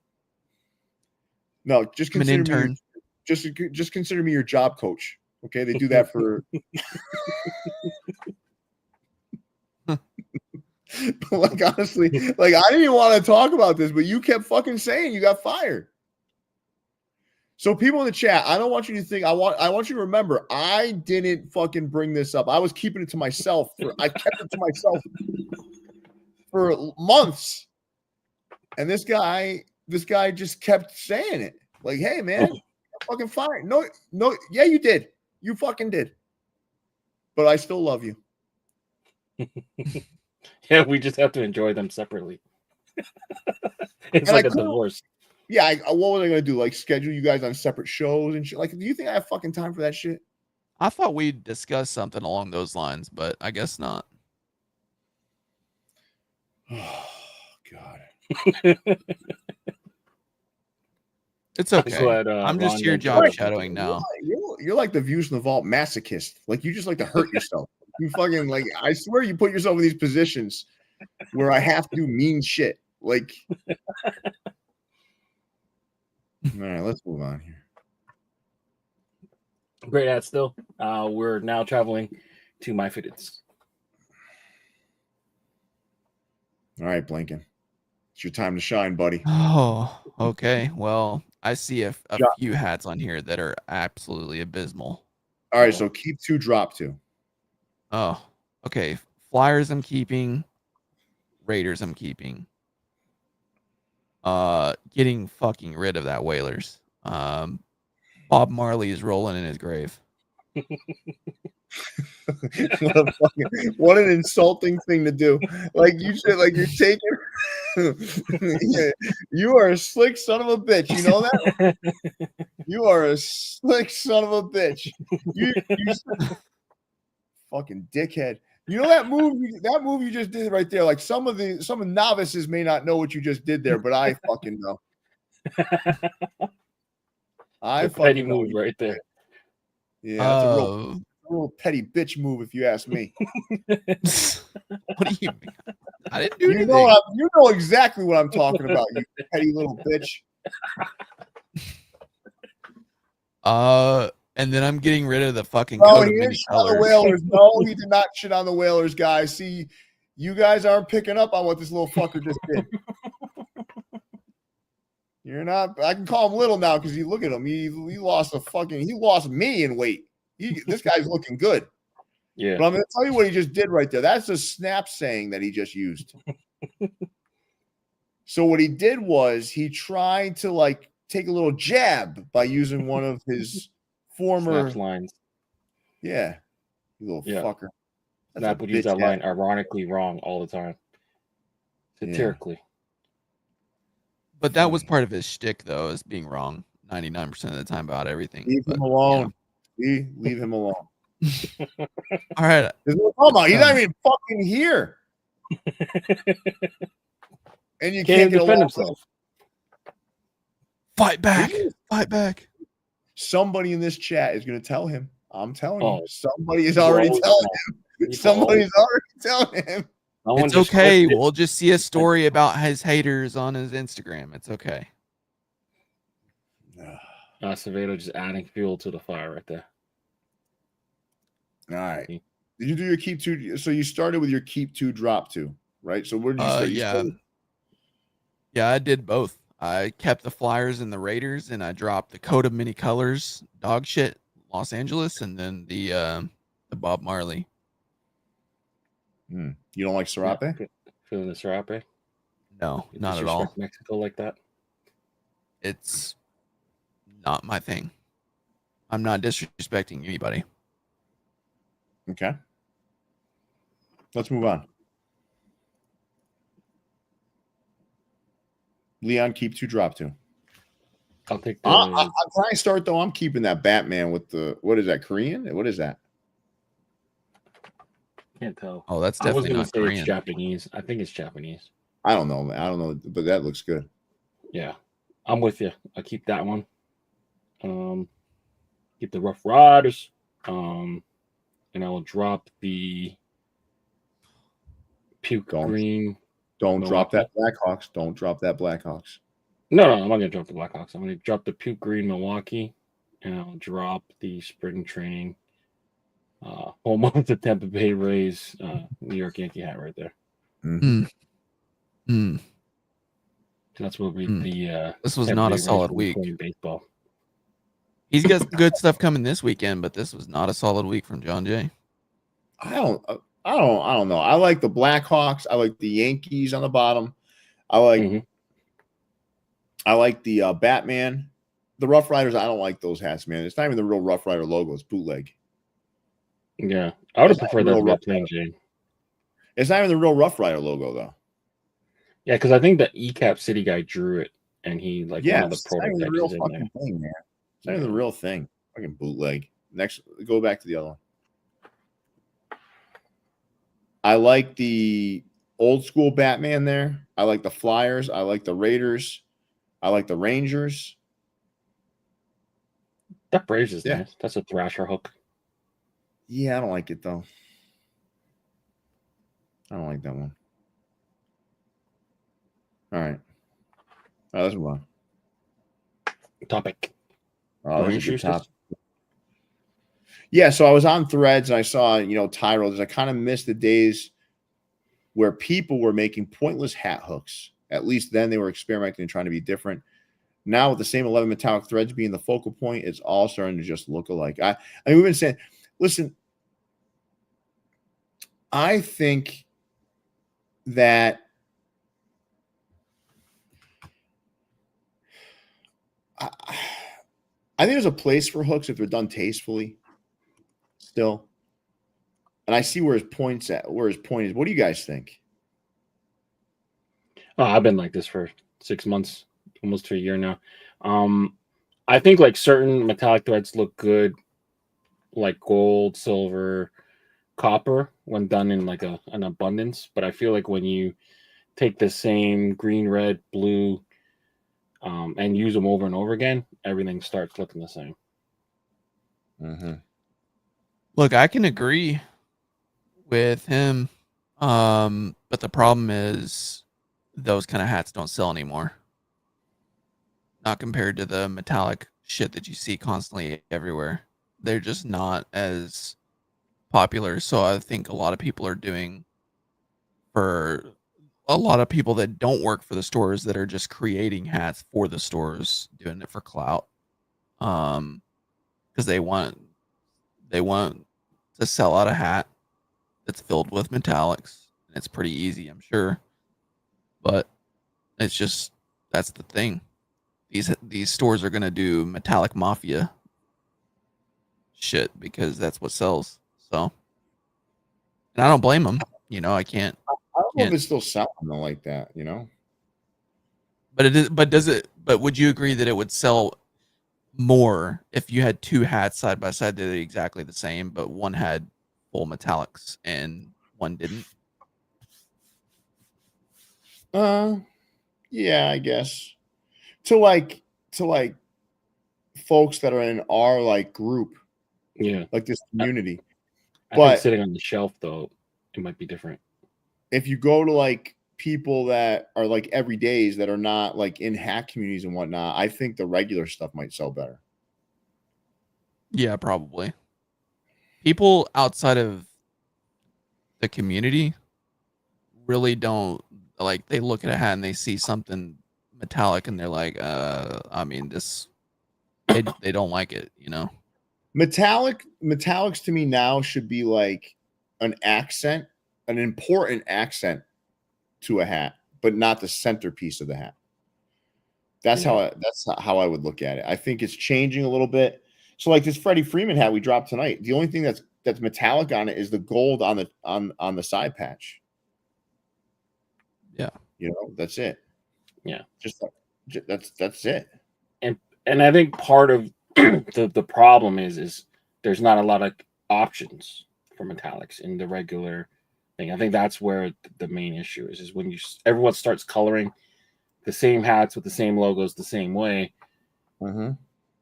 Speaker 2: no, just
Speaker 3: I'm an
Speaker 2: consider me
Speaker 3: intern.
Speaker 2: just consider me your job coach. Okay, they do that for. Like honestly, like I didn't even want to talk about this, but you kept fucking saying you got fired. So people in the chat, I don't want you to think I want you to remember I didn't fucking bring this up. I was keeping it to myself. I kept it to myself for months. And this guy just kept saying it. Like, "Hey man, I'm fucking fired." No, yeah, you did. You fucking did. But I still love you.
Speaker 1: Yeah, we just have to enjoy them separately. It's
Speaker 2: And
Speaker 1: like a divorce.
Speaker 2: Yeah, what was I gonna do? Like schedule you guys on separate shows and shit? Like, do you think I have fucking time for that shit?
Speaker 3: I thought we'd discuss something along those lines, but I guess not.
Speaker 2: Oh God.
Speaker 3: It's okay.
Speaker 1: glad,
Speaker 3: I'm just
Speaker 1: Ron
Speaker 3: here
Speaker 1: didn't
Speaker 3: job
Speaker 1: do it.
Speaker 3: shadowing now.
Speaker 2: You're like the Views from the Vault masochist. Like you just like to hurt yourself. You fucking like. I swear you put yourself in these positions where I have to do mean shit. Like, all right, let's move on here.
Speaker 1: Great ad still. We're now traveling to MyFitteds.
Speaker 2: All right, Blinken, it's your time to shine, buddy.
Speaker 3: Oh, okay. Well, I see a
Speaker 2: Yeah.
Speaker 3: few hats on here that are absolutely abysmal.
Speaker 2: All right, so keep 2, drop 2.
Speaker 3: Oh, okay. Flyers I'm keeping. Raiders I'm keeping. Getting fucking rid of that Whalers. Bob Marley is rolling in his grave.
Speaker 2: What an insulting thing to do. Like you should, like you're taking. Yeah, you are a slick son of a bitch. You know that? You are a slick son of a bitch. You fucking dickhead. You know that move you just did right there. Like some novices may not know what you just did there, but I fucking know. I
Speaker 1: Petty
Speaker 2: fucking know.
Speaker 1: move right there.
Speaker 2: Yeah, that's a real petty bitch move, if you ask me.
Speaker 3: What do you mean? I didn't do anything.
Speaker 2: You know exactly what I'm talking about, you petty little bitch.
Speaker 3: And then I'm getting rid of the fucking
Speaker 2: No,
Speaker 3: coat
Speaker 2: he
Speaker 3: of
Speaker 2: didn't
Speaker 3: many
Speaker 2: shit on the
Speaker 3: colors.
Speaker 2: Whalers. No, he did not shit on the Whalers, guys. See, you guys aren't picking up on what this little fucker just did. You're not. I can call him little now because you look at him. He lost me in weight. This guy's looking good.
Speaker 1: Yeah.
Speaker 2: But I'm going to tell you what he just did right there. That's a snap saying that he just used. So what he did was he tried to like take a little jab by using one of his former
Speaker 1: Snap's lines.
Speaker 2: Yeah, you little fucker.
Speaker 1: Snap would use that line ironically wrong all the time. Satirically.
Speaker 3: But that was part of his shtick, though, is being wrong 99% of the time about everything.
Speaker 2: Leave him alone. Leave him alone.
Speaker 3: All right.
Speaker 2: Come on, he's not even fucking here. And you can't
Speaker 1: defend himself.
Speaker 3: Fight back. Fight back.
Speaker 2: Somebody in this chat is going to tell him. I'm telling you. Somebody is
Speaker 1: People
Speaker 2: already
Speaker 1: always
Speaker 2: telling him.
Speaker 1: People
Speaker 2: Somebody's already telling him.
Speaker 3: It's okay. We'll just see a story about his haters on his Instagram. It's okay.
Speaker 1: Acevedo just adding fuel to the fire right there.
Speaker 2: All right. Did you do your keep 2? So you started with your keep 2, drop 2, right? So where did you start?
Speaker 3: Yeah, I did both. I kept the Flyers and the Raiders, and I dropped the coat of many colors, dog shit, Los Angeles, and then the Bob Marley.
Speaker 2: You don't like Serape?
Speaker 1: Feeling the Serape?
Speaker 3: No, not at all.
Speaker 1: Mexico like that?
Speaker 3: It's not my thing. I'm not disrespecting anybody.
Speaker 2: Okay. Let's move on. Leon, keep 2, drop 2.
Speaker 1: I'll take the.
Speaker 2: Can I start though? I'm keeping that Batman with the, what is that, Korean? What is that?
Speaker 1: Can't tell.
Speaker 3: Oh, that's
Speaker 1: I was
Speaker 3: definitely
Speaker 1: gonna
Speaker 3: not
Speaker 1: say
Speaker 3: Korean.
Speaker 1: it's Japanese. I think it's Japanese.
Speaker 2: I don't know, man. I don't know, but that looks good.
Speaker 1: Yeah, I'm with you. I'll keep that one. Keep the Rough Riders. And I will drop the puke green.
Speaker 2: Don't drop
Speaker 1: Milwaukee.
Speaker 2: that Blackhawks. Don't drop that Blackhawks.
Speaker 1: No, I'm not gonna drop the Blackhawks. I'm gonna drop the puke green Milwaukee, and I'll drop the spring training home of the Tampa Bay Rays New York Yankee hat right there. That's what we the.
Speaker 3: This was
Speaker 1: Tampa
Speaker 3: not
Speaker 1: Bay
Speaker 3: a solid
Speaker 1: Rays
Speaker 3: week.
Speaker 1: playing baseball.
Speaker 3: He's got good stuff coming this weekend, but this was not a solid week from John Jay.
Speaker 2: I don't know. I like the Blackhawks. I like the Yankees on the bottom. I like the Batman. The Rough Riders, I don't like those hats, man. It's not even the real Rough Rider logo. It's bootleg.
Speaker 1: Yeah, I would have preferred that to be plain Jane.
Speaker 2: It's not even the real Rough Rider logo, though.
Speaker 1: Yeah, because I think the ECAP City guy drew it, and he one of the
Speaker 2: it's not even the real
Speaker 1: prototypes
Speaker 2: fucking thing, man. It's not even the real thing. Fucking bootleg. Next, go back to the other one. I like the old school Batman there. I like the Flyers. I like the Raiders. I like the Rangers.
Speaker 1: That Braves is nice. That's a Thrasher hook.
Speaker 2: Yeah, I don't like it though. I don't like that one. All right. Let's move on.
Speaker 1: Topic.
Speaker 2: Oh, this is a good topic. Yeah, so I was on Threads and I saw, Tyrolls. I kind of missed the days where people were making pointless hat hooks. At least then they were experimenting and trying to be different. Now with the same 11 metallic threads being the focal point, it's all starting to just look alike. I mean, we've been saying, listen, I think that I think there's a place for hooks if they're done tastefully still. And I see where his point is. What do you guys think?
Speaker 1: Oh, I've been like this for 6 months, almost to a year now. I think like certain metallic threads look good, like gold, silver, copper, when done in like an abundance. But I feel like when you take the same green, red, blue, and use them over and over again, everything starts looking the same.
Speaker 2: Mm-hmm.
Speaker 3: Look, I can agree with him, but the problem is those kind of hats don't sell anymore. Not compared to the metallic shit that you see constantly everywhere. They're just not as popular. So I think a lot of people are doing, for a lot of people that don't work for the stores that are just creating hats for the stores, doing it for clout. Because they want to sell out a hat that's filled with metallics. And it's pretty easy, I'm sure. But it's just, that's the thing. These stores are gonna do metallic mafia shit because that's what sells. So, and I don't blame them. I can't.
Speaker 2: I don't know if it's still selling though like that.
Speaker 3: But it is. But does it? But would you agree that it would sell more if you had two hats side by side that are exactly the same, but one had full metallics and one didn't?
Speaker 2: Yeah, I guess. To like folks that are in our like group, like this community.
Speaker 1: I think sitting on the shelf though, it might be different.
Speaker 2: If you go to like people that are like everydays that are not like in hack communities and whatnot, I think the regular stuff might sell better.
Speaker 3: Yeah, probably. People outside of the community really don't like. They look at a hat and they see something metallic and they're like, I mean, this. They don't like it,
Speaker 2: Metallics to me now should be like an accent, an important accent to a hat, but not the centerpiece of the hat. That's how I would look at it. I think it's changing a little bit. So like this Freddy Freeman hat we dropped tonight, the only thing that's metallic on it is the gold on the side patch.
Speaker 3: Yeah.
Speaker 2: You know, that's it.
Speaker 1: Yeah.
Speaker 2: Just that's it.
Speaker 1: And I think part of the problem is there's not a lot of options for metallics in the regular thing. I think that's where the main issue is when everyone starts coloring the same hats with the same logos the same way.
Speaker 2: Mm-hmm.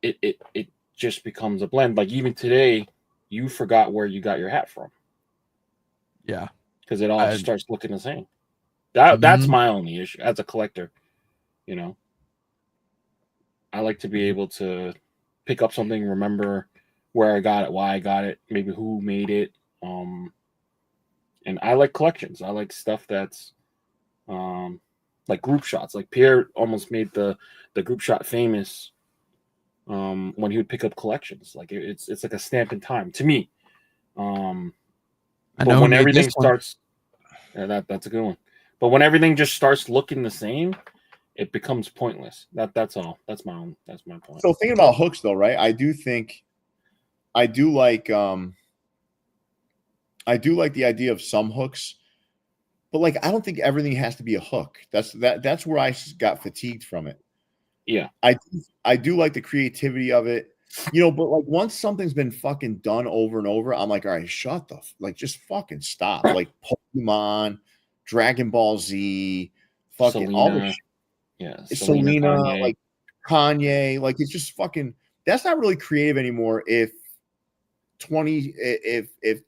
Speaker 1: It just becomes a blend. Like even today, you forgot where you got your hat from.
Speaker 3: Yeah,
Speaker 1: because it all starts looking the same. That's my only issue as a collector. You know, I like to be able to pick up something, remember where I got it, why I got it, maybe who made it. And I like collections. I like stuff that's like group shots. Like Pierre almost made the group shot famous when he would pick up collections. Like it's like a stamp in time to me. But when everything starts, that's a good one. But when everything just starts looking the same, it becomes pointless. That's all. That's my point.
Speaker 2: So thinking about hooks though, right? I do like the idea of some hooks, but like I don't think everything has to be a hook. That's where I got fatigued from it.
Speaker 1: Yeah.
Speaker 2: I do like the creativity of it. You know, but like once something's been fucking done over and over, I'm like, all right, just fucking stop. Like Pokemon, Dragon Ball Z, fucking
Speaker 1: Selena,
Speaker 2: all the shit.
Speaker 1: Yeah,
Speaker 2: Selena,
Speaker 1: Kanye.
Speaker 2: like Kanye, like it's just fucking. That's not really creative anymore. If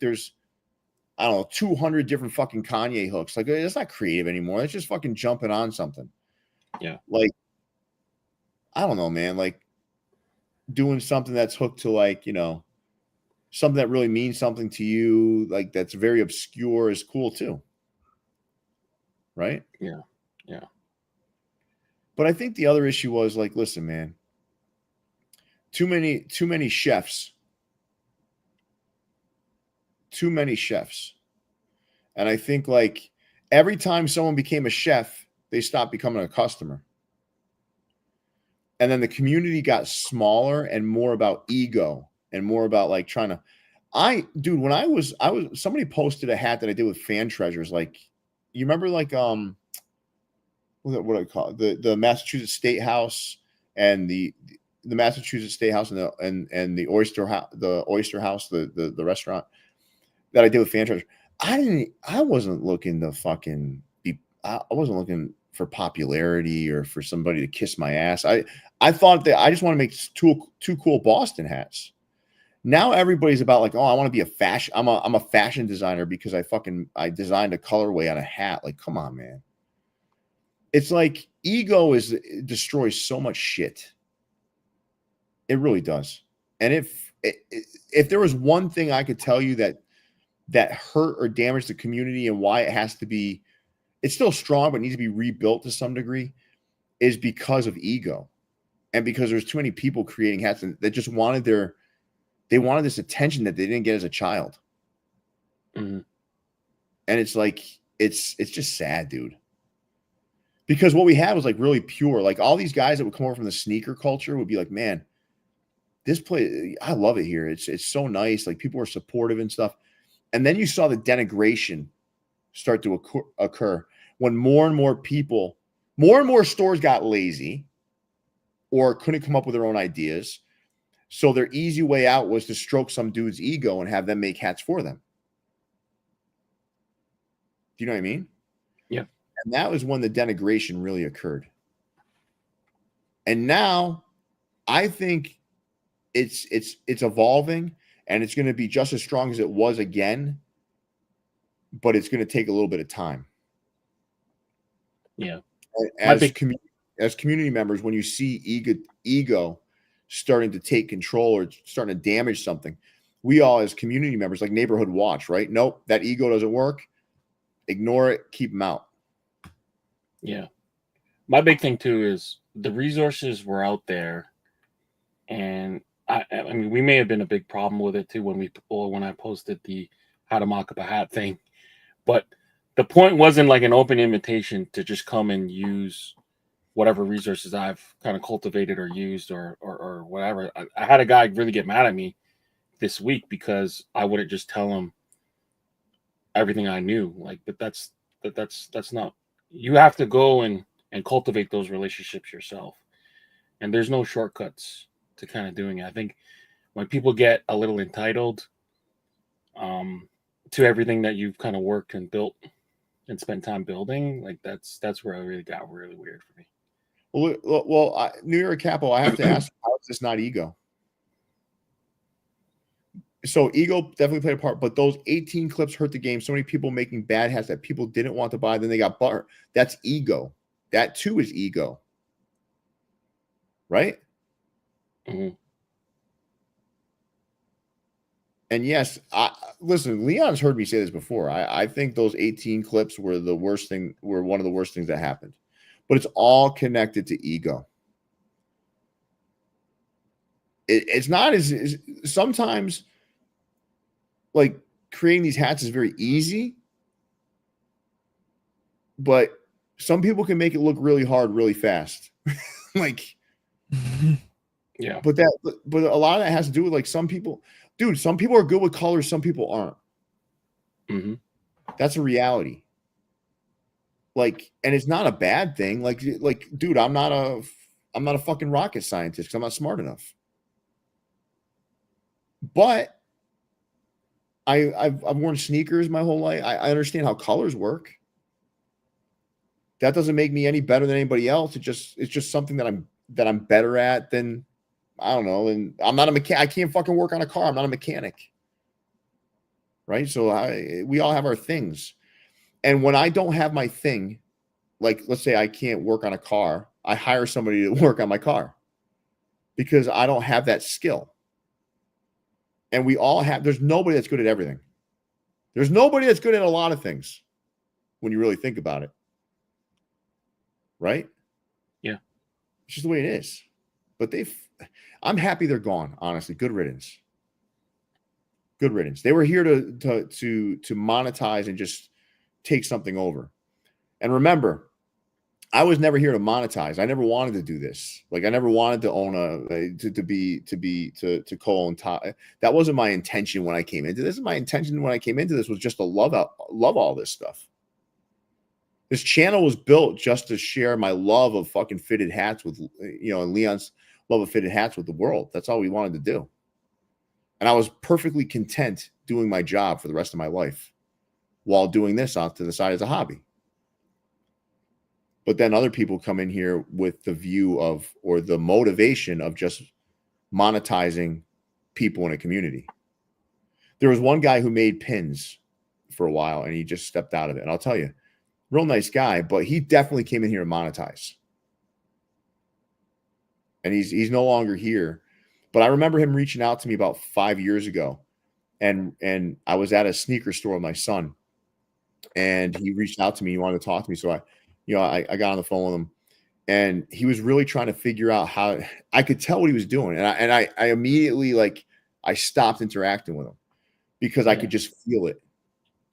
Speaker 2: there's, I don't know, 200 different fucking Kanye hooks, like it's not creative anymore. It's just fucking jumping on something.
Speaker 1: Yeah,
Speaker 2: like I don't know, man. Like doing something that's hooked to like, you know, something that really means something to you, like that's very obscure is cool too. Right?
Speaker 1: Yeah. Yeah.
Speaker 2: But I think the other issue was like, listen, man, too many chefs. Too many chefs. And I think like every time someone became a chef, they stopped becoming a customer. And then the community got smaller and more about ego and more about like trying to, when I was somebody posted a hat that I did with fan treasures. Like, you remember like, what do I call it? The Massachusetts State House and the Massachusetts State House and the Oyster House, the restaurant that I did with fan treasures. I wasn't looking to fucking I wasn't looking for popularity or for somebody to kiss my ass. I thought that I just want to make two cool Boston hats. Now everybody's about like, oh, I want to be a fashion. I'm a fashion designer because I designed a colorway on a hat. Like, come on, man. It's like ego destroys so much shit. It really does. And if there was one thing I could tell you that hurt or damaged the community and why it has to be, it's still strong, but needs to be rebuilt to some degree, is because of ego. And because there's too many people creating hats that just wanted this attention that they didn't get as a child.
Speaker 1: Mm-hmm.
Speaker 2: And it's like, it's just sad, dude. Because what we had was like really pure. Like all these guys that would come over from the sneaker culture would be like, man, this place, I love it here. It's so nice. Like people are supportive and stuff. And then you saw the denigration start to occur when more and more stores got lazy or couldn't come up with their own ideas. So their easy way out was to stroke some dude's ego and have them make hats for them. Do you know what I mean?
Speaker 1: Yeah.
Speaker 2: And that was when the denigration really occurred. And now I think it's evolving and it's going to be just as strong as it was again, but it's going to take a little bit of time.
Speaker 1: Yeah.
Speaker 2: As community members, when you see ego starting to take control or starting to damage something, we all as community members, like neighborhood watch, right? Nope, that ego doesn't work. Ignore it. Keep them out.
Speaker 1: Yeah. My big thing too is the resources were out there, and I mean, we may have been a big problem with it too when I posted the how to mock up a hat thing, but the point wasn't like an open invitation to just come and use whatever resources I've kind of cultivated or used or whatever. I had a guy really get mad at me this week because I wouldn't just tell him everything I knew. Like, but that's not. You have to go and cultivate those relationships yourself, and there's no shortcuts to kind of doing it. I think when people get a little entitled to everything that you've kind of worked and built and spent time building, like that's where it really got really weird for me.
Speaker 2: Well, New York Capo, I have to ask, how is this not ego? So ego definitely played a part, but those 18 clips hurt the game. So many people making bad hats that people didn't want to buy, then they got buttered. That's ego. That too is ego. Right?
Speaker 1: Mm-hmm.
Speaker 2: And yes, listen, Leon's heard me say this before. I think those 18 clips were one of the worst things that happened. But it's all connected to ego. It's not as sometimes like creating these hats is very easy, but some people can make it look really hard really fast. Like,
Speaker 1: yeah.
Speaker 2: But a lot of that has to do with like some people are good with colors, some people aren't.
Speaker 1: Mm-hmm.
Speaker 2: That's a reality. Like, and it's not a bad thing. Like, dude, I'm not a fucking rocket scientist because I'm not smart enough. But I've worn sneakers my whole life. I understand how colors work. That doesn't make me any better than anybody else. It's just something that I'm better at than, I don't know. And I'm not a mechanic. I can't fucking work on a car. I'm not a mechanic. Right? So we all have our things. And when I don't have my thing, like let's say I can't work on a car, I hire somebody to work on my car because I don't have that skill. And there's nobody that's good at everything. There's nobody that's good at a lot of things when you really think about it. Right?
Speaker 1: Yeah.
Speaker 2: It's just the way it is. But I'm happy they're gone, honestly. Good riddance. Good riddance. They were here to monetize and just take something over. And remember, I was never here to monetize. I never wanted to do this. Like I never wanted to own to co-own top. That wasn't my intention when I came into this. My intention when I came into this was just to love all this stuff. This channel was built just to share my love of fucking fitted hats with, and Leon's love of fitted hats with the world. That's all we wanted to do. And I was perfectly content doing my job for the rest of my life while doing this off to the side as a hobby. But then other people come in here with the view of, or the motivation of just monetizing people in a community. There was one guy who made pins for a while and he just stepped out of it. And I'll tell you, real nice guy, but he definitely came in here to monetize. And he's no longer here. But I remember him reaching out to me about 5 years ago. And I was at a sneaker store with my son. And he reached out to me. He wanted to talk to me. So I got on the phone with him. And he was really trying to figure out how. I could tell what he was doing. And I immediately, I stopped interacting with him because I could just feel it.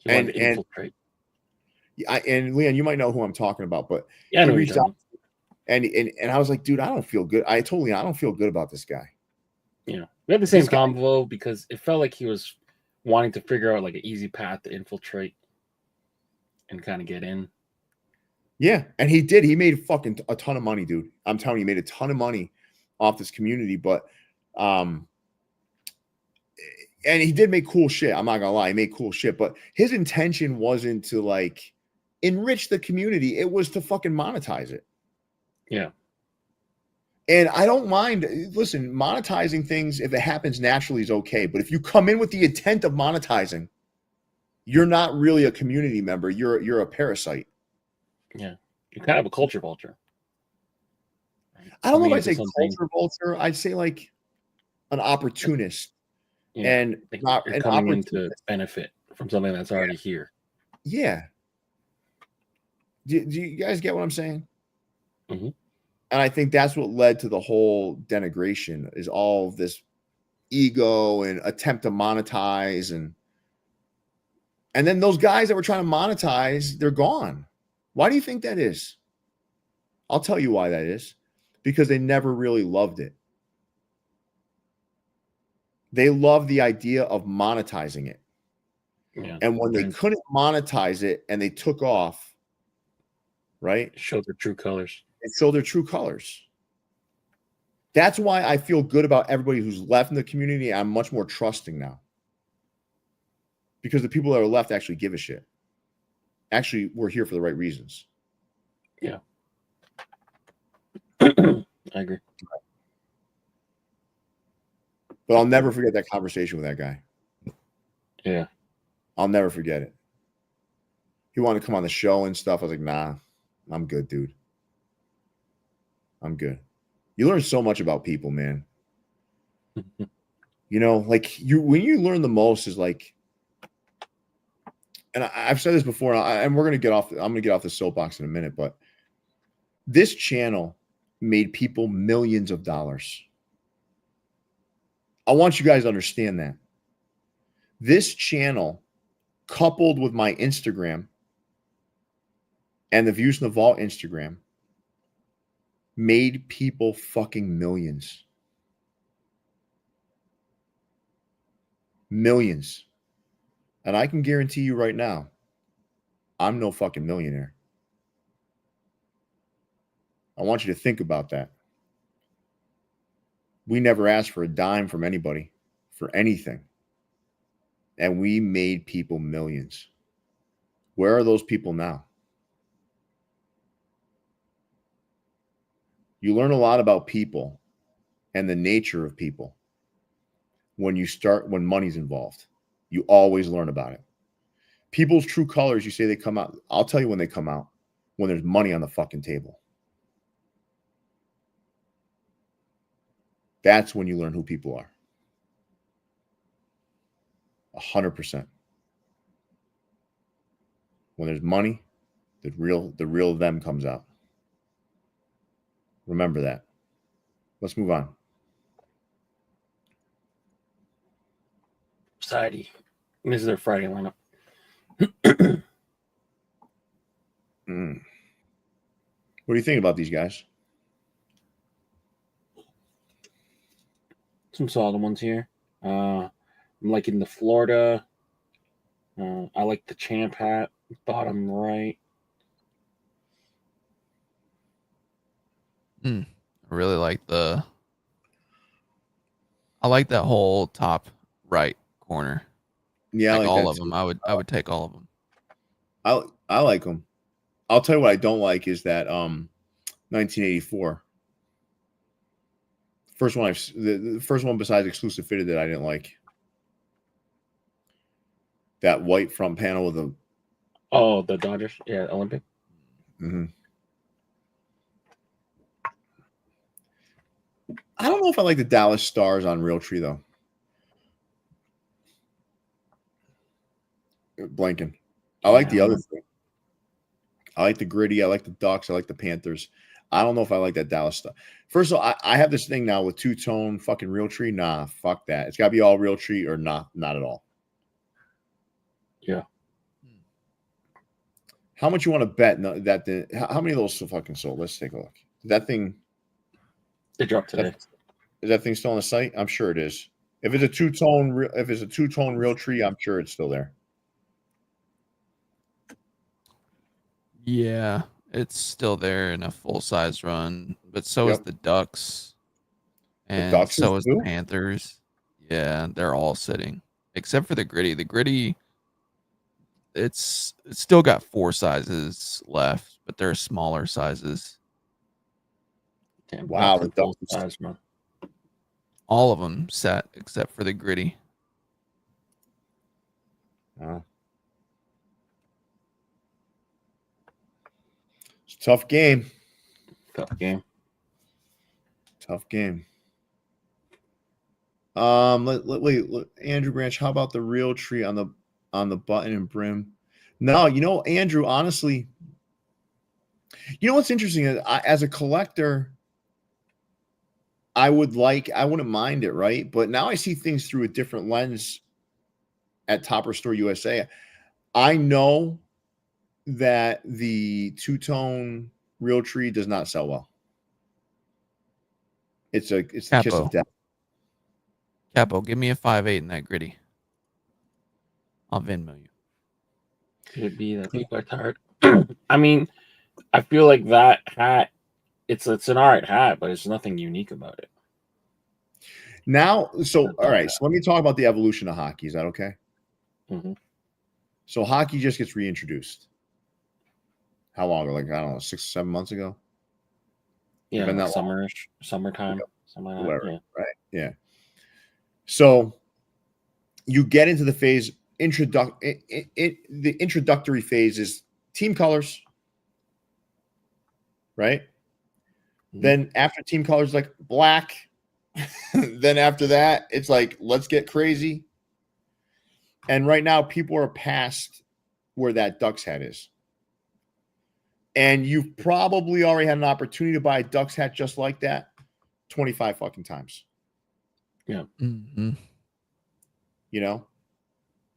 Speaker 2: And Leon, you might know who I'm talking about, but
Speaker 1: yeah,
Speaker 2: he reached out and I was like, dude, I don't feel good. I don't feel good about this guy.
Speaker 1: Yeah, we had the same convo because it felt like he was wanting to figure out like an easy path to infiltrate and kind of get in.
Speaker 2: Yeah, and he did. He made fucking a ton of money, dude. I'm telling you, he made a ton of money off this community, but and he did make cool shit. I'm not gonna lie, he made cool shit, but his intention wasn't to enrich the community. It was to fucking monetize it.
Speaker 1: Yeah.
Speaker 2: And I don't mind. Listen, monetizing things, if it happens naturally, is okay. But if you come in with the intent of monetizing, you're not really a community member. You're a parasite.
Speaker 1: Yeah, you're kind of a culture vulture.
Speaker 2: I don't know if I'd say culture vulture. I'd say like an opportunist.
Speaker 1: Yeah.
Speaker 2: And
Speaker 1: not you're coming in to benefit from something that's already here.
Speaker 2: Yeah. Do you guys get what I'm saying?
Speaker 1: Mm-hmm.
Speaker 2: And I think that's what led to the whole denigration, is all of this ego and attempt to monetize. And then those guys that were trying to monetize, they're gone. Why do you think that is? I'll tell you why that is. Because they never really loved it. They love the idea of monetizing it.
Speaker 1: Yeah.
Speaker 2: And when they couldn't monetize it and they took off, right?
Speaker 1: Show their true colors.
Speaker 2: It showed their true colors. That's why I feel good about everybody who's left in the community. I'm much more trusting now. Because the people that are left actually give a shit. Actually, we're here for the right reasons.
Speaker 1: Yeah. I agree.
Speaker 2: But I'll never forget that conversation with that guy.
Speaker 1: Yeah.
Speaker 2: I'll never forget it. He wanted to come on the show and stuff. I was like, nah, I'm good, dude. I'm good. You learn so much about people, man. You know, like when you learn the most is like, and I've said this before, and we're gonna get off. I'm gonna get off the soapbox in a minute, but this channel made people millions of dollars. I want you guys to understand that. This channel, coupled with my Instagram and the Views in the Vault Instagram, made people fucking millions. Millions. And I can guarantee you right now, I'm no fucking millionaire. I want you to think about that. We never asked for a dime from anybody for anything. And we made people millions. Where are those people now? You learn a lot about people and the nature of people when money's involved. You always learn about it. People's true colors, you say they come out. I'll tell you when they come out. When there's money on the fucking table. That's when you learn who people are. 100%. When there's money, the real them comes out. Remember that. Let's move on.
Speaker 1: Society. This is their Friday lineup.
Speaker 2: What do you think about these guys?
Speaker 1: Some solid ones here. I'm liking the Florida. I like the champ hat, bottom right.
Speaker 3: I really like I like that whole top right corner.
Speaker 2: Yeah,
Speaker 3: like
Speaker 2: I like
Speaker 3: all
Speaker 2: that
Speaker 3: of them.
Speaker 2: too.
Speaker 3: I would take all of them.
Speaker 2: I like them. I'll tell you what I don't like is that 1984. The first one besides exclusive fitted that I didn't like. That white front panel with the
Speaker 1: The Dodgers, yeah, Olympic.
Speaker 2: Mm-hmm. I don't know if I like the Dallas Stars on Realtree though. Blanking. I like the other thing. I like the gritty. I like the Ducks. I like the Panthers. I don't know if I like that Dallas stuff. First of all, I have this thing now with two-tone fucking Realtree. Nah, fuck that. It's got to be all Realtree or not at all.
Speaker 1: Yeah.
Speaker 2: How much you want to bet how many of those fucking sold? Let's take a look. That thing.
Speaker 1: They dropped today.
Speaker 2: Is that thing still on the site? I'm sure it is. If it's a two-tone Realtree, I'm sure it's still there.
Speaker 3: Yeah, it's still there in a full-size run, but so is the Ducks, and so is the Panthers. Yeah, they're all sitting except for the gritty. The gritty, it's still got 4 sizes left, but they're smaller sizes.
Speaker 1: Damn,
Speaker 2: wow,
Speaker 1: the full size, man.
Speaker 3: All of them set except for the gritty.
Speaker 2: It's a tough game.
Speaker 1: Tough game.
Speaker 2: Wait, Andrew Branch, how about the Realtree on the button and brim? No, Andrew, honestly, what's interesting is as a collector, I wouldn't mind it, right? But now I see things through a different lens at Topperstore USA. I know that the two-tone Realtree does not sell well. It's the kiss of death.
Speaker 3: Capo, give me a 5.8 in that gritty. I'll Venmo you.
Speaker 1: Could be that people are tired. I mean, I feel like that hat, it's an alright hat, but it's nothing unique about it.
Speaker 2: Now, so all right, so let me talk about the evolution of hockey. Is that okay?
Speaker 1: Mm-hmm.
Speaker 2: So hockey just gets reintroduced. How long ago? Like, I don't know, 6 or 7 months ago?
Speaker 1: Yeah,
Speaker 2: Been
Speaker 1: like
Speaker 2: that long?
Speaker 1: summertime, something like
Speaker 2: Whatever,
Speaker 1: that. Yeah.
Speaker 2: right? Yeah. So you get into the phase, the introductory phase is team colors, right?
Speaker 1: Mm-hmm.
Speaker 2: Then after team colors, like black. Then after that, it's like, let's get crazy. And right now, people are past where that Ducks hat is. And you've probably already had an opportunity to buy a Ducks hat just like that 25 fucking times.
Speaker 1: Yeah.
Speaker 3: Mm-hmm.
Speaker 2: You know?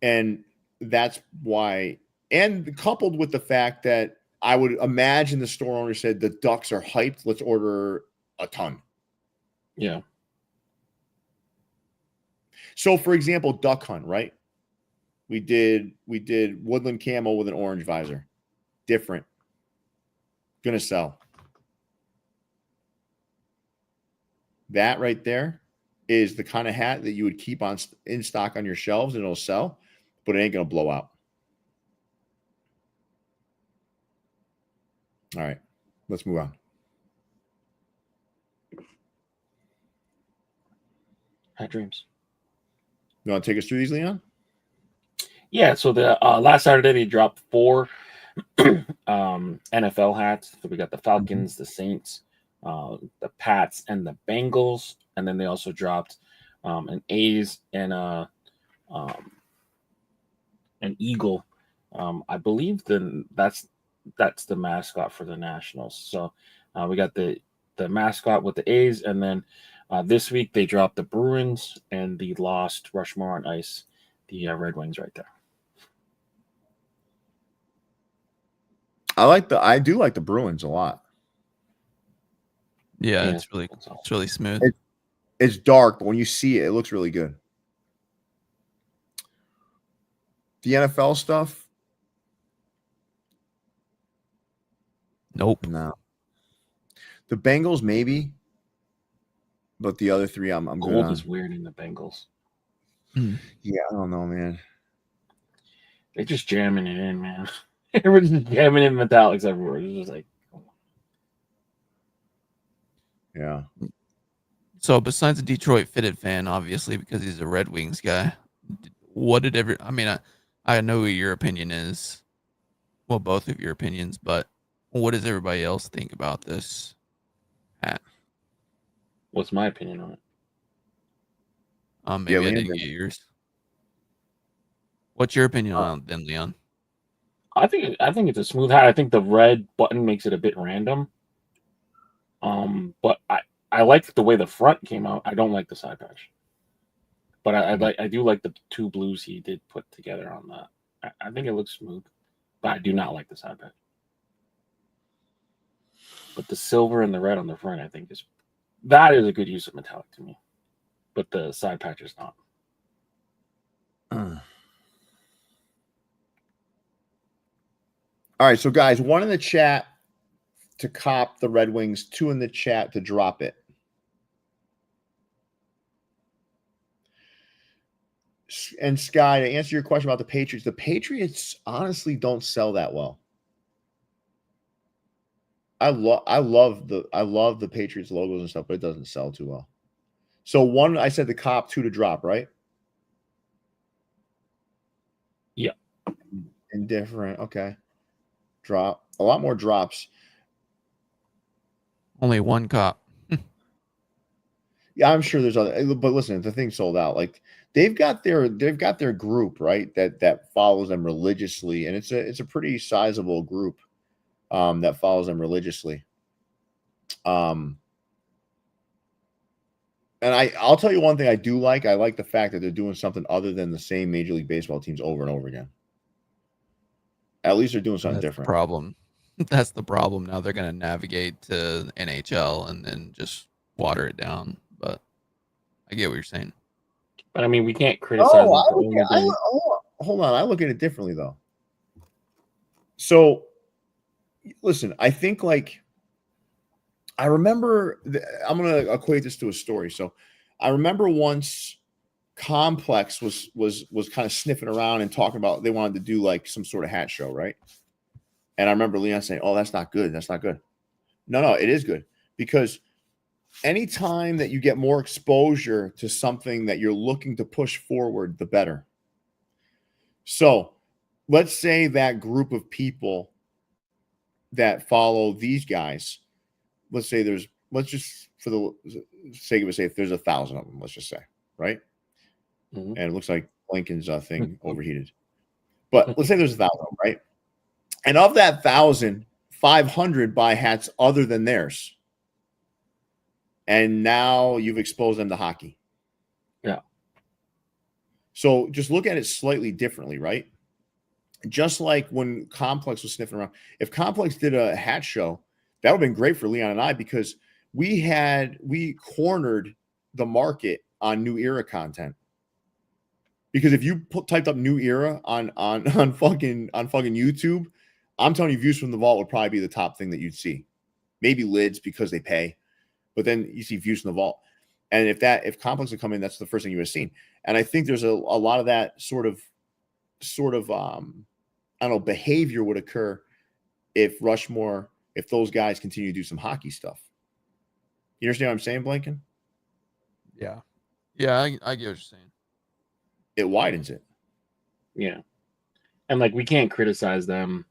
Speaker 2: And that's why, and coupled with the fact that I would imagine the store owner said the Ducks are hyped, let's order a ton.
Speaker 1: Yeah.
Speaker 2: So for example, duck hunt, right? We did woodland camo with an orange visor. Different. Gonna sell. That right there is the kind of hat that you would keep on in stock on your shelves and it'll sell, but it ain't gonna blow out. All right, let's move on.
Speaker 1: Hat dreams.
Speaker 2: You want to take us through these, Leon?
Speaker 1: Yeah, so the last Saturday they dropped 4 NFL hats. So we got the Falcons, the Saints, the Pats, and the Bengals, and then they also dropped an A's and an Eagle. I believe that's the mascot for the Nationals. So we got the mascot with the A's, and then this week they dropped the Bruins and the lost Rushmore on Ice, the Red Wings right there.
Speaker 2: I do like the Bruins a lot.
Speaker 3: Yeah, it's really smooth.
Speaker 2: It's dark, but when you see it, it looks really good. The NFL stuff?
Speaker 3: Nope.
Speaker 2: No. The Bengals, maybe. But the other 3, I'm good
Speaker 1: Gold
Speaker 2: on.
Speaker 1: is weird in the Bengals.
Speaker 2: Yeah, I don't know, man.
Speaker 1: They're just jamming it in, man. Everyone's just jamming in metallics everywhere. It's just like,
Speaker 2: yeah.
Speaker 3: So besides a Detroit fitted fan, obviously, because he's a Red Wings guy, I know what your opinion is. Well, both of your opinions, but what does everybody else think about this hat?
Speaker 1: what's my opinion on it?
Speaker 3: Maybe I didn't get yours. What's your opinion on it then, Leon?
Speaker 1: I think it's a smooth hat. I think the red button makes it a bit random. But I like the way the front came out. I don't like the side patch. But I do like the 2 blues he did put together on that. I think it looks smooth. But I do not like the side patch. But the silver and the red on the front, I think is a good use of metallic to me. But the side patch is not.
Speaker 2: All right, so guys, 1 in the chat to cop the Red Wings, 2 in the chat to drop it. And Sky, to answer your question about the Patriots honestly don't sell that well. I love the Patriots logos and stuff, but it doesn't sell too well. So 1, I said the cop, 2 to drop, right?
Speaker 1: Yeah.
Speaker 2: Indifferent. Okay. Drop. A lot more drops.
Speaker 3: Only 1 cop.
Speaker 2: Yeah, I'm sure there's other, but listen, the thing sold out. Like they've got their group, right? That follows them religiously, and it's a pretty sizable group that follows them religiously. And I'll tell you one thing I do like. I like the fact that they're doing something other than the same Major League Baseball teams over and over again. At least they're doing something different.
Speaker 3: Problem. That's the problem. Now they're gonna navigate to NHL and then just water it down. But I get what you're saying.
Speaker 1: But I mean, we can't criticize
Speaker 2: Oh,
Speaker 1: them for only doing.
Speaker 2: hold on. I look at it differently though. So, listen, I think like I remember. I'm gonna equate this to a story. So, I remember once Complex was kind of sniffing around and talking about they wanted to do like some sort of hat show, right? And I remember Leon saying, "Oh, that's not good. That's not good." No, it is good because anytime that you get more exposure to something that you're looking to push forward, the better. So let's say that group of people that follow these guys, let's just for the sake of it, say if there's 1,000 of them, let's just say, right?
Speaker 1: Mm-hmm.
Speaker 2: And it looks like Lincoln's thing overheated. But let's say there's 1,000, right? And of that 1,000, 500 buy hats other than theirs. And now you've exposed them to hockey.
Speaker 1: Yeah.
Speaker 2: So just look at it slightly differently, right? Just like when Complex was sniffing around. If Complex did a hat show, that would have been great for Leon and I because we cornered the market on New Era content. Because if you typed up New Era on fucking YouTube, I'm telling you, views from the vault would probably be the top thing that you'd see. Maybe lids because they pay, but then you see views from the vault. And if Complex would come in, that's the first thing you would have seen. And I think there's a lot of that sort of I don't know, behavior would occur if Rushmore, if those guys continue to do some hockey stuff. You understand what I'm saying, Blinken?
Speaker 3: Yeah. Yeah, I get what you're saying.
Speaker 2: It widens it.
Speaker 1: Yeah. And like we can't criticize them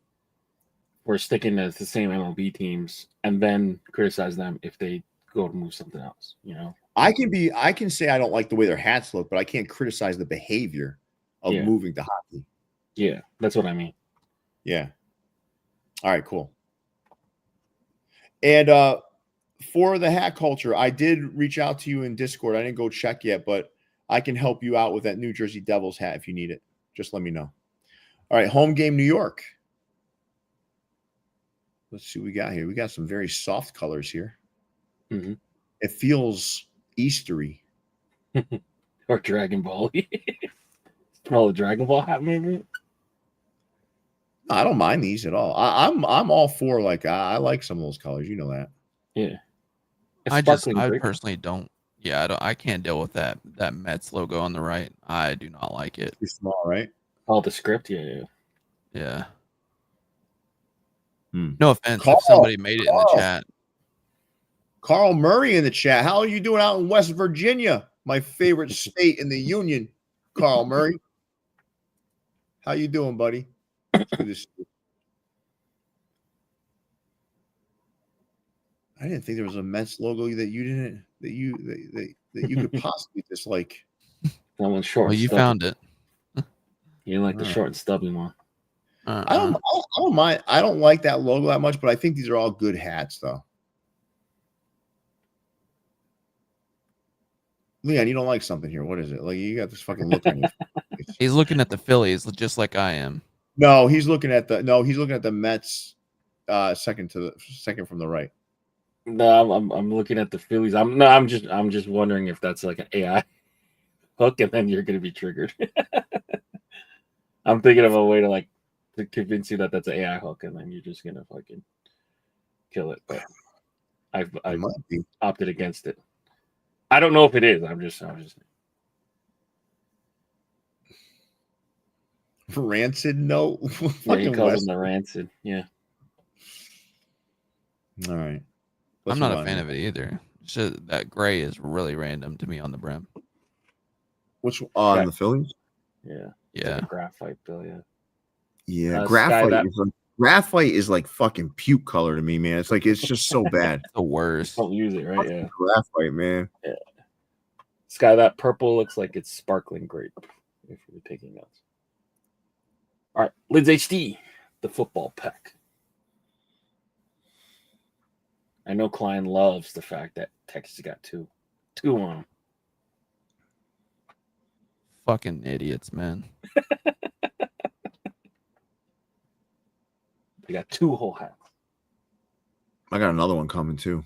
Speaker 1: for sticking to the same MLB teams and then criticize them if they go to move something else, you know.
Speaker 2: I can say I don't like the way their hats look, but I can't criticize the behavior of moving to hockey.
Speaker 1: Yeah, that's what I mean.
Speaker 2: Yeah. All right, cool. And for the hat culture, I did reach out to you in Discord. I didn't go check yet, but I can help you out with that New Jersey Devils hat if you need it. Just let me know. All right, home game New York. Let's see what we got here. We got some very soft colors here.
Speaker 1: Mm-hmm.
Speaker 2: It feels Eastery.
Speaker 1: Or Dragon Ball. Smell the Dragon Ball hat movement.
Speaker 2: I don't mind these at all. I'm all for like I like some of those colors. You know that.
Speaker 1: Yeah.
Speaker 3: I personally don't. Yeah, I can't deal with that Mets logo on the right. I do not like it.
Speaker 2: Too small, right?
Speaker 1: Oh, the script, yeah.
Speaker 3: No offense if somebody made it in the chat.
Speaker 2: Carl Murray in the chat. How are you doing out in West Virginia? My favorite state in the Union. Carl Murray. How you doing, buddy? I didn't think there was a Mets logo that you could possibly dislike.
Speaker 1: That one's short.
Speaker 3: Well, you found it.
Speaker 1: You like the short and stubby one.
Speaker 2: I don't mind. I don't like that logo that much, but I think these are all good hats, though. Leon, you don't like something here. What is it? Like you got this fucking look on your face.
Speaker 3: He's looking at the Phillies just like I am.
Speaker 2: No, he's looking at the Mets second from the right.
Speaker 1: No, I'm looking at the Phillies. I'm just wondering if that's like an AI hook, and then you're gonna be triggered. I'm thinking of a way to convince you that that's an AI hook, and then you're just gonna fucking kill it. But I've opted against it. I don't know if it is. I'm just
Speaker 2: rancid. No,
Speaker 1: yeah, he calls them the rancid. Yeah.
Speaker 2: All right.
Speaker 3: I'm not a fan of it either. Just that gray is really random to me on the brim.
Speaker 2: Which on the Phillies?
Speaker 1: Yeah.
Speaker 2: Yeah.
Speaker 1: Like graphite bill, yeah.
Speaker 2: Yeah, graphite is like fucking puke color to me, man. It's like it's just so bad.
Speaker 3: The worst.
Speaker 1: Don't use it, right? Yeah.
Speaker 2: Graphite, man.
Speaker 1: Yeah. Sky, that purple looks like it's sparkling grape. If you're taking notes. All right, Lids HD, the football pack. I know Klein loves the fact that Texas got two on them.
Speaker 3: Fucking idiots, man.
Speaker 1: They got two whole hats.
Speaker 2: I got another one coming too.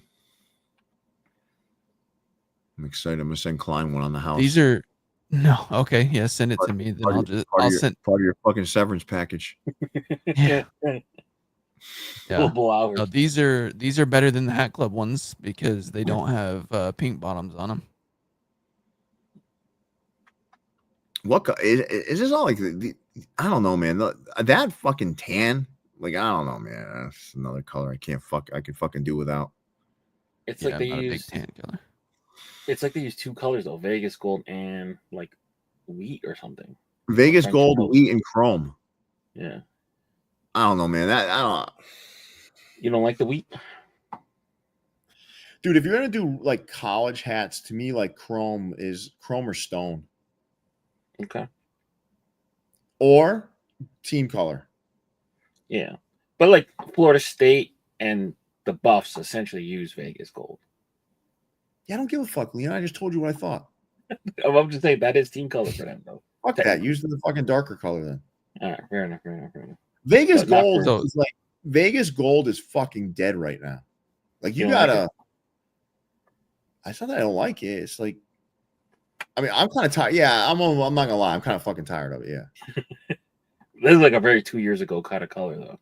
Speaker 2: I'm excited. I'm gonna send Klein one on the house.
Speaker 3: These are no okay. Yeah, send it to me. Then I'll send
Speaker 2: part of your fucking severance package.
Speaker 3: Yeah. Yeah.
Speaker 1: Hours.
Speaker 3: No, these are better than the Hat Club ones because they don't have pink bottoms on them.
Speaker 2: What is this all like? I don't know, man. That fucking tan, like I don't know, man. That's another color I can fucking do without.
Speaker 1: It's
Speaker 3: Yeah,
Speaker 1: like they
Speaker 3: I'm not a
Speaker 1: use
Speaker 3: big tan color.
Speaker 1: It's like they use two colors though, Vegas gold and like wheat or something.
Speaker 2: Vegas
Speaker 1: French
Speaker 2: gold,
Speaker 1: toast.
Speaker 2: wheat, and chrome.
Speaker 1: Yeah.
Speaker 2: I don't know, man. I don't.
Speaker 1: You don't like the wheat?
Speaker 2: Dude, if you're gonna do like college hats, to me, like chrome or stone.
Speaker 1: Okay.
Speaker 2: Or team color.
Speaker 1: Yeah. But like Florida State and the Buffs essentially use Vegas gold.
Speaker 2: Yeah, I don't give a fuck, Leon. I just told you what I thought.
Speaker 1: I'm just saying that is team color for them though.
Speaker 2: Fuck that. Use the fucking darker color then.
Speaker 1: All right, fair enough.
Speaker 2: Vegas
Speaker 1: But not
Speaker 2: gold
Speaker 1: for-
Speaker 2: is like Vegas gold is fucking dead right now. Like you gotta. It's not that I don't like it. It's like, I mean, I'm kind of tired. Yeah, I'm not gonna lie. I'm kind of fucking tired of it. Yeah.
Speaker 1: This is like a very 2 years ago kind of color though.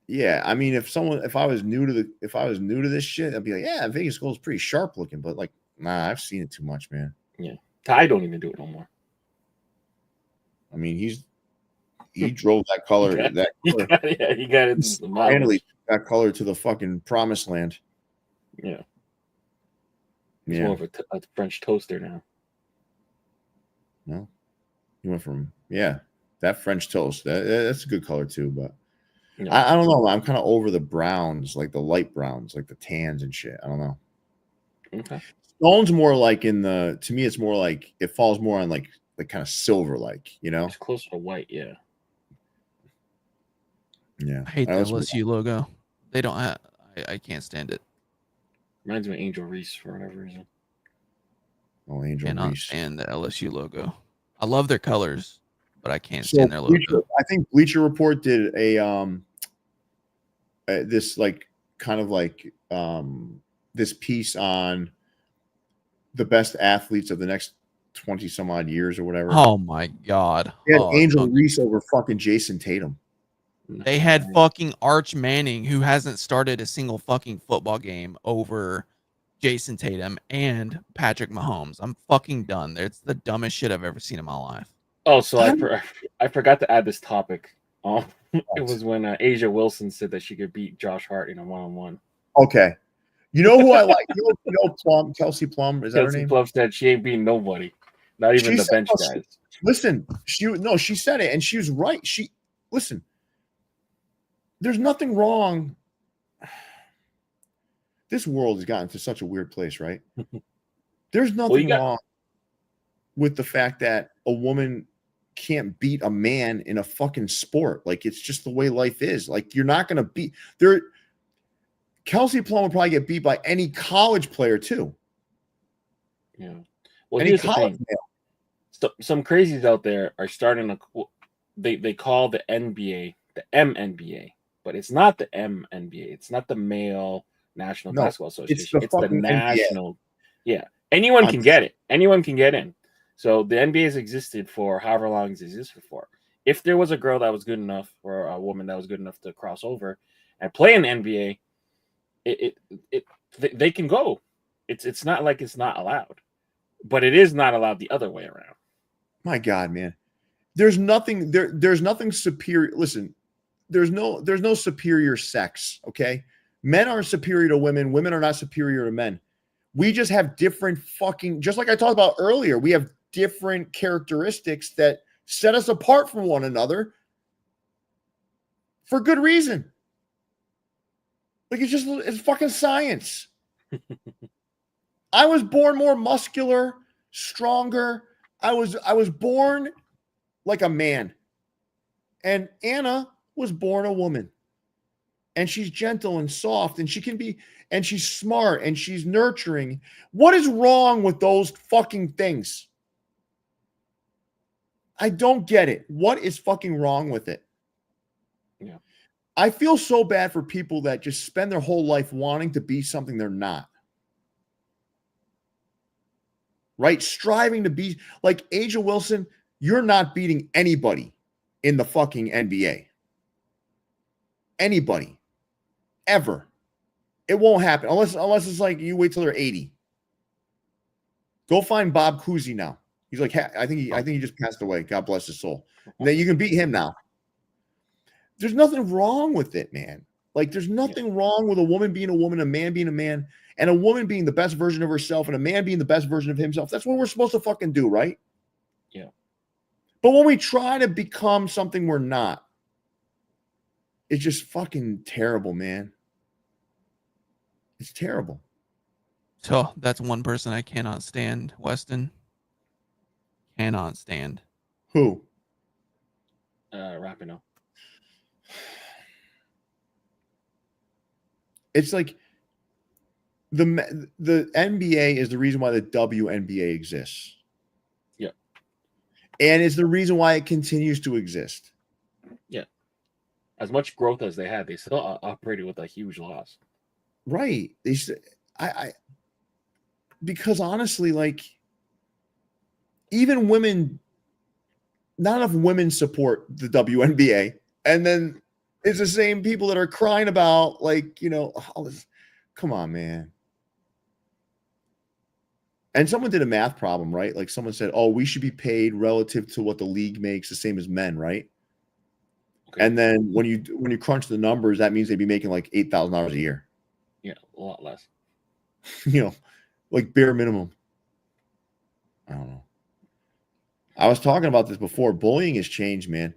Speaker 2: Yeah, I mean, if I was new to this shit, I'd be like, yeah, Vegas gold's pretty sharp looking, but like, nah, I've seen it too much, man.
Speaker 1: Yeah. Ty don't even do it no more.
Speaker 2: I mean, he drove that color.
Speaker 1: He got it.
Speaker 2: Finally, that color to the fucking promised land.
Speaker 1: Yeah. He's more of a French toaster now.
Speaker 2: No, he went from that French toast. That's a good color too, but I don't know. I'm kind of over the browns, like the light browns, like the tans and shit. I don't know.
Speaker 1: Okay.
Speaker 2: Stone's more like to me, it's more like it falls more on like kind of silver, like, you know,
Speaker 1: it's closer to white. Yeah.
Speaker 2: Yeah.
Speaker 3: I hate the LSU logo. They don't have. I can't stand it.
Speaker 1: Reminds me of Angel Reese for whatever reason.
Speaker 2: Oh, Angel
Speaker 3: Cannot
Speaker 2: Reese.
Speaker 3: stand the LSU logo. I love their colors, but I can't stand their
Speaker 2: Bleacher,
Speaker 3: logo.
Speaker 2: I think Bleacher Report did this like kind of like this piece on the best athletes of the next 20 some odd years or whatever.
Speaker 3: Oh my god.
Speaker 2: They had Angel Reese over fucking Jason Tatum.
Speaker 3: They had fucking Arch Manning, who hasn't started a single fucking football game, over Jason Tatum and Patrick Mahomes. I'm fucking done. It's the dumbest shit I've ever seen in my life.
Speaker 1: Oh, so I forgot to add this topic. It was when Asia Wilson said that she could beat Josh Hart in a one-on-one.
Speaker 2: Okay. You know who I like? You know Plum, Kelsey Plum. Is that her name?
Speaker 1: Kelsey Plum said she ain't beating nobody. Not even the bench guys.
Speaker 2: Listen, she said it, and she was right. Listen. There's nothing wrong. This world has gotten to such a weird place, right? There's nothing wrong with the fact that a woman can't beat a man in a fucking sport. Like, it's just the way life is. Like, you're not going to beat there. Kelsey Plum will probably get beat by any college player too.
Speaker 1: Yeah. Well,
Speaker 2: any
Speaker 1: here's
Speaker 2: college
Speaker 1: the thing. Some crazies out there are starting to. They call the NBA the MNBA, but it's not the MNBA. It's not the Male National Basketball Association. It's the national. NBA. Yeah. Anyone can get it. Anyone can get in. So the NBA has existed for however long it's existed for. If there was a girl that was good enough, or a woman that was good enough to cross over and play in the NBA, they can go. It's not like it's not allowed, but it is not allowed the other way around.
Speaker 2: My God, man. There's nothing there's nothing superior. Listen, there's no superior sex, okay? Men are superior to women. Women are not superior to men. We just have different fucking, just like I talked about earlier, we have different characteristics that set us apart from one another for good reason. Like, it's fucking science. I was born more muscular, stronger. I was born like a man. And Anna was born a woman. And she's gentle and soft, and and she's smart, and she's nurturing. What is wrong with those fucking things? I don't get it. What is fucking wrong with it?
Speaker 1: Yeah.
Speaker 2: I feel so bad for people that just spend their whole life wanting to be something they're not. Right? Striving to be like Asia Wilson, you're not beating anybody in the fucking NBA. Anybody. Ever. It won't happen unless it's like you wait till they're 80. Go find Bob Cousy now. He's like, I think he just passed away. God bless his soul. And then you can beat him now. There's nothing wrong with it, man. Like, there's nothing wrong with a woman being a woman, a man being a man, and a woman being the best version of herself and a man being the best version of himself. That's what we're supposed to fucking do, right?
Speaker 1: Yeah.
Speaker 2: But when we try to become something we're not, it's just fucking terrible, man. It's terrible.
Speaker 3: So that's one person I cannot stand, Weston. Cannot stand.
Speaker 2: Who?
Speaker 1: Rapinoe.
Speaker 2: It's like the NBA is the reason why the WNBA exists.
Speaker 1: Yeah.
Speaker 2: And it's the reason why it continues to exist.
Speaker 1: Yeah. As much growth as they had, they still operated with a huge loss.
Speaker 2: Right. Because honestly, like, even women, not enough women support the WNBA. And then it's the same people that are crying about, like, you know, all this. Come on, man. And someone did a math problem, right? Like, someone said, oh, we should be paid relative to what the league makes, the same as men, right? Okay. And then when you crunch the numbers, that means they'd be making like $8,000 a year.
Speaker 1: Yeah, a lot less.
Speaker 2: You know, like bare minimum. I don't know. I was talking about this before. Bullying has changed, man.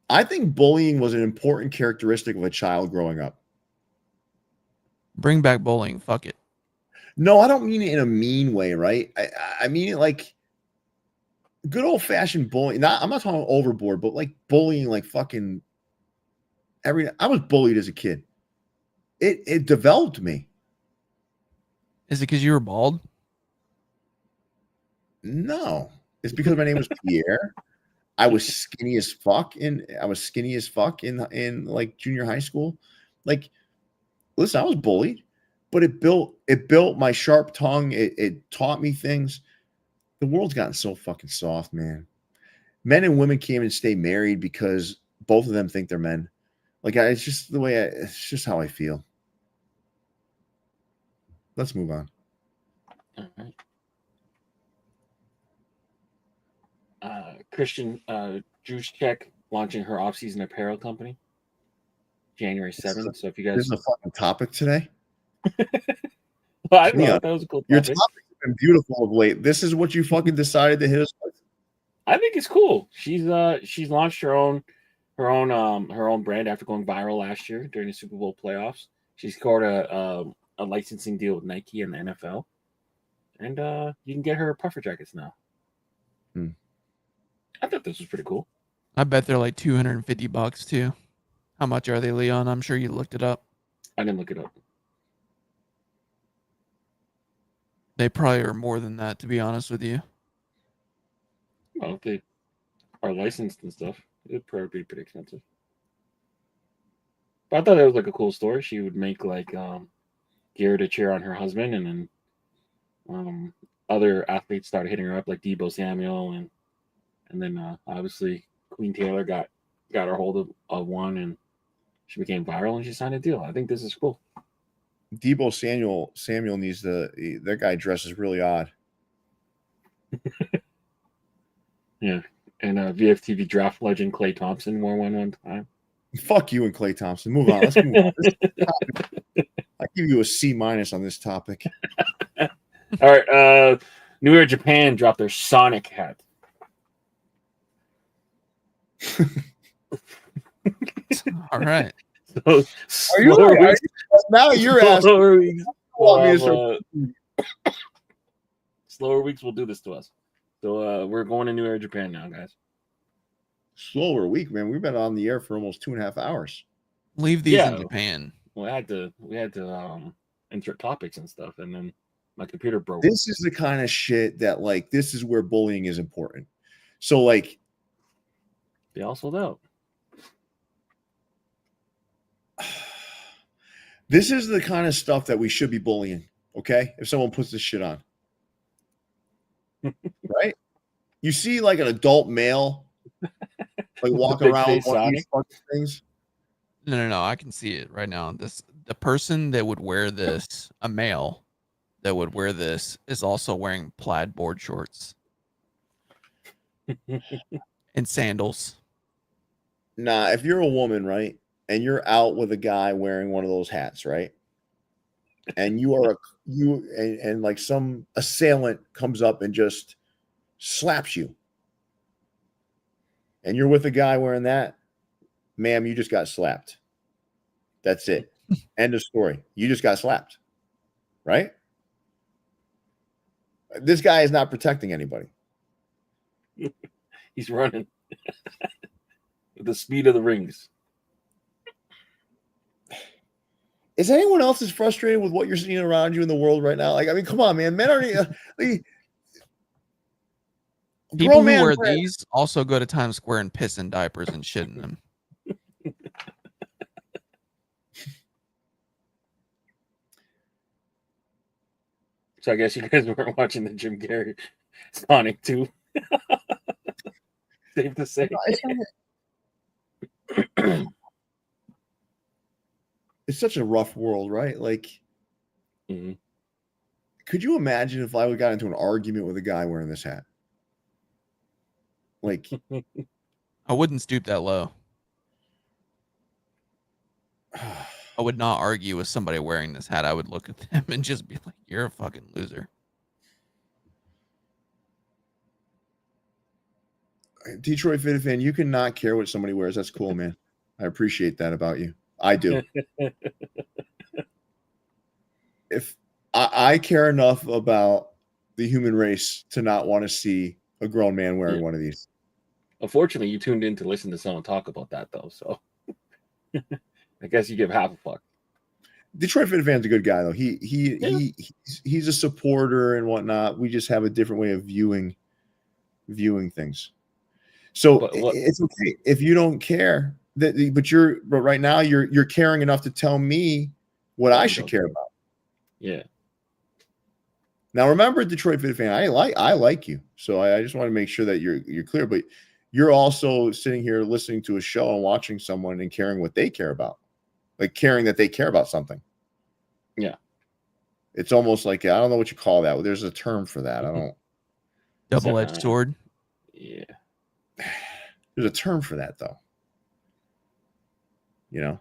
Speaker 2: I think bullying was an important characteristic of a child growing up.
Speaker 3: Bring back bullying. Fuck it.
Speaker 2: No, I don't mean it in a mean way, right? I mean it like good old-fashioned bullying. I'm not talking overboard, but like bullying, like fucking I was bullied as a kid. It developed me.
Speaker 3: Is it because you were bald?
Speaker 2: No. It's because my name was Pierre. I was skinny as fuck in like junior high school. Like, listen, I was bullied, but it built my sharp tongue. It taught me things. The world's gotten so fucking soft, man. Men and women can't even stay married because both of them think they're men. Like, it's just the way it's just how I feel. Let's move on.
Speaker 1: All right. Christian Juszczyk launching her off-season apparel company January 7th. So if you guys,
Speaker 2: this is a fucking topic today.
Speaker 1: Well, I thought that was a cool topic.
Speaker 2: Your topics have been beautiful of late. This is what you fucking decided to hit us with.
Speaker 1: I think it's cool. She's launched her own brand after going viral last year during the Super Bowl playoffs. She's scored a licensing deal with Nike and the NFL, and you can get her puffer jackets now. I thought this was pretty cool.
Speaker 3: I bet they're like $250 too. How much are they, Leon? I'm sure you looked it up.
Speaker 1: I didn't look it up.
Speaker 3: They probably are more than that, to be honest with you.
Speaker 1: Well, if they are licensed and stuff, it'd probably be pretty expensive. But I thought that was like a cool story. She would make like gear to cheer on her husband, and then other athletes started hitting her up, like Deebo Samuel, and then obviously Queen Taylor got her hold of one, and she became viral, and she signed a deal. I think this is cool.
Speaker 2: Deebo Samuel needs that guy dresses really odd.
Speaker 1: Yeah, and VFTV draft legend Klay Thompson wore one time.
Speaker 2: Fuck you and Klay Thompson. Move on. Let's move on. I give you a C- on this topic.
Speaker 1: All right. New Era Japan dropped their Sonic hat.
Speaker 3: All right.
Speaker 1: So
Speaker 2: now you're asking.
Speaker 1: Slower weeks will do this to us. So we're going to New Era Japan now, guys.
Speaker 2: Slower week, man. We've been on the air for almost 2.5 hours.
Speaker 3: Leave these in Japan.
Speaker 1: We had to insert topics and stuff, and then my computer broke.
Speaker 2: This is the kind of shit that, like, this is where bullying is important. So, like,
Speaker 1: they all sold out.
Speaker 2: This is the kind of stuff that we should be bullying, okay? If someone puts this shit on. Right? You see like an adult male like walking
Speaker 1: big
Speaker 2: around with
Speaker 1: face
Speaker 2: one of these
Speaker 1: Sonic.
Speaker 2: fucking things.
Speaker 3: No. I can see it right now. The person that would wear this, a male that would wear this, is also wearing plaid board shorts and sandals.
Speaker 2: Nah, if you're a woman, right, and you're out with a guy wearing one of those hats, right, and you are and like some assailant comes up and just slaps you, and you're with a guy wearing that, ma'am, you just got slapped. That's it. End of story. You just got slapped, right? This guy is not protecting anybody.
Speaker 1: He's running with the speed of the rings.
Speaker 2: Is anyone else as frustrated with what you're seeing around you in the world right now? Like, I mean, come on, man. Men aren't.
Speaker 3: People who wear these also go to Times Square and piss in diapers and shit in them.
Speaker 1: So I guess you guys weren't watching the Jim Carrey Sonic 2. Safe to say.
Speaker 2: It's such a rough world, right? Like, could you imagine if I would got into an argument with a guy wearing this hat? Like,
Speaker 3: I wouldn't stoop that low. I would not argue with somebody wearing this hat. I would look at them and just be like, "You're a fucking loser."
Speaker 2: Detroit Fitted fan, you can not care what somebody wears. That's cool, man. I appreciate that about you. I do. If I care enough about the human race to not want to see a grown man wearing one of these.
Speaker 1: Unfortunately, you tuned in to listen to someone talk about that, though. So I guess you give half a fuck.
Speaker 2: Detroit Fitted fan's a good guy, though. He's a supporter and whatnot. We just have a different way of viewing things. So it's okay if you don't care but right now you're caring enough to tell me what I should care about.
Speaker 1: Yeah.
Speaker 2: Now remember, Detroit Fitted fan, I like you, so I just want to make sure that you're clear. But you're also sitting here listening to a show and watching someone and caring what they care about, like caring that they care about something.
Speaker 1: Yeah.
Speaker 2: It's almost like, I don't know what you call that. There's a term for that. I don't.
Speaker 3: Double-edged sword.
Speaker 1: Yeah.
Speaker 2: There's a term for that, though. You know,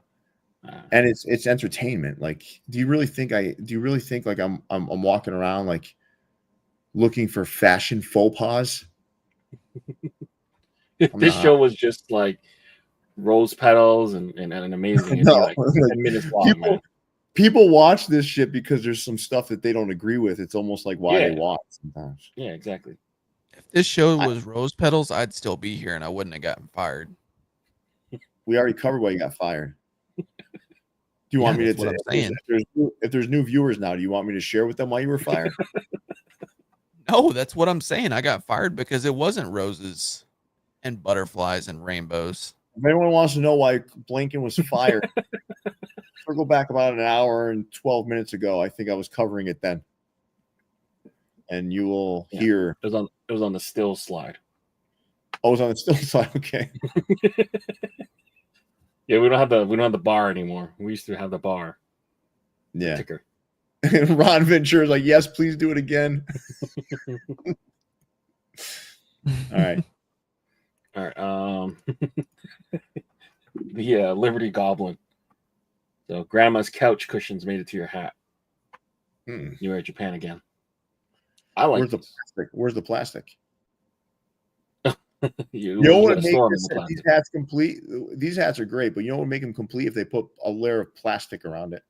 Speaker 2: and it's entertainment. Like, do you really think like I'm walking around like looking for fashion faux pas?
Speaker 1: If this show was just like rose petals and amazing, it'd be like 10 minutes long.
Speaker 2: People watch this shit because there's some stuff that they don't agree with. It's almost like why they watch sometimes.
Speaker 1: Yeah, exactly.
Speaker 3: If this show was rose petals, I'd still be here and I wouldn't have gotten fired.
Speaker 2: We already covered why you got fired. Do you want me to? If there's new viewers now, do you want me to share with them why you were fired?
Speaker 3: No, that's what I'm saying. I got fired because it wasn't roses and butterflies and rainbows.
Speaker 2: If anyone wants to know why Blinken was fired, circle back about an hour and 12 minutes ago. I think I was covering it then, and you will hear.
Speaker 1: It was on the still slide.
Speaker 2: Oh, it was on the still slide. Okay.
Speaker 1: Yeah, we don't have the bar anymore. We used to have the bar.
Speaker 2: Yeah.
Speaker 1: Ticker.
Speaker 2: And Ron Ventura is like, yes, please do it again. All right.
Speaker 1: The Liberty Goblin. So grandma's couch cushions made it to your hat. You were at Japan again. I like.
Speaker 2: Where's the plastic? Where's the plastic?
Speaker 1: You know what
Speaker 2: makes these hats complete? These hats are great, but you know what would make them complete if they put a layer of plastic around it.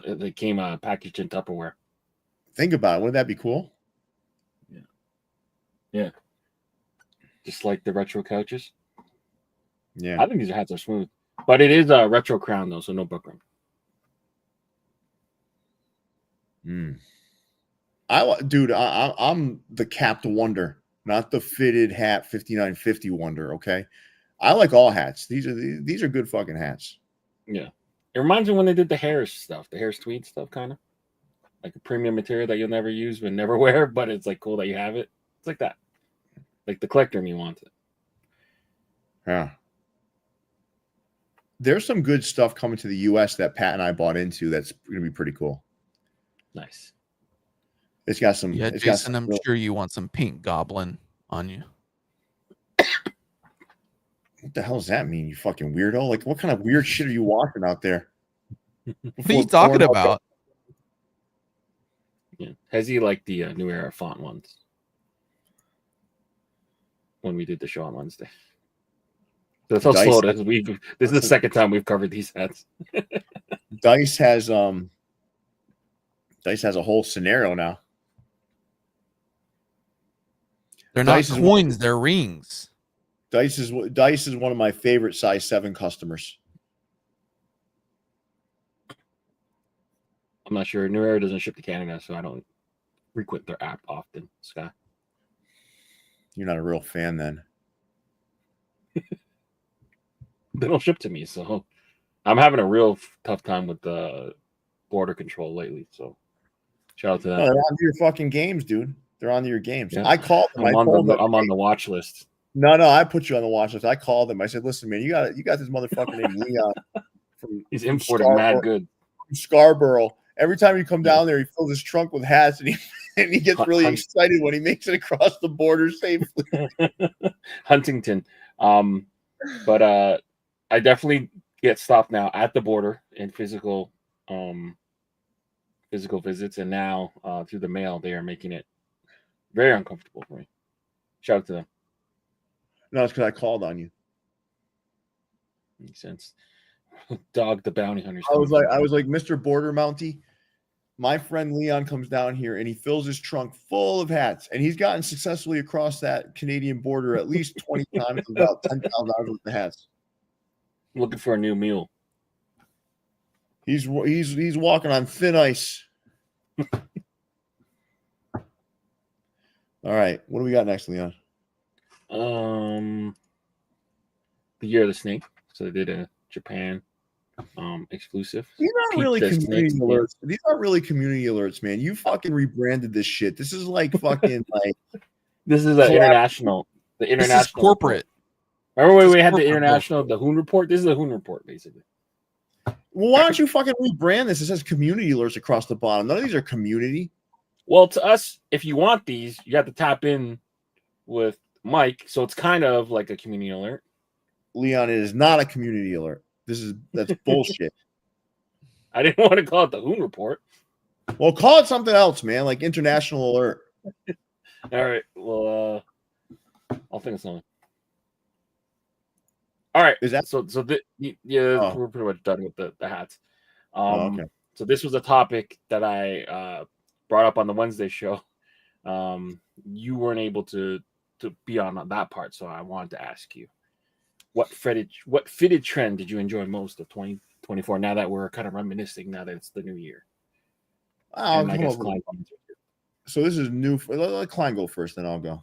Speaker 1: They came packaged in Tupperware.
Speaker 2: Think about it. Wouldn't that be cool?
Speaker 1: Yeah. Yeah. Just like the retro couches.
Speaker 2: Yeah.
Speaker 1: I think these hats are smooth. But it is a retro crown, though, so no buckram.
Speaker 2: I'm the capped wonder, not the fitted hat 5950 wonder, okay? I like all hats. These are good fucking hats.
Speaker 1: Yeah. It reminds me when they did the Harris stuff, the Harris tweed stuff, kind of like a premium material that you'll never use but never wear, but it's like cool that you have it. It's like that, like the collector me wants it.
Speaker 2: Yeah. There's some good stuff coming to the U.S. that Pat and I bought into. That's going to be pretty cool.
Speaker 1: Nice.
Speaker 2: It's got some.
Speaker 3: Yeah,
Speaker 2: it's
Speaker 3: Jason,
Speaker 2: got some
Speaker 3: I'm sure you want some pink goblin on you.
Speaker 2: What the hell does that mean, you fucking weirdo? Like, what kind of weird shit are you watching out there?
Speaker 3: What are you talking about?
Speaker 1: Yeah. Has he liked the New Era font ones when we did the show on Wednesday? That's how slow it is. This is the second time we've covered these hats.
Speaker 2: Dice has a whole scenario now.
Speaker 3: They're not coins, they're rings.
Speaker 2: Dice is one of my favorite size 7 customers.
Speaker 1: I'm not sure. New Era doesn't ship to Canada, so I don't frequent their app often, Scott.
Speaker 2: You're not a real fan then.
Speaker 1: They don't ship to me, so I'm having a real tough time with the border control lately. So shout out to them.
Speaker 2: No, they're on your fucking games, dude. They're on your games.
Speaker 1: Yeah.
Speaker 2: I called them.
Speaker 1: I'm on the watch list.
Speaker 2: No, I put you on the watch list. I called them. I said, "Listen, man, you got this motherfucker named Leon
Speaker 1: He's importing mad good
Speaker 2: from Scarborough. Every time you come down there, he fills his trunk with hats, and he gets really excited when he makes it across the border safely."
Speaker 1: Huntington, but I definitely get stopped now at the border in physical visits, and now through the mail, they are making it very uncomfortable for me. Shout out to them.
Speaker 2: No, it's because I called on you.
Speaker 1: Makes sense. Dog the bounty hunters.
Speaker 2: I was like, Mr. Border Mountie, my friend Leon comes down here and he fills his trunk full of hats, and he's gotten successfully across that Canadian border at least 20 times with about $10,000 worth of hats.
Speaker 1: Looking for a new mule.
Speaker 2: He's walking on thin ice. All right, what do we got next, Leon?
Speaker 1: The Year of the Snake. So they did a Japan exclusive.
Speaker 2: These aren't really community alerts. These aren't really community alerts, man. You fucking rebranded this shit. This is like fucking like.
Speaker 1: This is the international. The international.
Speaker 3: This is corporate.
Speaker 1: Remember when we had the international, the Hoon Report? This is the Hoon Report, basically.
Speaker 2: Well, why don't you fucking rebrand this? It says community alerts across the bottom. None of these are community.
Speaker 1: Well, to us, if you want these, you have to tap in with Mike. So it's kind of like a community alert.
Speaker 2: Leon, it is not a community alert. That's bullshit.
Speaker 1: I didn't want to call it the Hoon Report.
Speaker 2: Well, call it something else, man, like international alert.
Speaker 1: All right. Well, I'll think of something. All right.
Speaker 2: Is that
Speaker 1: so? We're pretty much done with the hats.
Speaker 2: Okay.
Speaker 1: So this was a topic that I brought up on the Wednesday show. You weren't able to be on that part, so I wanted to ask you what fitted trend did you enjoy most of 2024? Now that we're kind of reminiscing, now that it's the new year.
Speaker 2: So this is new. Let Klein go first, then I'll go.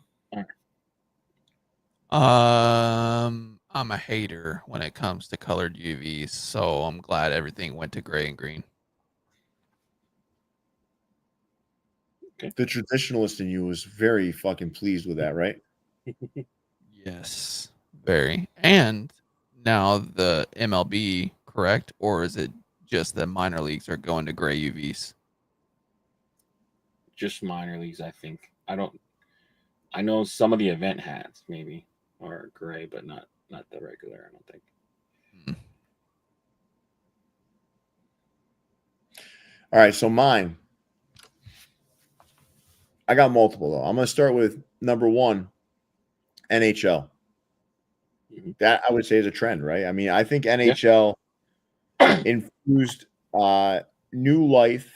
Speaker 3: I'm a hater when it comes to colored UVs, so I'm glad everything went to gray and green.
Speaker 1: Okay.
Speaker 2: The traditionalist in you was very fucking pleased with that, right?
Speaker 3: Yes, very. And now the MLB, correct? Or is it just the minor leagues are going to gray UVs?
Speaker 1: Just minor leagues, I think. I know some of the event hats maybe are gray, but not the regular, I don't think.
Speaker 2: All right, so mine. I got multiple, though. I'm going to start with number one, NHL.
Speaker 1: Mm-hmm.
Speaker 2: That, I would say, is a trend, right? I mean, I think NHL infused new life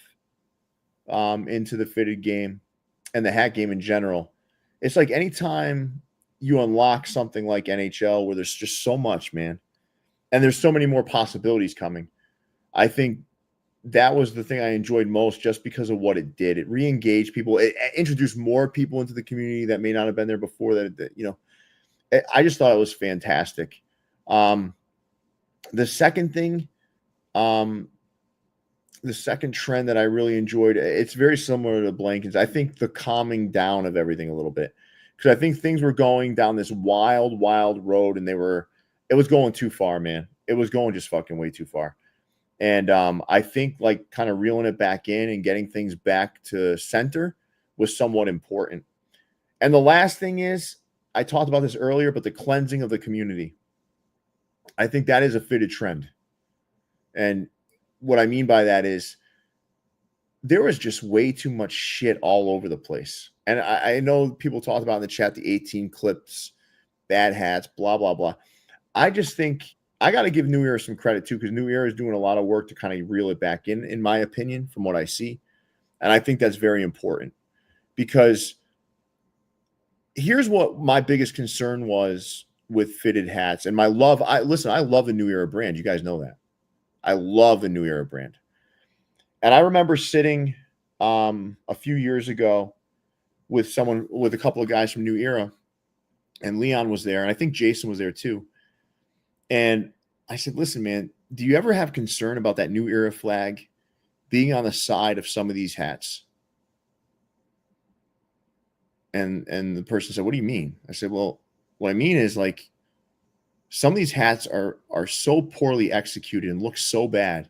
Speaker 2: into the fitted game and the hat game in general. It's like anytime you unlock something like NHL where there's just so much, man, and there's so many more possibilities coming, I think that was the thing I enjoyed most just because of what it did. It re-engaged people. It introduced more people into the community that may not have been there before. I just thought it was fantastic. The second thing, the second trend that I really enjoyed, it's very similar to blankets. I think the calming down of everything a little bit, because I think things were going down this wild road, and it was going too far, man. It was going just fucking way too far. And I think like kind of reeling it back in and getting things back to center was somewhat important. And the last thing is, I talked about this earlier, but the cleansing of the community. I think that is a fitted trend. And what I mean by that is there was just way too much shit all over the place. And I know people talked about in the chat the 18 clips, bad hats, blah, blah, blah. I just think I got to give New Era some credit too, because New Era is doing a lot of work to kind of reel it back in my opinion, from what I see. And I think that's very important, because here's what my biggest concern was with fitted hats and my love. I love the New Era brand. You guys know that. I love the New Era brand. And I remember sitting a few years ago with a couple of guys from New Era, and Leon was there, and I think Jason was there too. And I said, listen, man, do you ever have concern about that New Era flag being on the side of some of these hats? And the person said, what do you mean? I said, well, what I mean is, like, some of these hats are so poorly executed and look so bad,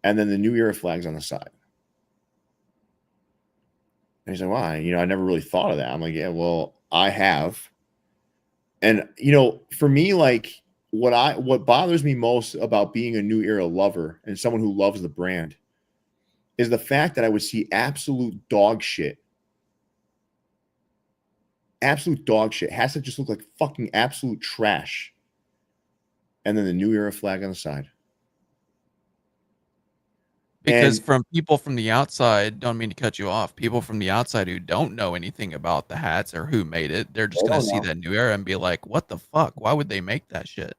Speaker 2: and then the New Era flag's on the side. And he said, why? I never really thought of that. I'm like, yeah, well, I have. And, for me, like, what bothers me most about being a New Era lover and someone who loves the brand is the fact that I would see absolute dog shit. Absolute dog shit. Hats that just look like fucking absolute trash. And then the New Era flag on the side.
Speaker 3: Because from people from the outside, don't mean to cut you off, people from the outside who don't know anything about the hats or who made it, they're just going to see that New Era and be like, what the fuck? Why would they make that shit?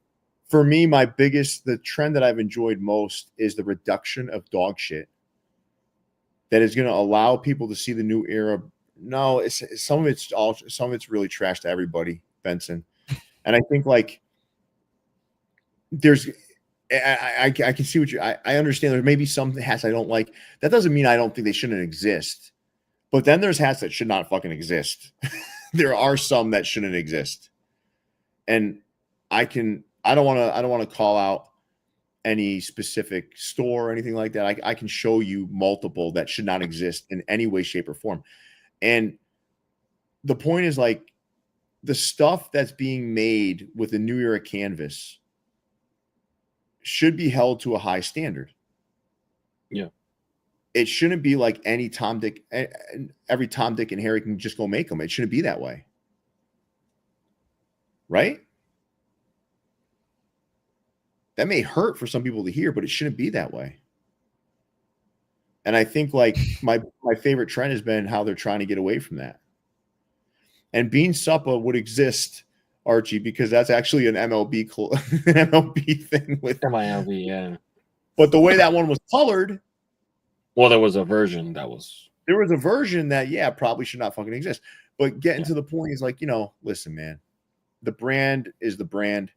Speaker 2: For me, the trend that I've enjoyed most is the reduction of dog shit. That is going to allow people to see the New Era. No, some of it's really trash to everybody, Benson. And I think, like, I can see I understand there may be some hats I don't like. That doesn't mean I don't think they shouldn't exist. But then there's hats that should not fucking exist. There are some that shouldn't exist. And I don't want to call out any specific store or anything like that. I can show you multiple that should not exist in any way, shape, or form. And the point is, like, the stuff that's being made with the New Era canvas should be held to a high standard.
Speaker 1: Yeah.
Speaker 2: It shouldn't be like every Tom, Dick, and Harry can just go make them. It shouldn't be that way. Right? That may hurt for some people to hear, but it shouldn't be that way. And I think, like, my favorite trend has been how they're trying to get away from that. And Bean Suppa would exist, Archie, because that's actually an MLB thing with
Speaker 1: MLB, yeah.
Speaker 2: But the way that one was colored,
Speaker 1: well, there was a version
Speaker 2: that, yeah, probably should not fucking exist. But getting to the point is, like, listen, man, the brand is the brand.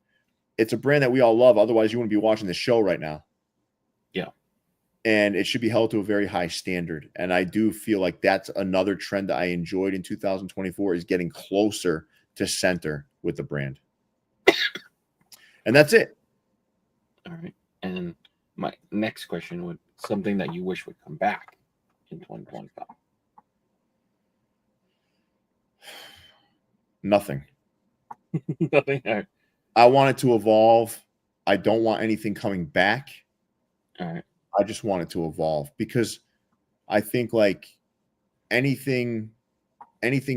Speaker 2: It's a brand that we all love. Otherwise, you wouldn't be watching this show right now.
Speaker 1: Yeah.
Speaker 2: And it should be held to a very high standard. And I do feel like that's another trend that I enjoyed in 2024 is getting closer to center with the brand. And that's it.
Speaker 1: All right. And my next question would something that you wish would come back in 2025.
Speaker 2: Nothing.
Speaker 1: Nothing. All right.
Speaker 2: I want it to evolve. I don't want anything coming back.
Speaker 1: All right.
Speaker 2: I just want it to evolve, because I think, like, anything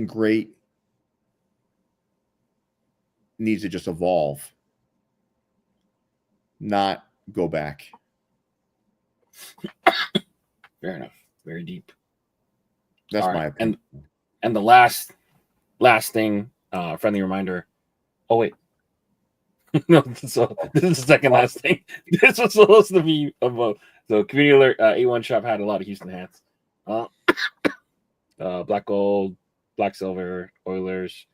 Speaker 2: great needs to just evolve, not go back.
Speaker 1: Fair enough. Very deep.
Speaker 2: That's my opinion.
Speaker 1: And the last thing, friendly reminder. Oh, wait. No, so this is the second last thing. This was supposed to be about. So Community Alert A1 Shop had a lot of Houston hats. Black Gold, Black Silver, Oilers,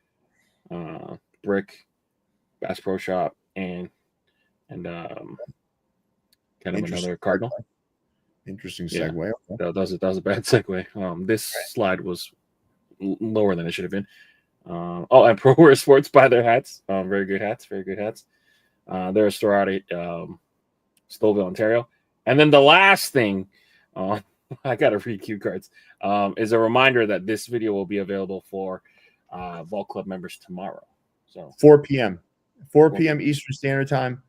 Speaker 1: Brick, Bass Pro Shop, and kind of
Speaker 2: Interesting.
Speaker 1: another cardinal.
Speaker 2: Interesting
Speaker 1: Yeah.
Speaker 2: segue. Okay.
Speaker 1: That was a bad segue. This slide was lower than it should have been. And Pro Wear Sports buy their hats. Very good hats. Very good hats. They're a store out at Stouffville, Ontario. And then the last thing, I got to read cue cards, is a reminder that this video will be available for Vault Club members tomorrow. So
Speaker 2: 4 p.m. 4 p.m. Eastern Standard Time.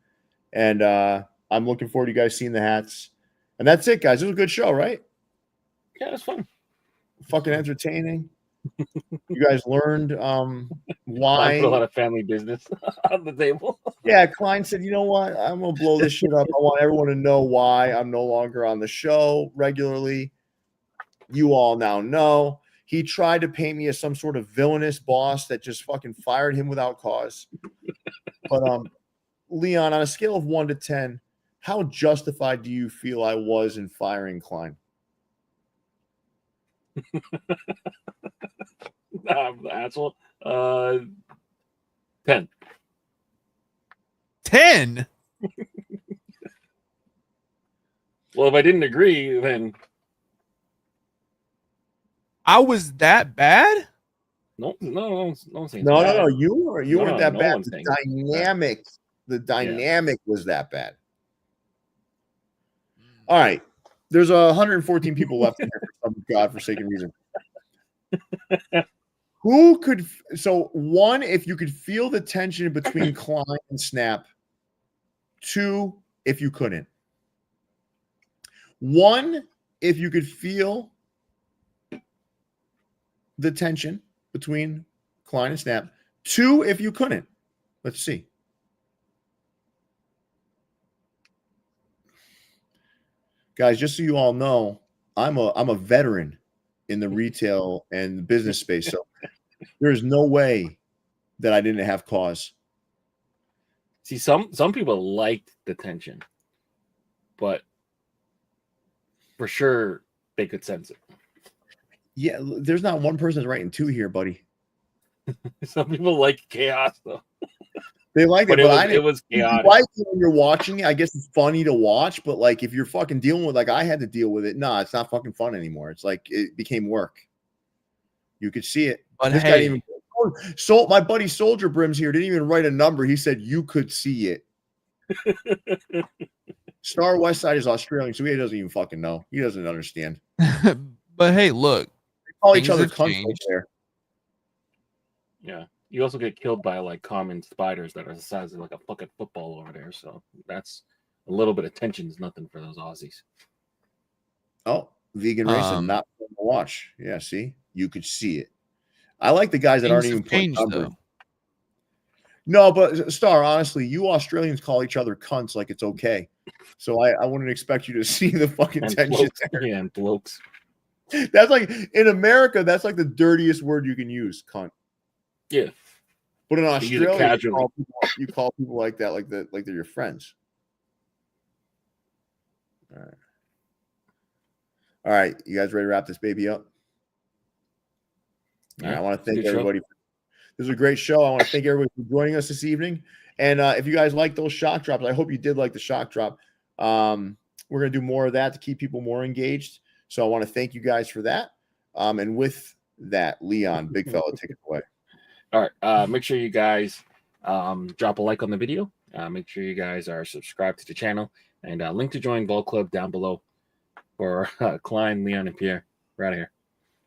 Speaker 2: And I'm looking forward to you guys seeing the hats. And that's it, guys. It was a good show, right?
Speaker 1: yeah, it's fun.
Speaker 2: Fucking entertaining. You guys learned
Speaker 1: I put a lot
Speaker 2: why.
Speaker 1: of family business on the table.
Speaker 2: Yeah, Klein said, you know what? I'm going to blow this shit up. I want everyone to know why I'm no longer on the show regularly. You all now know. He tried to paint me as some sort of villainous boss that just fucking fired him without cause. But Leon, on a scale of 1 to 10, how justified do you feel I was in firing Klein?
Speaker 1: Asshole. 10.
Speaker 3: 10.
Speaker 1: Well, if I didn't agree, then
Speaker 3: I was that bad?
Speaker 1: no.
Speaker 2: No. You weren't
Speaker 1: No,
Speaker 2: that
Speaker 1: no
Speaker 2: bad.
Speaker 1: one's saying
Speaker 2: The dynamic was that bad. All right. There's 114 people left here for some godforsaken reason. Who could? So 1, if you could feel the tension between Klein and Snap. 2, if you couldn't. 1, if you could feel the tension between Klein and Snap. 2, if you couldn't. Let's see. Guys, just so you all know, I'm a veteran in the retail and business space. So there's no way that I didn't have cause.
Speaker 1: see, some people liked the tension, but for sure they could sense it.
Speaker 2: Yeah, there's not one person that's writing 2 here, buddy.
Speaker 1: Some people like chaos though.
Speaker 2: They like
Speaker 1: But
Speaker 2: it,
Speaker 1: it was chaotic.
Speaker 2: Like it when you're watching it, I guess it's funny to watch, but like if you're fucking dealing with, like I had to deal with it, nah, it's not fucking fun anymore. It's like it became work. You could see it.
Speaker 3: But
Speaker 2: This guy
Speaker 3: hey,
Speaker 2: didn't even, so my buddy Soldier Brims here didn't even write a number. He said you could see it. Star West Side is Australian, so he doesn't even fucking know. He doesn't understand.
Speaker 3: but hey, look,
Speaker 2: They call each
Speaker 3: things
Speaker 2: other
Speaker 3: have
Speaker 2: cunts over
Speaker 3: changed.
Speaker 2: there.
Speaker 1: Yeah. You also get killed by like common spiders that are the size of like a fucking football over there. So that's a little bit of tension is nothing for those Aussies.
Speaker 2: Oh, vegan racing, not fun to watch. Yeah, see, you could see it. I like the guys that aren't even putting numbers. No, but Star, honestly, you Australians call each other cunts like it's okay. So I wouldn't expect you to see the fucking
Speaker 1: And
Speaker 2: tension
Speaker 1: blokes.
Speaker 2: there.
Speaker 1: Yeah, and blokes.
Speaker 2: That's like in America, that's like the dirtiest word you can use, cunt.
Speaker 1: Yeah.
Speaker 2: But in
Speaker 1: use it
Speaker 2: Australia,
Speaker 1: casually.
Speaker 2: you call people like that, like they're your friends. All right, you guys ready to wrap this baby up? All right, I want to thank everybody. This was a great show. I want to thank everybody for joining us this evening. And if you guys like those shock drops, I hope you did like the shock drop. We're going to do more of that to keep people more engaged. So I want to thank you guys for that. And with that, Leon, big fella, take it away.
Speaker 1: All right. Make sure you guys drop a like on the video. Make sure you guys are subscribed to the channel. And link to join Vault Club down below for Klein, Leon, and Pierre. We're out of here.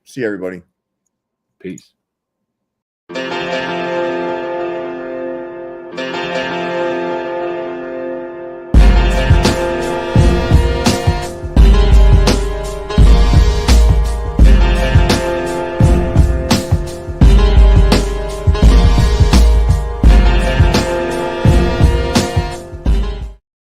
Speaker 2: See everybody.
Speaker 1: Peace.